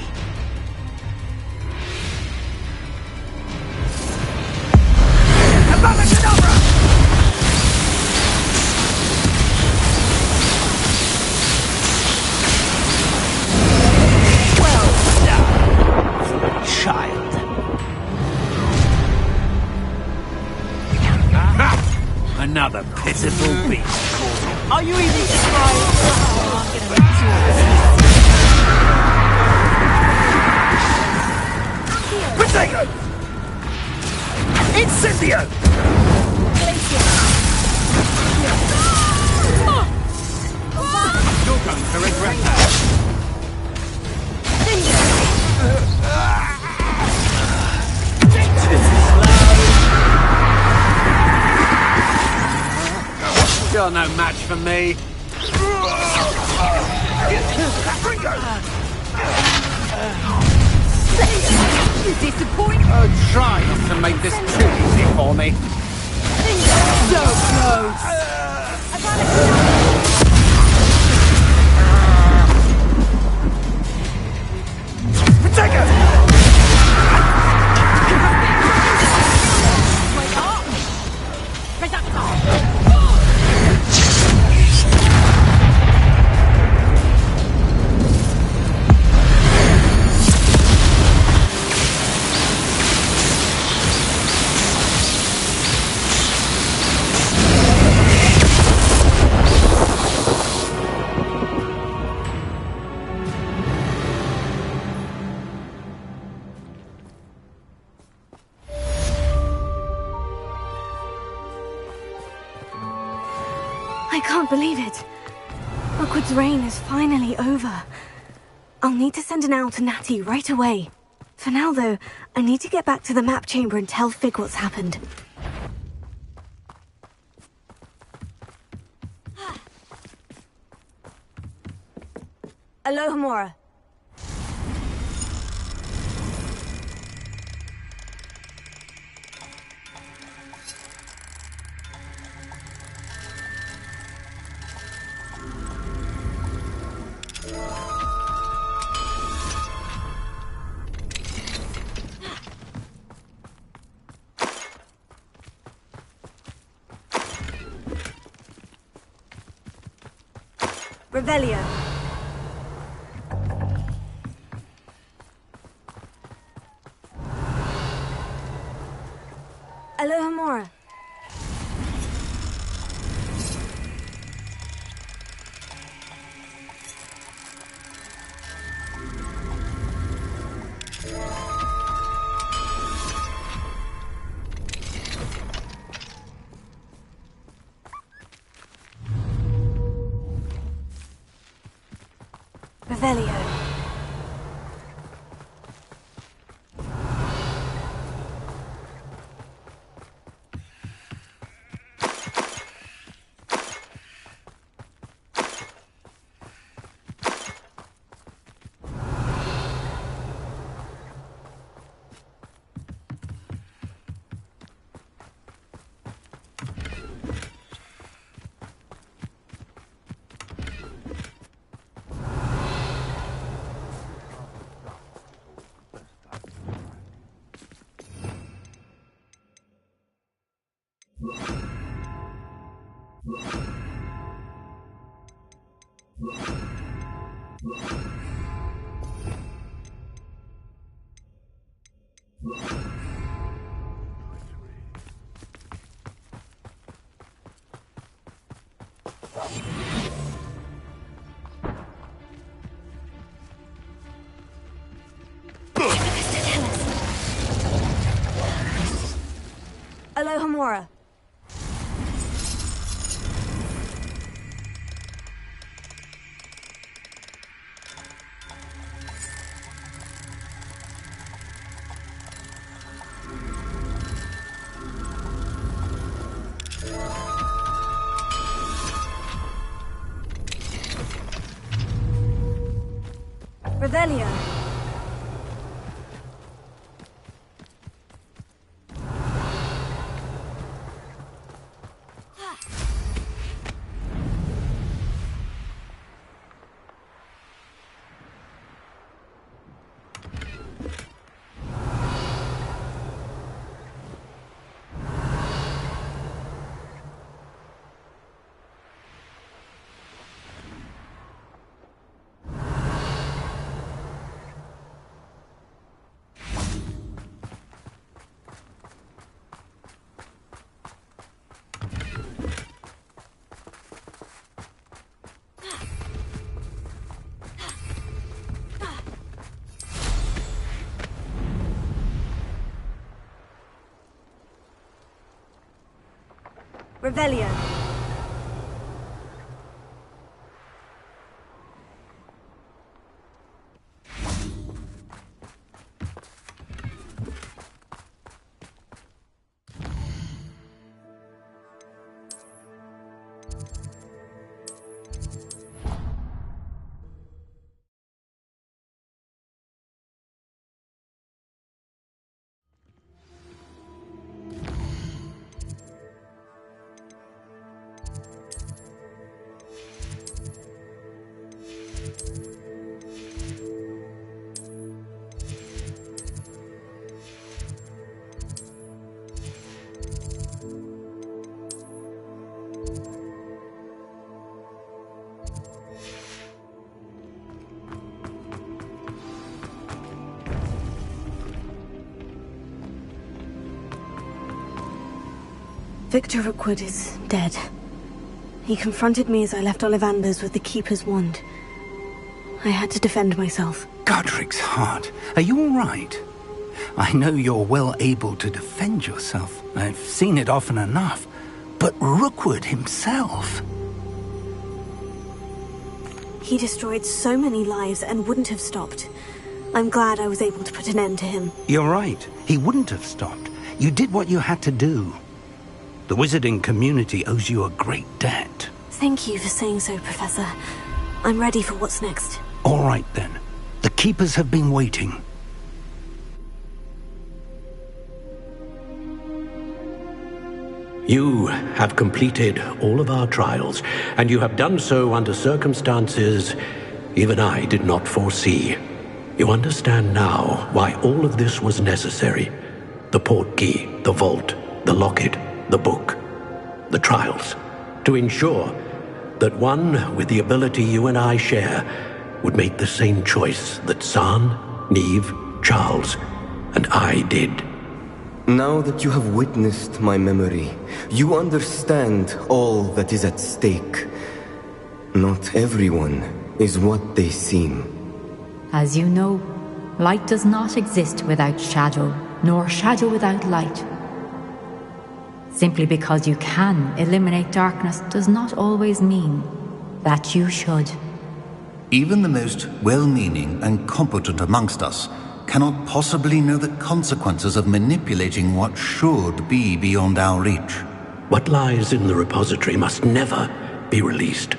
Child. Another pitiful beast. Are you even surprised? Potato! Incendio! You're going to regret that. You're no match for me. You disappoint? Oh, try not to make this too easy for me. So close. I can't believe it. Rookwood's reign is finally over. I'll need to send an owl to Natty right away. For now, though, I need to get back to the map chamber and tell Fig what's happened. Alohomora. Revelio. Alohomora. Revelio. Alohomora. Revelio. Revelio. Victor Rookwood is dead. He confronted me as I left Ollivander's with the Keeper's wand. I had to defend myself. Godric's heart. Are you all right? I know you're well able to defend yourself. I've seen it often enough. But Rookwood himself... He destroyed so many lives and wouldn't have stopped. I'm glad I was able to put an end to him. You're right. He wouldn't have stopped. You did what you had to do. The wizarding community owes you a great debt. Thank you for saying so, Professor. I'm ready for what's next. All right, then. The Keepers have been waiting. You have completed all of our trials, and you have done so under circumstances even I did not foresee. You understand now why all of this was necessary. The portkey, the vault, the locket, the book, the trials. To ensure that one with the ability you and I share would make the same choice that San, Neve, Charles, and I did. Now that you have witnessed my memory, you understand all that is at stake. Not everyone is what they seem. As you know, light does not exist without shadow, nor shadow without light. Simply because you can eliminate darkness does not always mean that you should. Even the most well-meaning and competent amongst us cannot possibly know the consequences of manipulating what should be beyond our reach. What lies in the repository must never be released.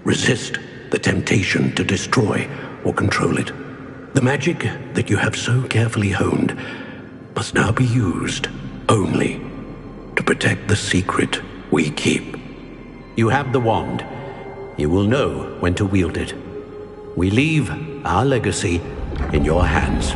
Resist the temptation to destroy or control it. The magic that you have so carefully honed must now be used only to protect the secret we keep. You have the wand. You will know when to wield it. We leave our legacy in your hands.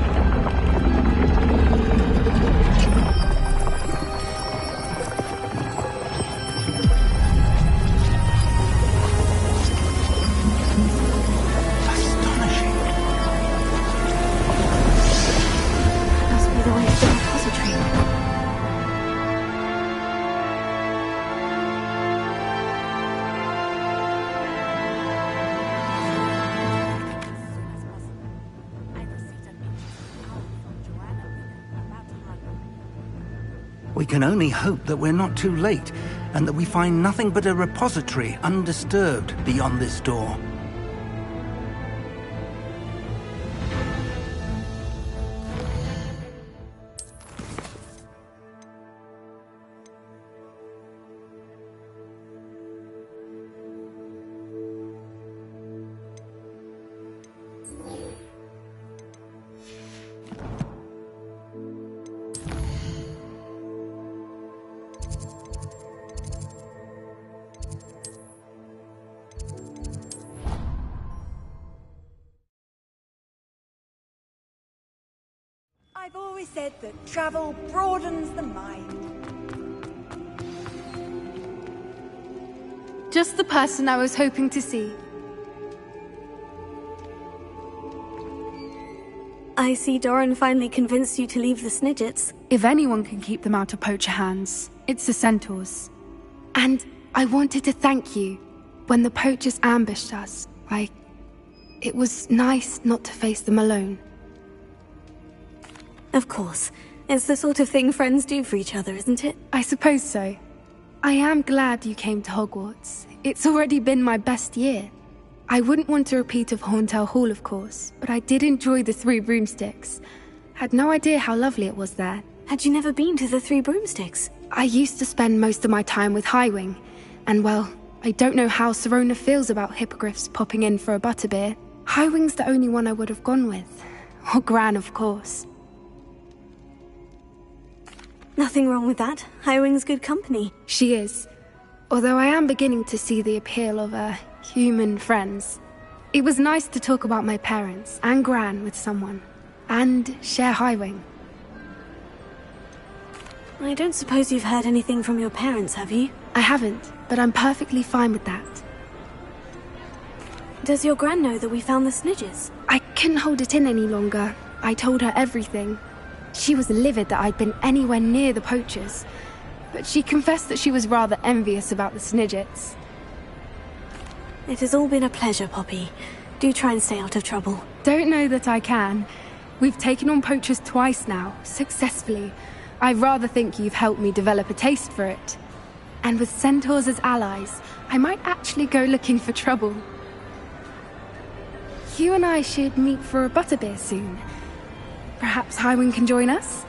Must be the way to the repository. We can only hope that we're not too late, and that we find nothing but a repository undisturbed beyond this door. I've always said that travel broadens the mind. Just the person I was hoping to see. I see Doran finally convinced you to leave the Snidgets. If anyone can keep them out of poacher hands, it's the centaurs. And I wanted to thank you. When the poachers ambushed us, it was nice not to face them alone. Of course. It's the sort of thing friends do for each other, isn't it? I suppose so. I am glad you came to Hogwarts. It's already been my best year. I wouldn't want a repeat of Horntail Hall, of course, but I did enjoy the Three Broomsticks. Had no idea how lovely it was there. Had you never been to the Three Broomsticks? I used to spend most of my time with Highwing, and well, I don't know how Serona feels about hippogriffs popping in for a butterbeer. Highwing's the only one I would have gone with. Or Gran, of course. Nothing wrong with that. Highwing's good company. She is. Although I am beginning to see the appeal of human friends. It was nice to talk about my parents and Gran with someone. And share Highwing. I don't suppose you've heard anything from your parents, have you? I haven't, but I'm perfectly fine with that. Does your Gran know that we found the Snidgets? I couldn't hold it in any longer. I told her everything. She was livid that I'd been anywhere near the poachers, but she confessed that she was rather envious about the Snidgets. It has all been a pleasure, Poppy. Do try and stay out of trouble. Don't know that I can. We've taken on poachers twice now, successfully. I rather think you've helped me develop a taste for it. And with centaurs as allies, I might actually go looking for trouble. you and I should meet for a butterbeer soon. Perhaps Highwind can join us?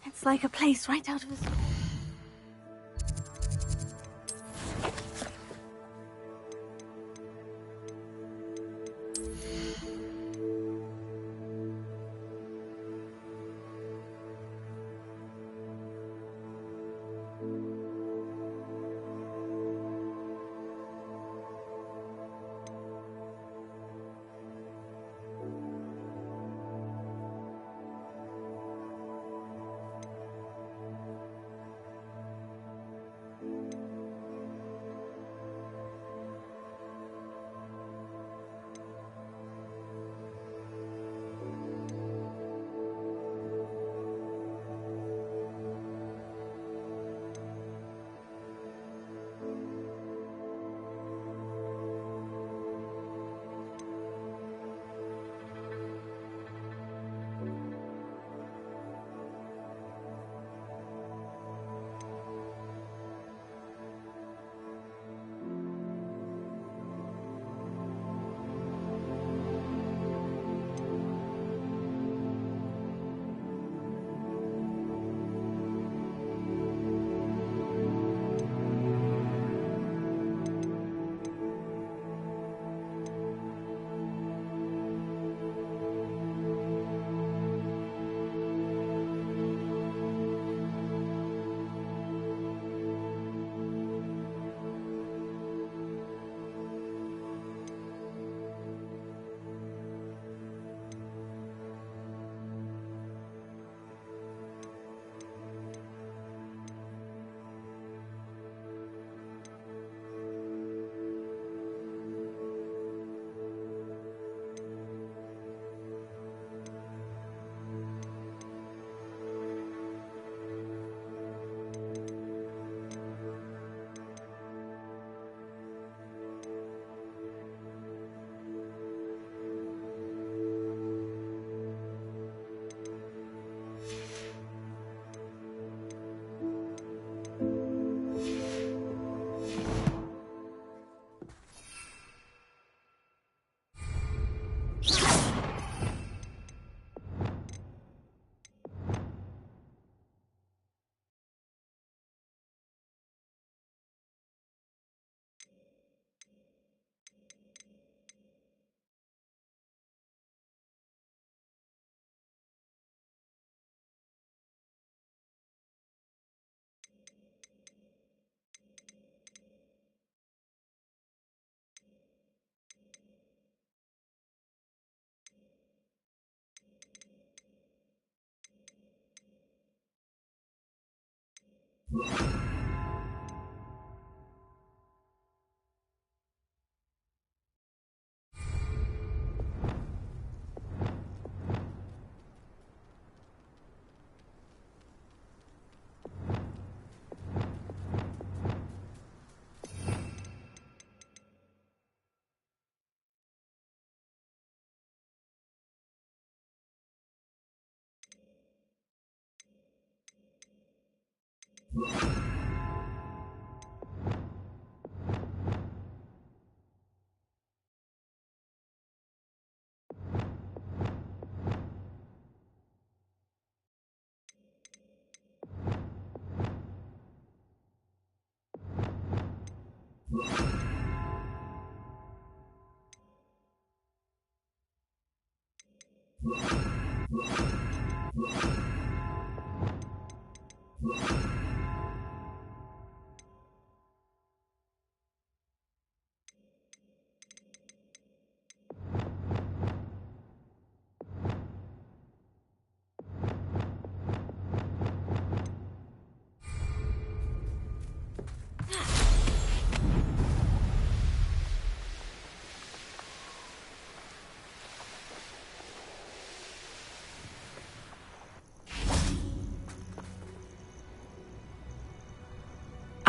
It's like a place right out of a...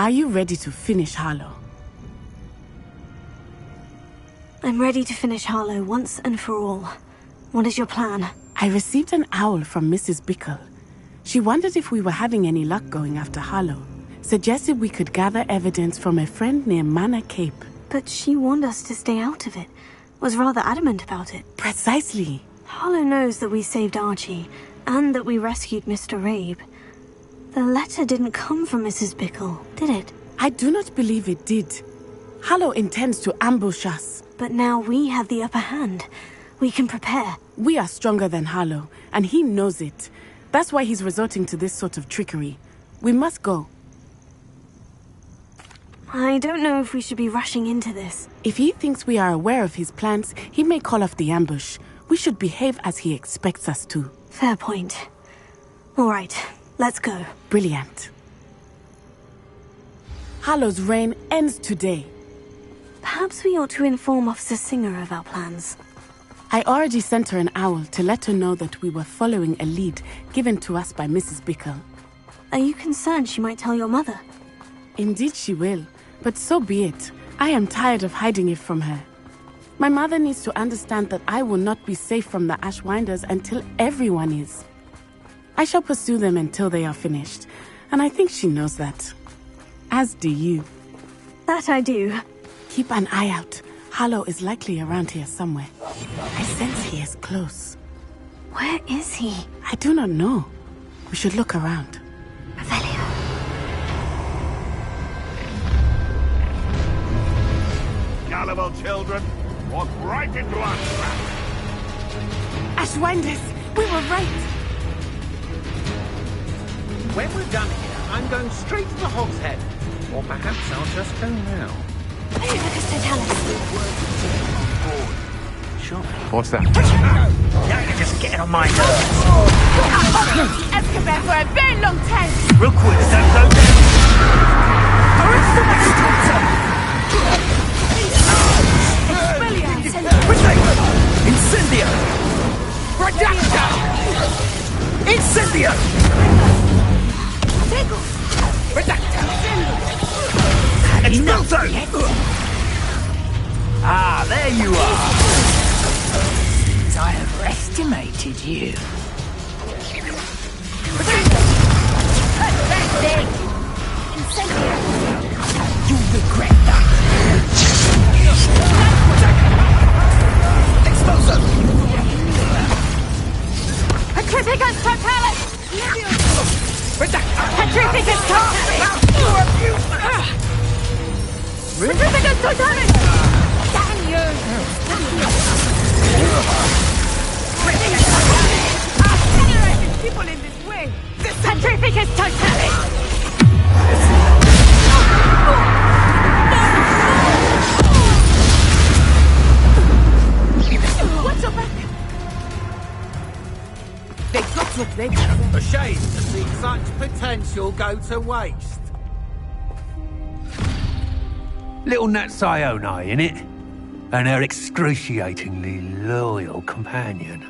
Are you ready to finish Harlow? I'm ready to finish Harlow once and for all. What is your plan? I received an owl from Mrs. Bickle. She wondered if we were having any luck going after Harlow. Suggested we could gather evidence from a friend near Manor Cape. But she warned us to stay out of it. Was rather adamant about it. Precisely. Harlow knows that we saved Archie, and that we rescued Mr. Rabe. The letter didn't come from Mrs. Bickle, did it? I do not believe it did. Harlow intends to ambush us. But now we have the upper hand. We can prepare. We are stronger than Harlow, and he knows it. That's why he's resorting to this sort of trickery. We must go. I don't know if we should be rushing into this. If he thinks we are aware of his plans, he may call off the ambush. We should behave as he expects us to. Fair point. All right, let's go. Brilliant. Harlow's reign ends today. Perhaps we ought to inform Officer Singer of our plans. I already sent her an owl to let her know that we were following a lead given to us by Mrs. Bickle. Are you concerned she might tell your mother? Indeed she will, but so be it. I am tired of hiding it from her. My mother needs to understand that I will not be safe from the Ashwinders until everyone is. I shall pursue them until they are finished, and I think she knows that. As do you. That I do. Keep an eye out. Harlow is likely around here somewhere. I sense he is close. Where is he? I do not know. We should look around. Gullible children, walk right into our trap. Ashwinders, we were right. When we're done here, I'm going straight to the Hog's Head. Or perhaps I'll just go now. Sure. What's that? Now you're just getting on my nerves. Escobar for a very long time. Rookwood, don't go down. Incendio! Redacta! Incendio! Redacta! Expulso! Ah, there you are! I have estimated you. That thing! Incendio! You regret that! Expulso! Petrificus totalis! Redacta! Petrificus totalis! Petrificus totalis! Damn you! Accelerated people in this way! Petrificus totalis! What's your back? They got what they got. A shame to see such potential go to waste. Little Nat Sione, innit? And her excruciatingly loyal companion.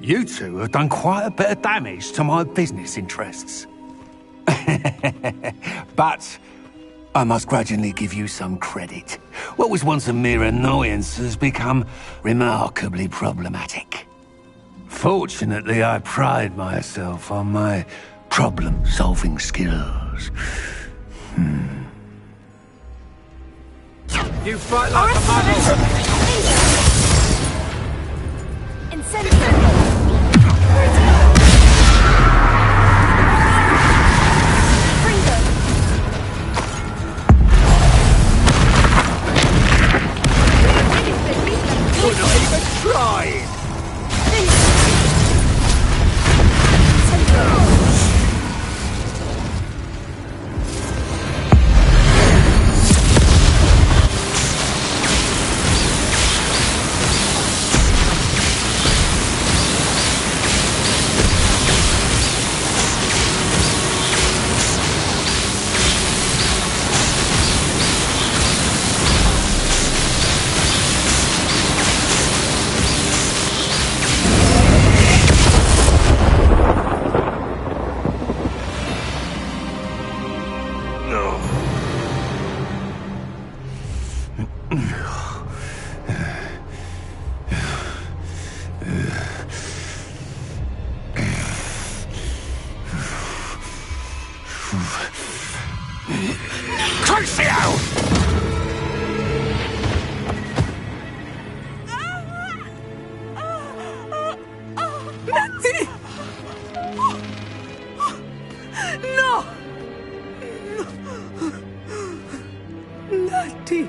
You two have done quite a bit of damage to my business interests. But I must grudgingly give you some credit. What was once a mere annoyance has become remarkably problematic. Fortunately, I pride myself on my problem-solving skills. You fight like a model. Incendio! You're not even trying! Crucio! Natty! No! Natty!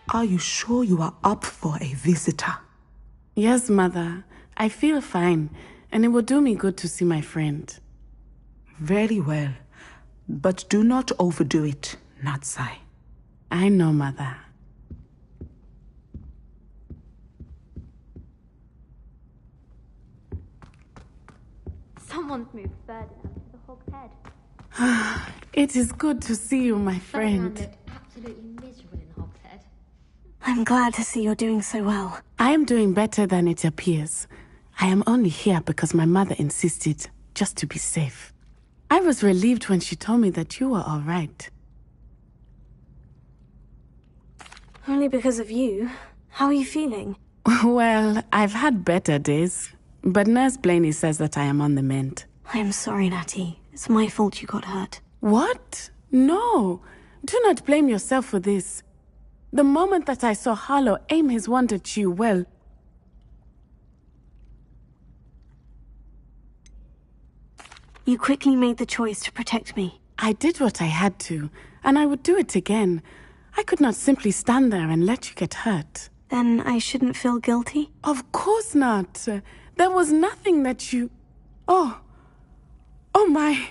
Are you sure you are up for a visitor? Yes, Mother. I feel fine, and it will do me good to see my friend. Very well. But do not overdo it, Natsai. I know, Mother. Someone's moved Ferdinand to the Hog's Head. It is good to see you, my Ferdinand friend. looked absolutely miserable in Hog's Head. I'm glad to see you're doing so well. I am doing better than it appears. I am only here because my mother insisted, just to be safe. I was relieved when she told me that you were all right. Only because of you. How are you feeling? Well, I've had better days, but Nurse Blaney says that I am on the mend. I am sorry, Natty. It's my fault you got hurt. What? No. Do not blame yourself for this. The moment that I saw Harlow aim his wand at you, well... You quickly made the choice to protect me. I did what I had to, and I would do it again. I could not simply stand there and let you get hurt. Then I shouldn't feel guilty? Of course not. There was nothing that you... Oh my...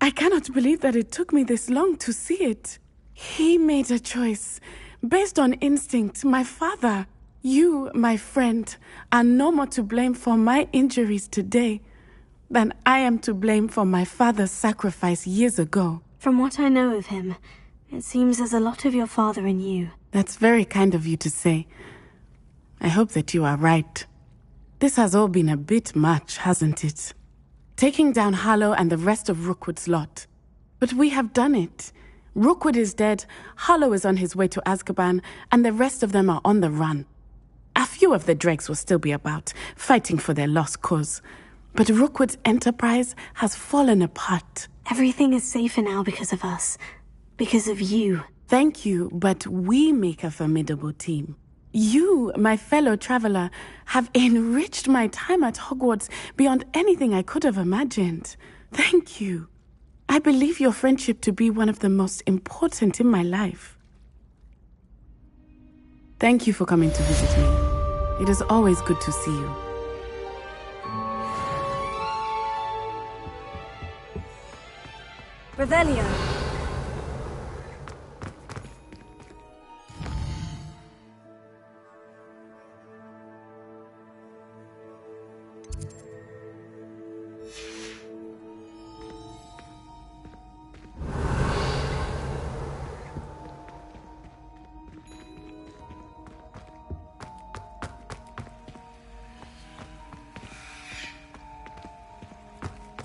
I cannot believe that it took me this long to see it. He made a choice, based on instinct. My father, you, my friend, are no more to blame for my injuries today than I am to blame for my father's sacrifice years ago. From what I know of him, it seems there's a lot of your father in you. That's very kind of you to say. I hope that you are right. This has all been a bit much, hasn't it? Taking down Harlow and the rest of Rookwood's lot. But we have done it. Rookwood is dead, Harlow is on his way to Azkaban, and the rest of them are on the run. A few of the dregs will still be about, fighting for their lost cause. But Rookwood's enterprise has fallen apart. Everything is safer now because of us. Because of you. Thank you, but we make a formidable team. You, my fellow traveler, have enriched my time at Hogwarts beyond anything I could have imagined. Thank you. I believe your friendship to be one of the most important in my life. Thank you for coming to visit me. It is always good to see you. Revelio.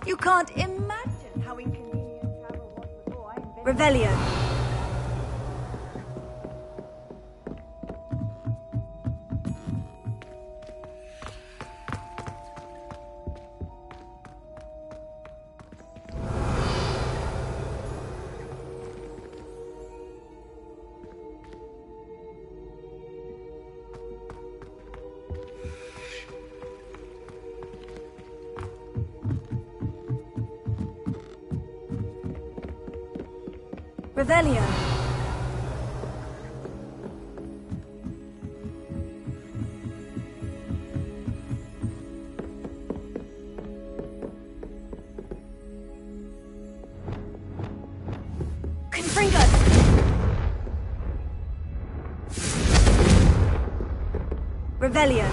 You can't imagine how inconvenient travel was before I invented Revelio. Revelio. Confringo. Revelio.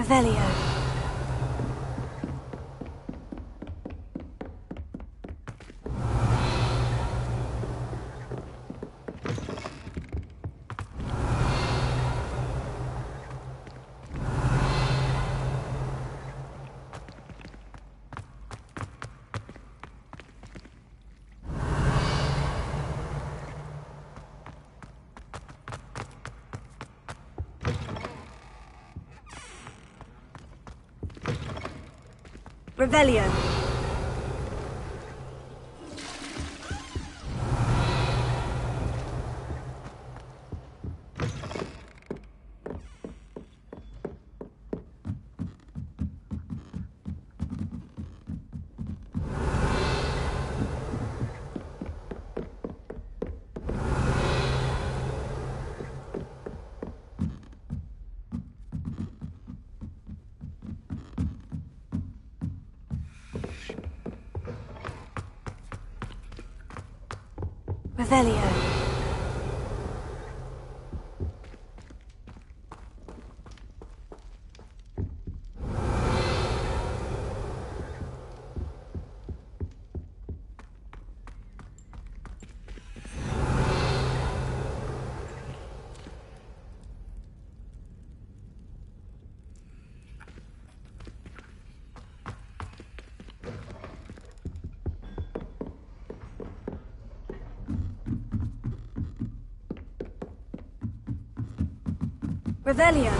Revelio. Revelio. Revelio. Revelio.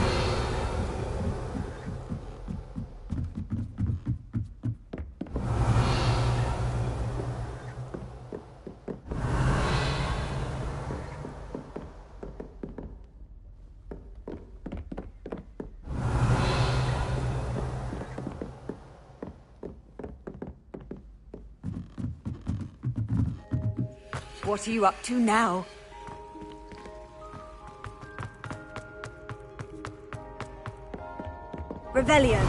What are you up to now? Revelio.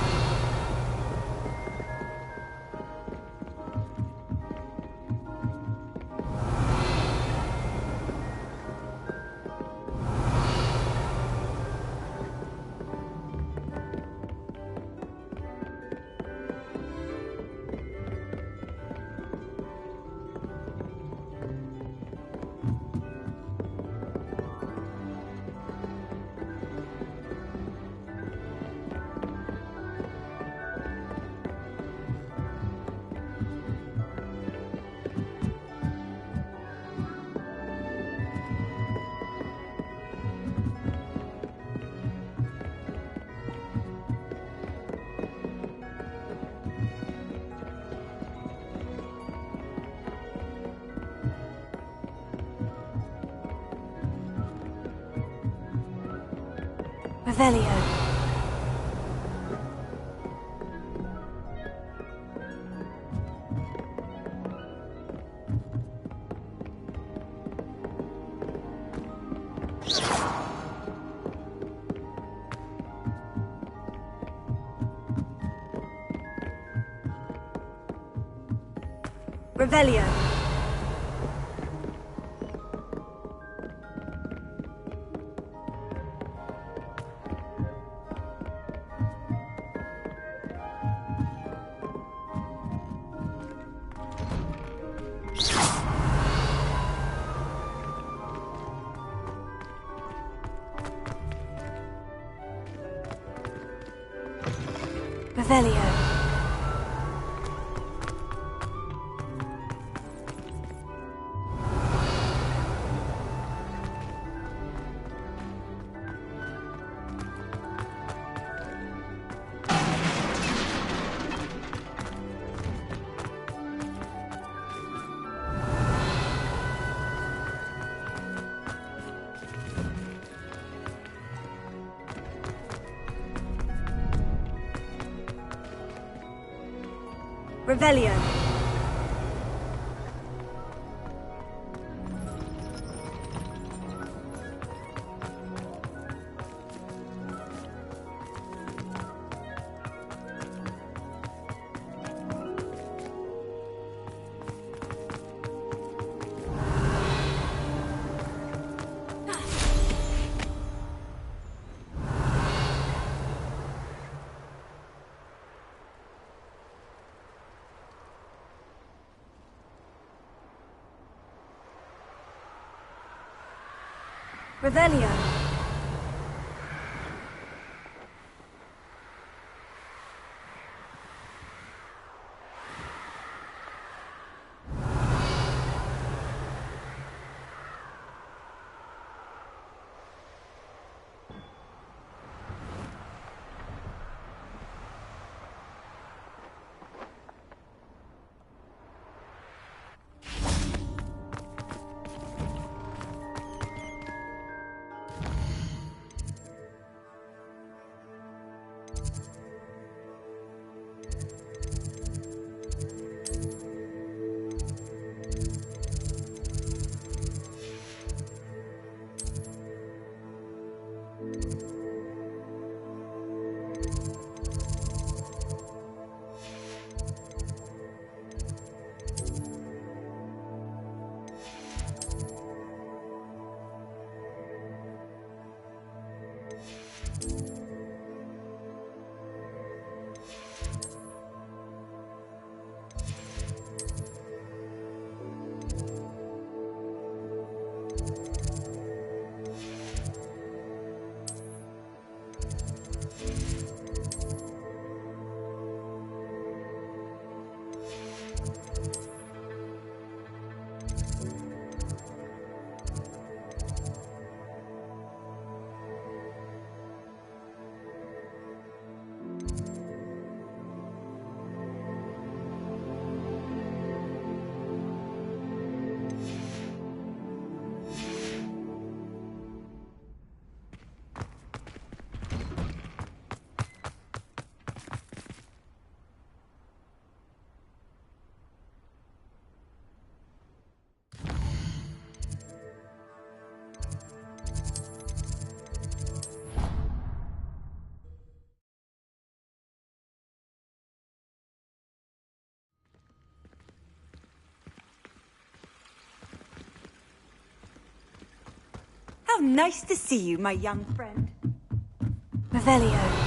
Revelio. Revelio. Revelio. Revelio. Revelio. How nice to see you, my young friend. Revelio.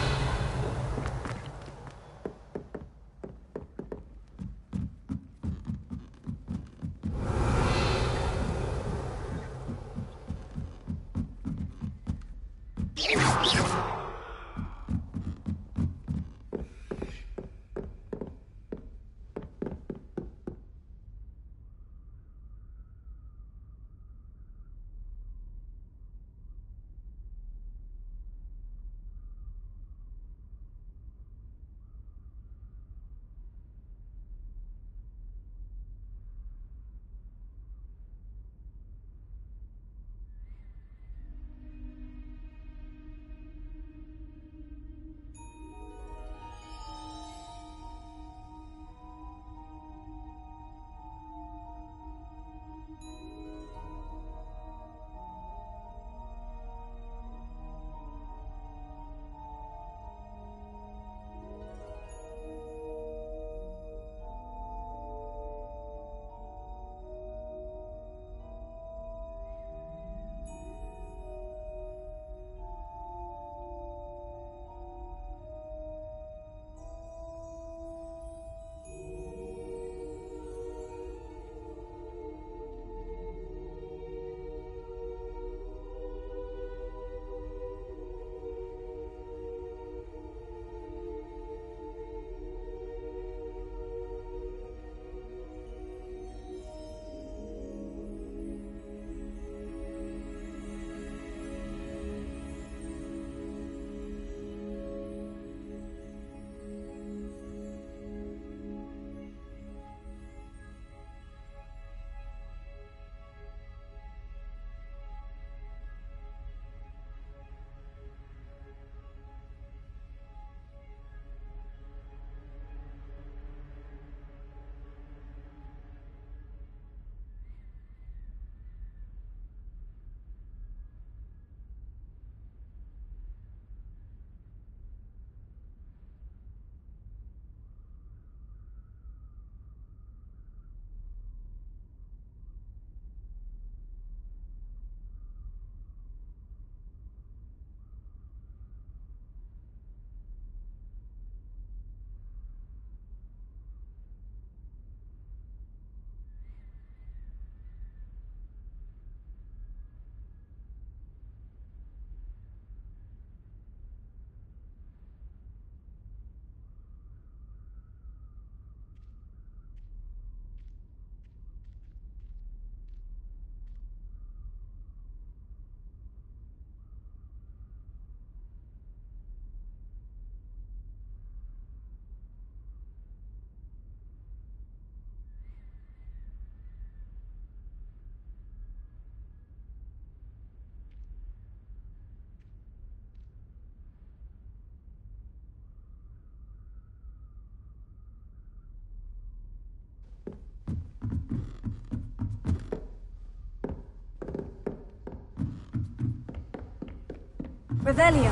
Revelio.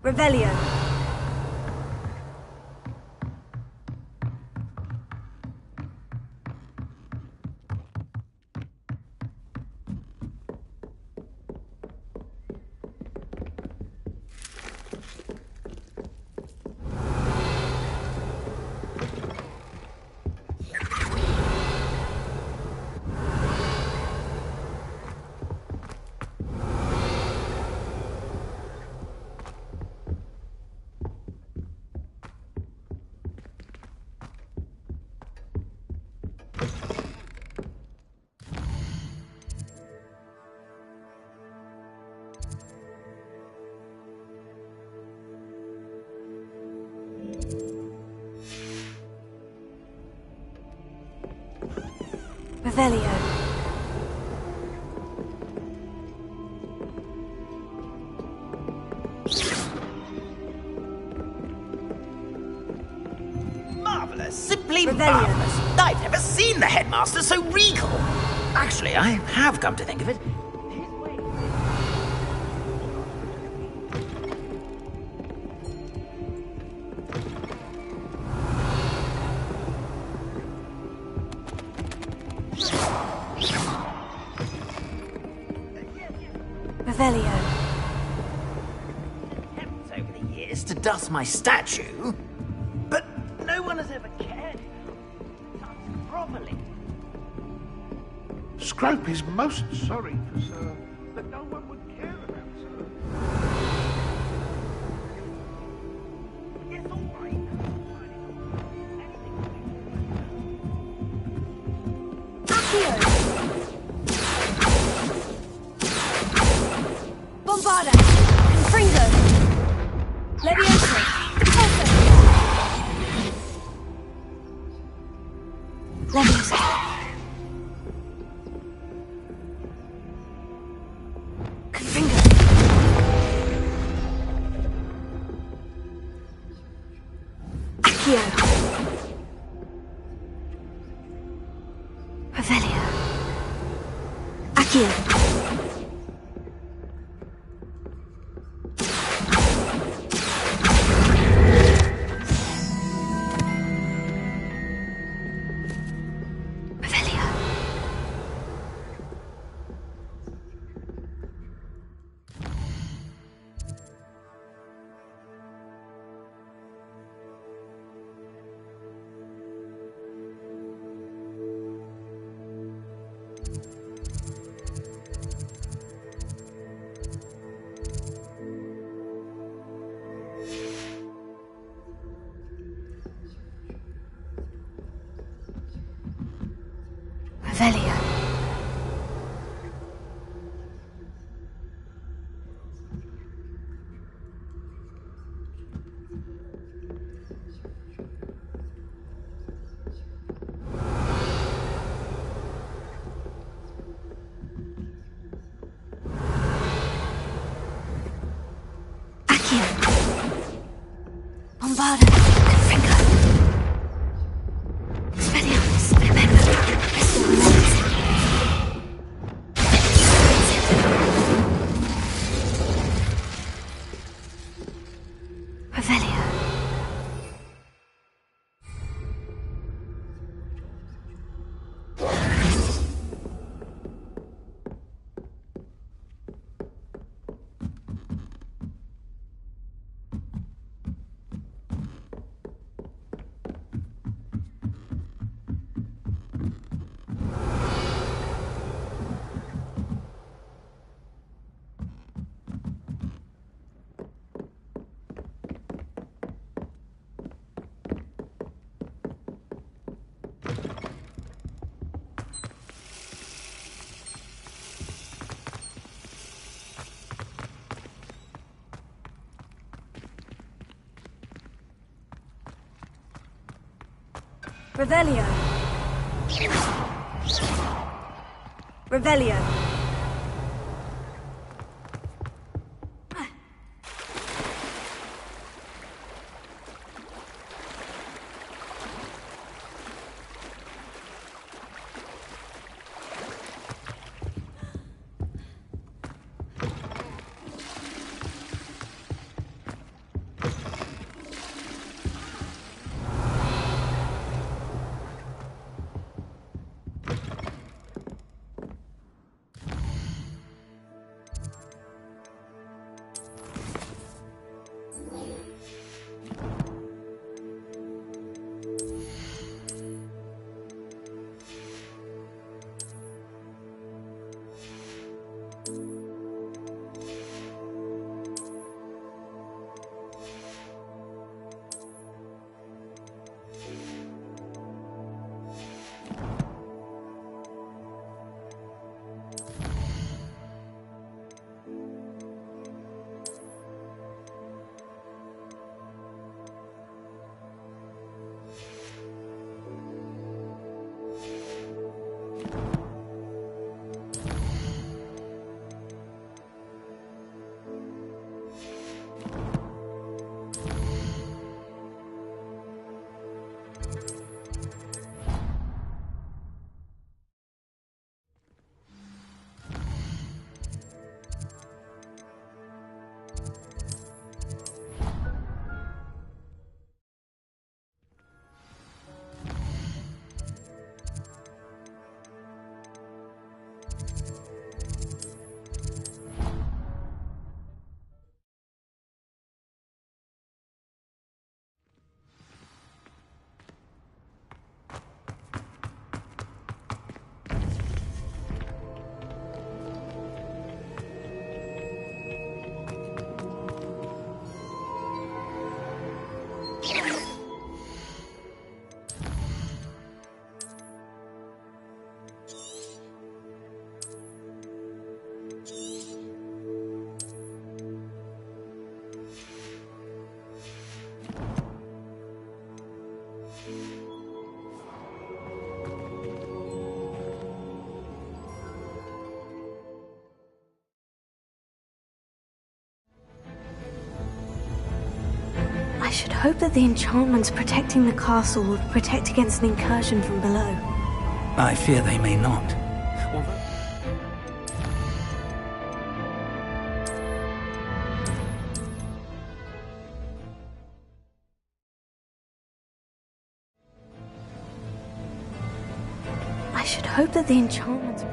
Revelio. Revelio. Marvelous, simply marvelous. I've never seen the headmaster so regal. Actually, I have come to think of it. Revelio. Attempts over the years to dust my statue, but no one has ever cared properly. Scrope is most sorry for Sir, but no one would care about Sir. It's all right. Bombarda! Confringo! Leviosa! Professor! Leviosa! Confringo! Accio! Revelio! Accio! Revelio. Accio. Bombarda. Confringo. Expelliarmus. Remember. Restore remains. Revelio. Revelio. Revelio. I should hope that the enchantments protecting the castle will protect against an incursion from below. I fear they may not. I should hope that the enchantments...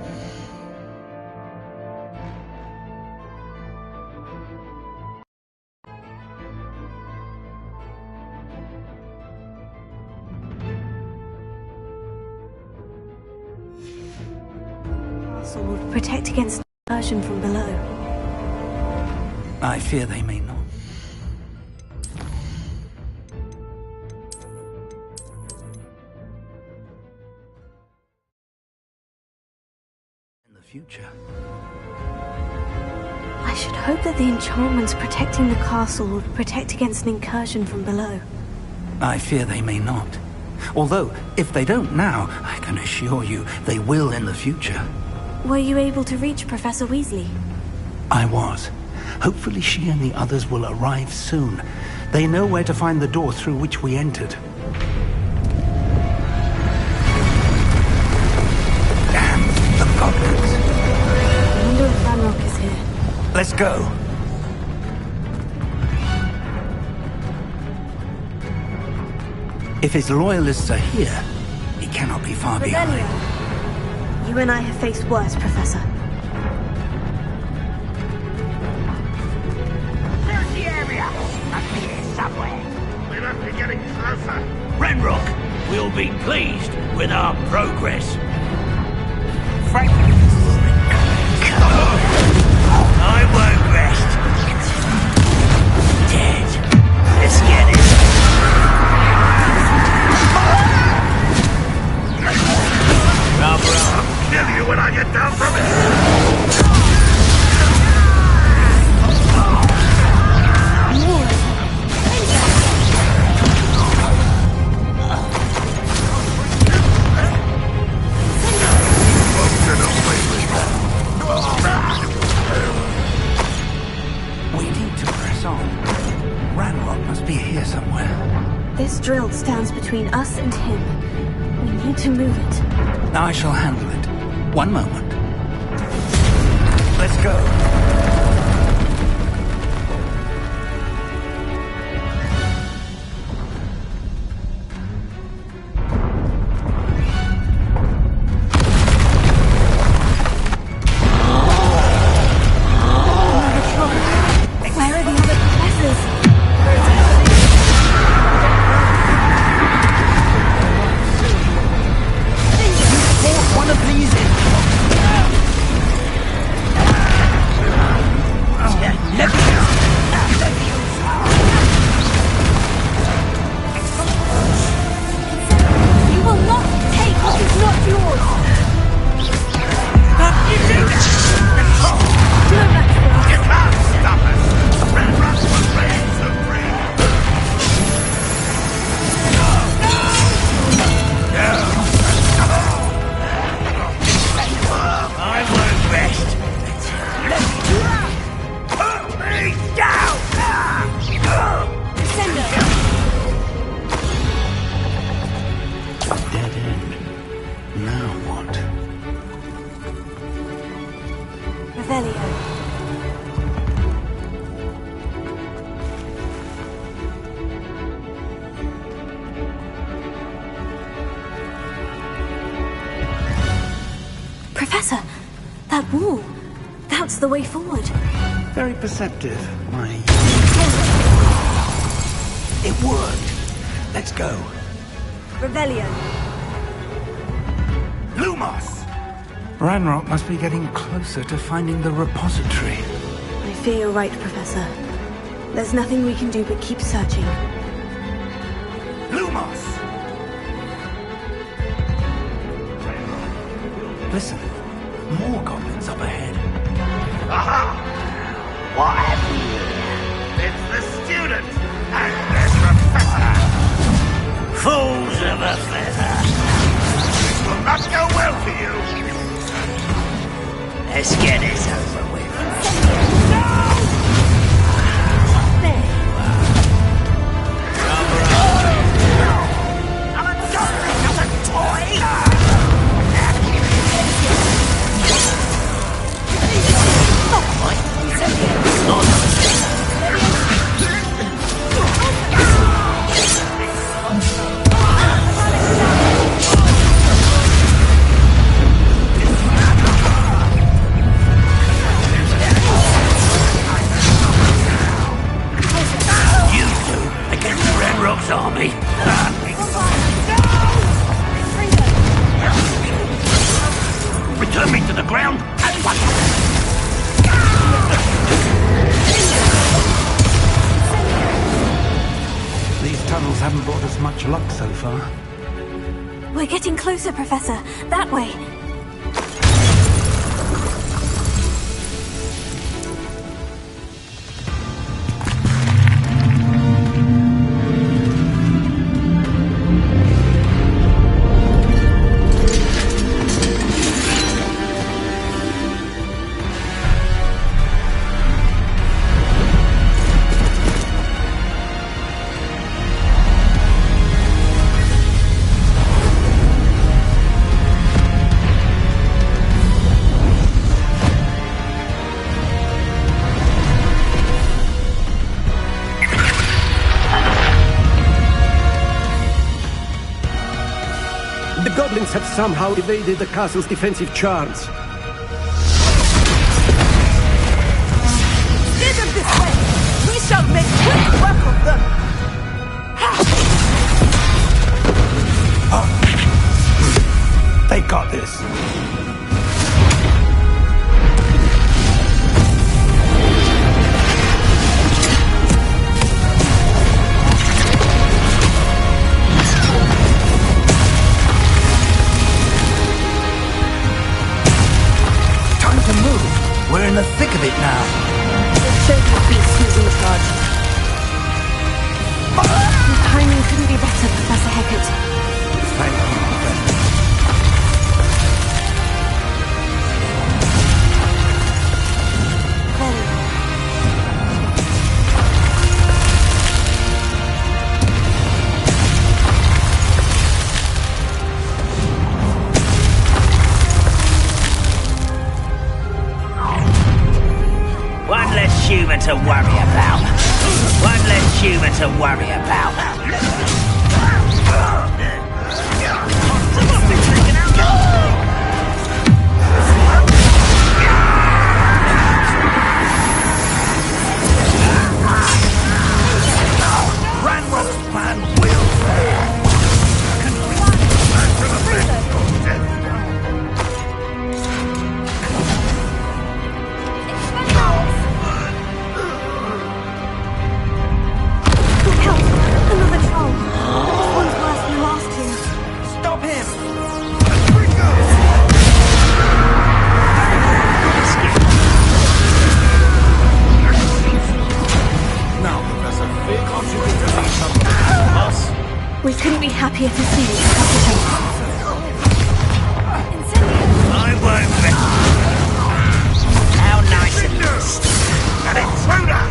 would protect against incursion from below. I fear they may not. In the future. I should hope that the enchantments protecting the castle would protect against an incursion from below. I fear they may not. Although, if they don't now, I can assure you they will in the future. Were you able to reach Professor Weasley? I was. Hopefully she and the others will arrive soon. They know where to find the door through which we entered. Damn the goblins. I wonder if Ranrock is here. Let's go. If his loyalists are here, he cannot be far behind. You and I have faced worse, Professor. Search the area! I'm here somewhere. We must be getting closer. Ranrock will be pleased with our progress. I won't rest. Dead. Let's get it. I'll kill you when I get down from it! drilled stands between us and him. We need to move it. I shall handle it. One moment. Let's go. Where are the other professors? One of these in. You will not take what is not yours! You can't stop us! Ranrock will reign supreme! I won't rest. Put me down! Dead end. Now what? Revelio. Professor, that wall. That's the way forward. Very perceptive, It worked. Let's go. Revelio. Lumos! Ranrock must be getting closer to finding the repository. I fear you're right, Professor. There's nothing we can do but keep searching. Lumos! Listen, more goblins up ahead. Aha! What have we here? It's the student and their professor! Fools of a feather! This will not go well for you! Let's get this over with. I'm a goblin, not a toy! You two against Ranrock's army. Return me to the ground at once. These tunnels haven't brought us much luck so far. We're getting closer, Professor. That way. The goblins have somehow evaded the castle's defensive charms. Get them this way! We shall make quick work of them! They got this. We're in the thick of it now. Let's show the beast who's in charge. Your timing couldn't be better, Professor Hecat. Thank you, Professor. less human to worry about. One less human to worry about. Ranrock's plan will fail. Another troll. This one's worse than the last two. Stop him! Now, Professor, fear contribute to see something from us. We couldn't be happier to see you, Professor. I won't be. How nice of you. An intruder!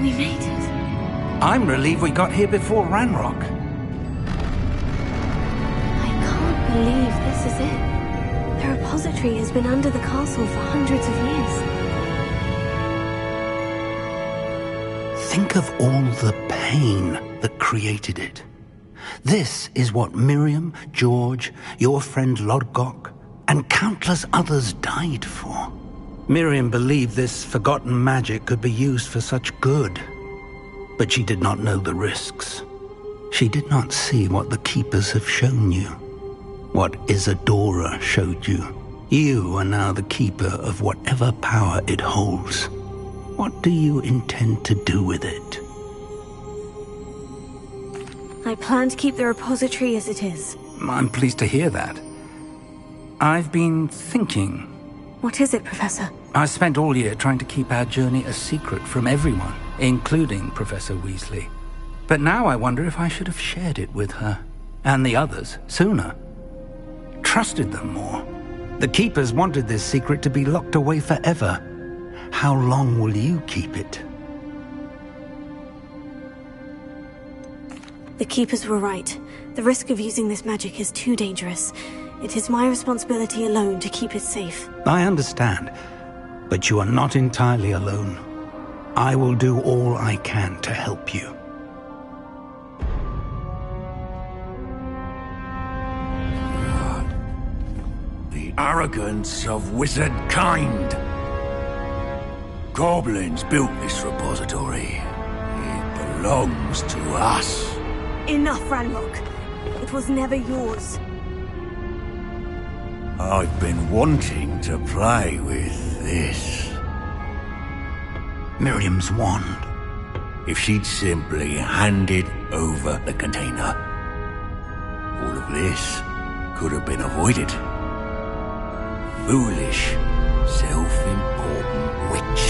We made it. I'm relieved we got here before Ranrock. I can't believe this is it. The repository has been under the castle for hundreds of years. Think of all the pain that created it. This is what Miriam, George, your friend Lodgok, and countless others died for. Miriam believed this forgotten magic could be used for such good, but she did not know the risks. She did not see what the Keepers have shown you, what Isadora showed you. You are now the Keeper of whatever power it holds. What do you intend to do with it? I plan to keep the repository as it is. I'm pleased to hear that. I've been thinking. What is it, Professor? I spent all year trying to keep our journey a secret from everyone, including Professor Weasley. But now I wonder if I should have shared it with her, and the others, sooner. Trusted them more. The Keepers wanted this secret to be locked away forever. How long will you keep it? The Keepers were right. The risk of using this magic is too dangerous. It is my responsibility alone to keep it safe. I understand, but you are not entirely alone. I will do all I can to help you. The arrogance of wizard kind. Goblins built this repository. It belongs to us. Enough, Ranrock. It was never yours. I've been wanting to play with this. Miriam's wand. If she'd simply handed over the container, all of this could have been avoided. Foolish, self-important witch.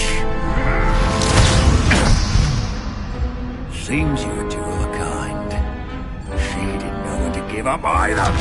Seems you're two of a kind. She didn't know when to give up either.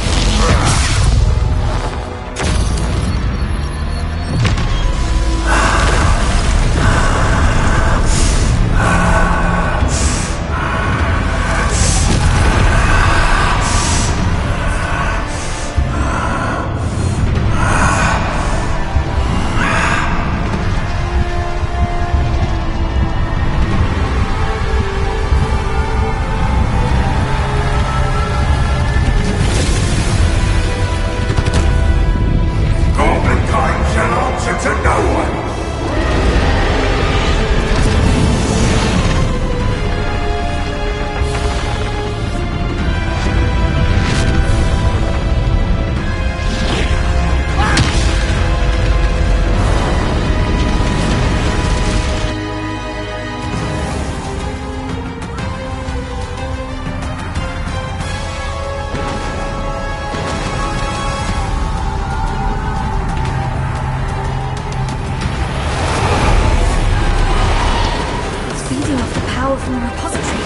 From the repository.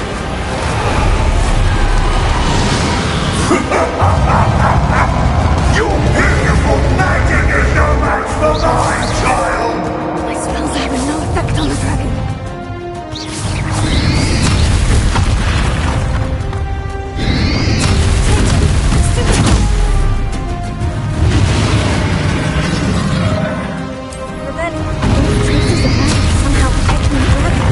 Your beautiful magic is no match for mine, child! My spells are having no effect on the dragon. But then, all the traces of magic somehow protecting the dragon.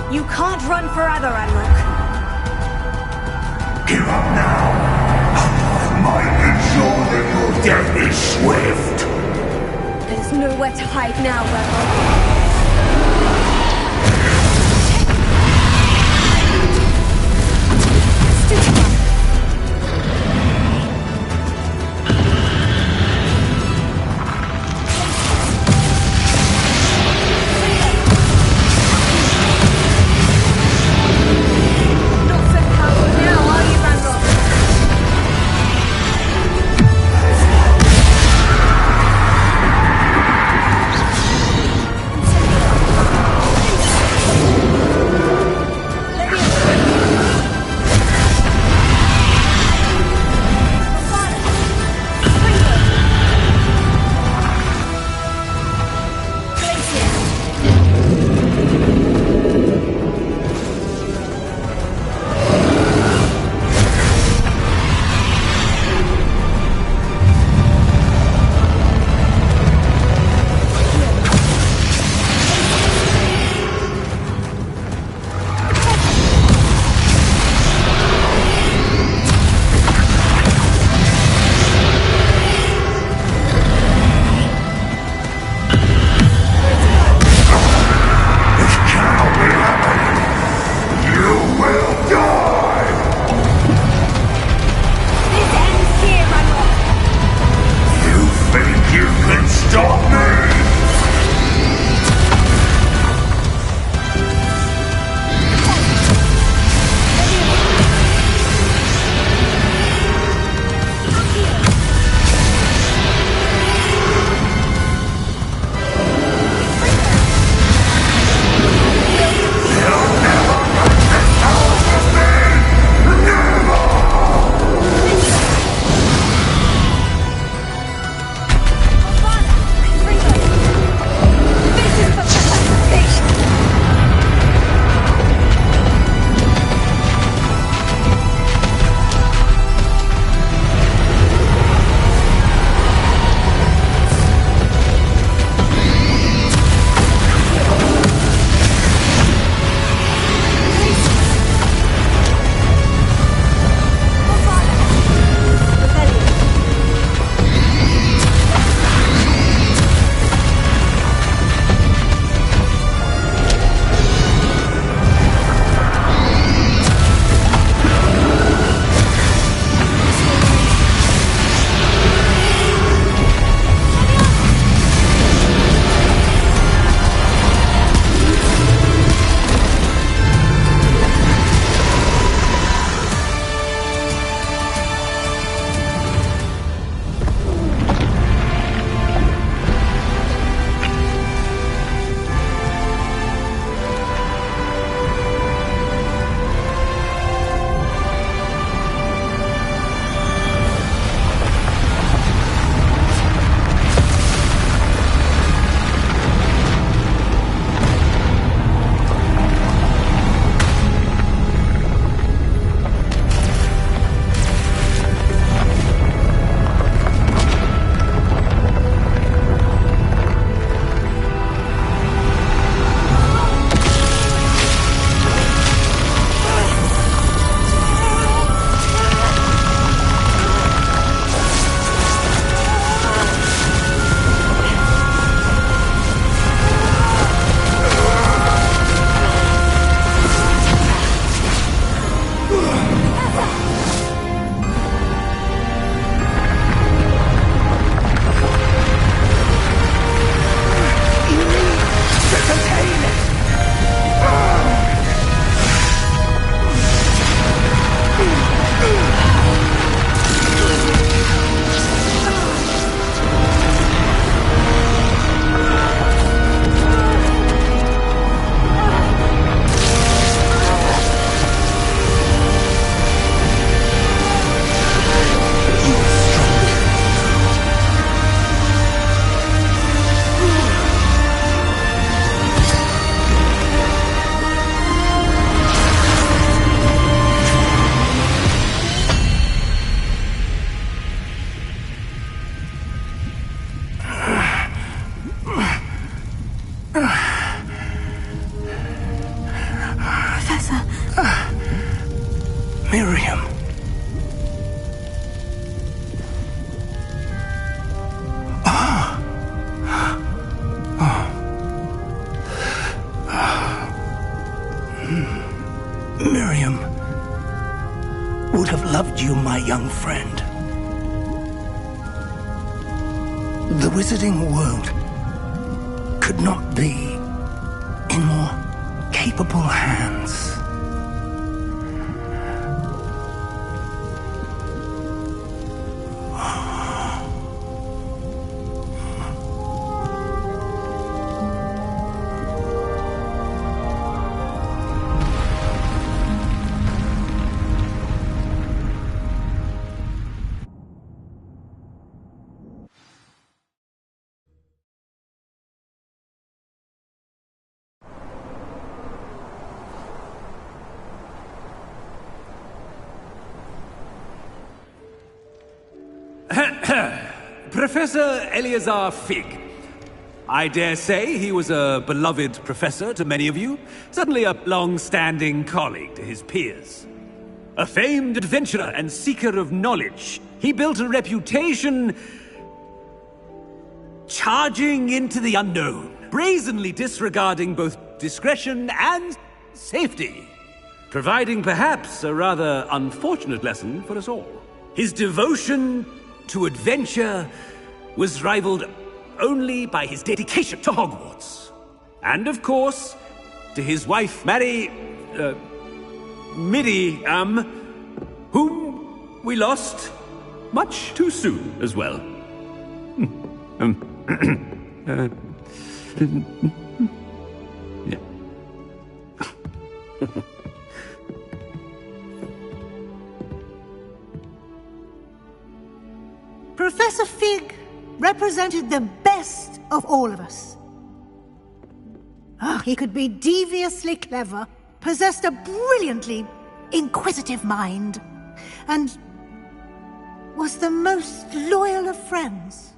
You can't run forever, Ranrock. Give up now. I might ensure that your death is swift. There's nowhere to hide now, Ranrock. Miriam. Miriam would have loved you, my young friend. The wizarding world could not be in more capable hands. Professor Eleazar Fig. I dare say he was a beloved professor to many of you, certainly a long-standing colleague to his peers. A famed adventurer and seeker of knowledge, he built a reputation charging into the unknown, brazenly disregarding both discretion and safety, providing perhaps a rather unfortunate lesson for us all. His devotion to adventure was rivaled only by his dedication to Hogwarts. And of course, to his wife, Miri, whom we lost much too soon as well. Yeah. Professor Fig represented the best of all of us. He could be deviously clever, possessed a brilliantly inquisitive mind, and was the most loyal of friends.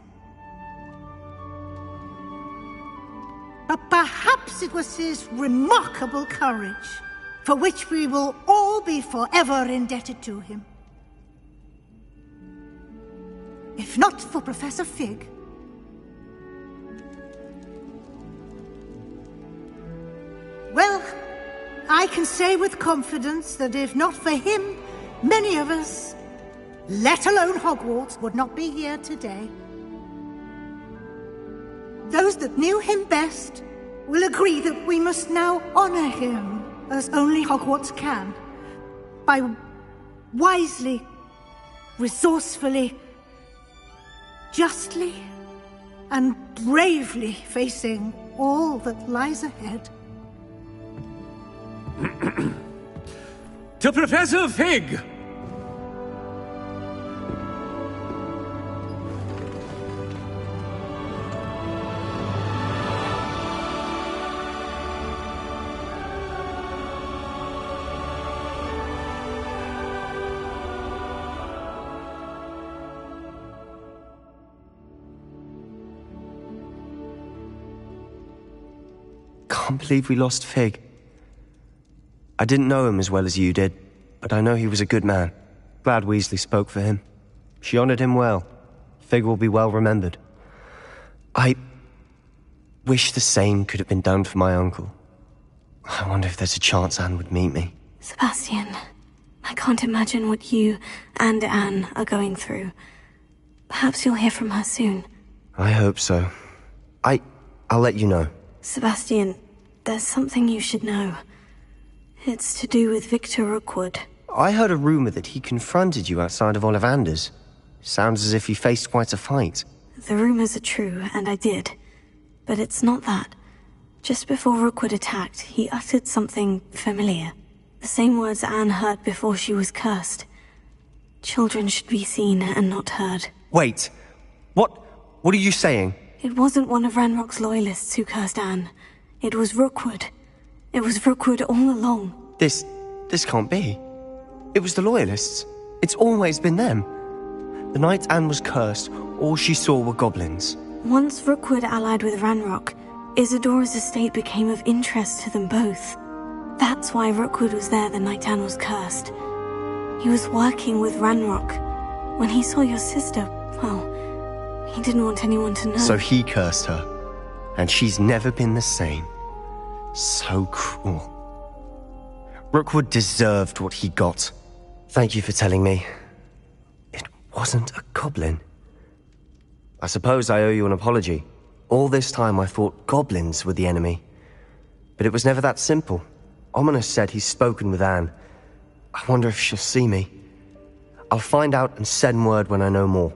But perhaps it was his remarkable courage, for which we will all be forever indebted to him. If not for Professor Fig, well, I can say with confidence that if not for him, many of us, let alone Hogwarts, would not be here today. Those that knew him best will agree that we must now honor him as only Hogwarts can, by wisely, resourcefully, justly and bravely facing all that lies ahead. To Professor Fig! Can't believe we lost Fig. I didn't know him as well as you did, but I know he was a good man. Glad Weasley spoke for him. She honored him well. Fig will be well remembered. I wish the same could have been done for my uncle. I wonder if there's a chance Anne would meet me. Sebastian, I can't imagine what you and Anne are going through. Perhaps you'll hear from her soon. I hope so. I'll let you know. Sebastian, there's something you should know. It's to do with Victor Rookwood. I heard a rumor that he confronted you outside of Ollivander's. Sounds as if he faced quite a fight. The rumors are true, and I did. But it's not that. Just before Rookwood attacked, he uttered something familiar. The same words Anne heard before she was cursed. Children should be seen and not heard. Wait. What are you saying? It wasn't one of Ranrock's loyalists who cursed Anne. It was Rookwood. It was Rookwood all along. This can't be. It was the Loyalists. It's always been them. The night Anne was cursed, all she saw were goblins. Once Rookwood allied with Ranrock, Isadora's estate became of interest to them both. That's why Rookwood was there the night Anne was cursed. He was working with Ranrock. When he saw your sister, well, he didn't want anyone to know. So he cursed her, and she's never been the same. So cruel. Rookwood deserved what he got. Thank you for telling me. It wasn't a goblin. I suppose I owe you an apology. All this time I thought goblins were the enemy. But it was never that simple. Ominous said he's spoken with Anne. I wonder if she'll see me. I'll find out and send word when I know more.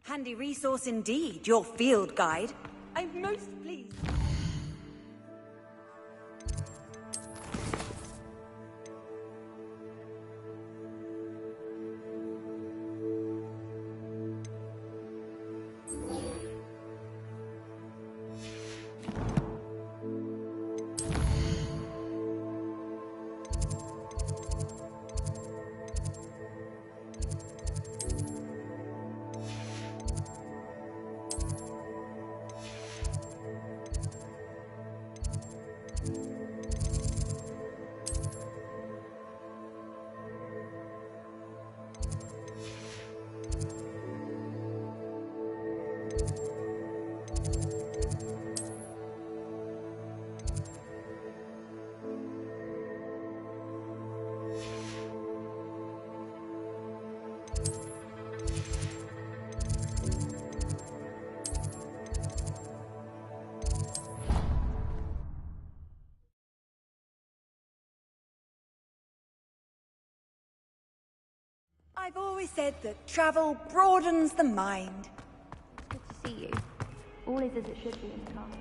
Handy resource indeed, your field guide. I'm most pleased. I've always said that travel broadens the mind. Good to see you. All is as it should be in the castle.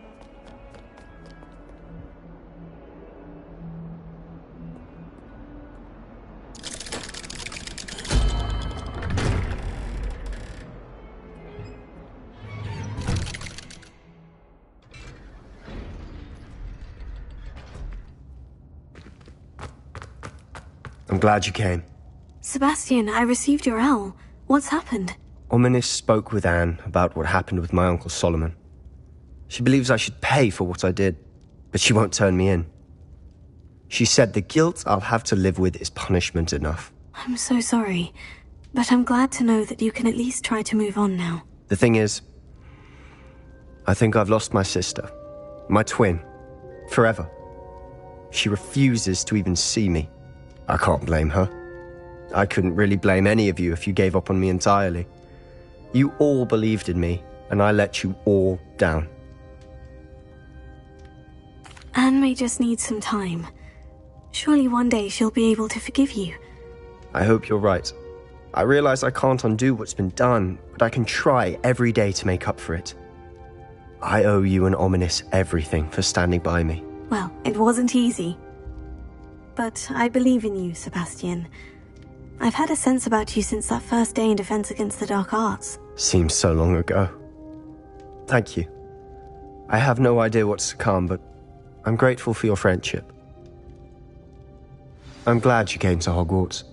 I'm glad you came. Sebastian, I received your L. What's happened? Ominis spoke with Anne about what happened with my Uncle Solomon. She believes I should pay for what I did, but she won't turn me in. She said the guilt I'll have to live with is punishment enough. I'm so sorry, but I'm glad to know that you can at least try to move on now. The thing is, I think I've lost my sister, my twin, forever. She refuses to even see me. I can't blame her. I couldn't really blame any of you if you gave up on me entirely. You all believed in me, and I let you all down. Anne may just need some time. Surely one day she'll be able to forgive you. I hope you're right. I realize I can't undo what's been done, but I can try every day to make up for it. I owe you and Ominous everything for standing by me. Well, it wasn't easy. But I believe in you, Sebastian. I've had a sense about you since that first day in Defense Against the Dark Arts. Seems so long ago. Thank you. I have no idea what's to come, but I'm grateful for your friendship. I'm glad you came to Hogwarts.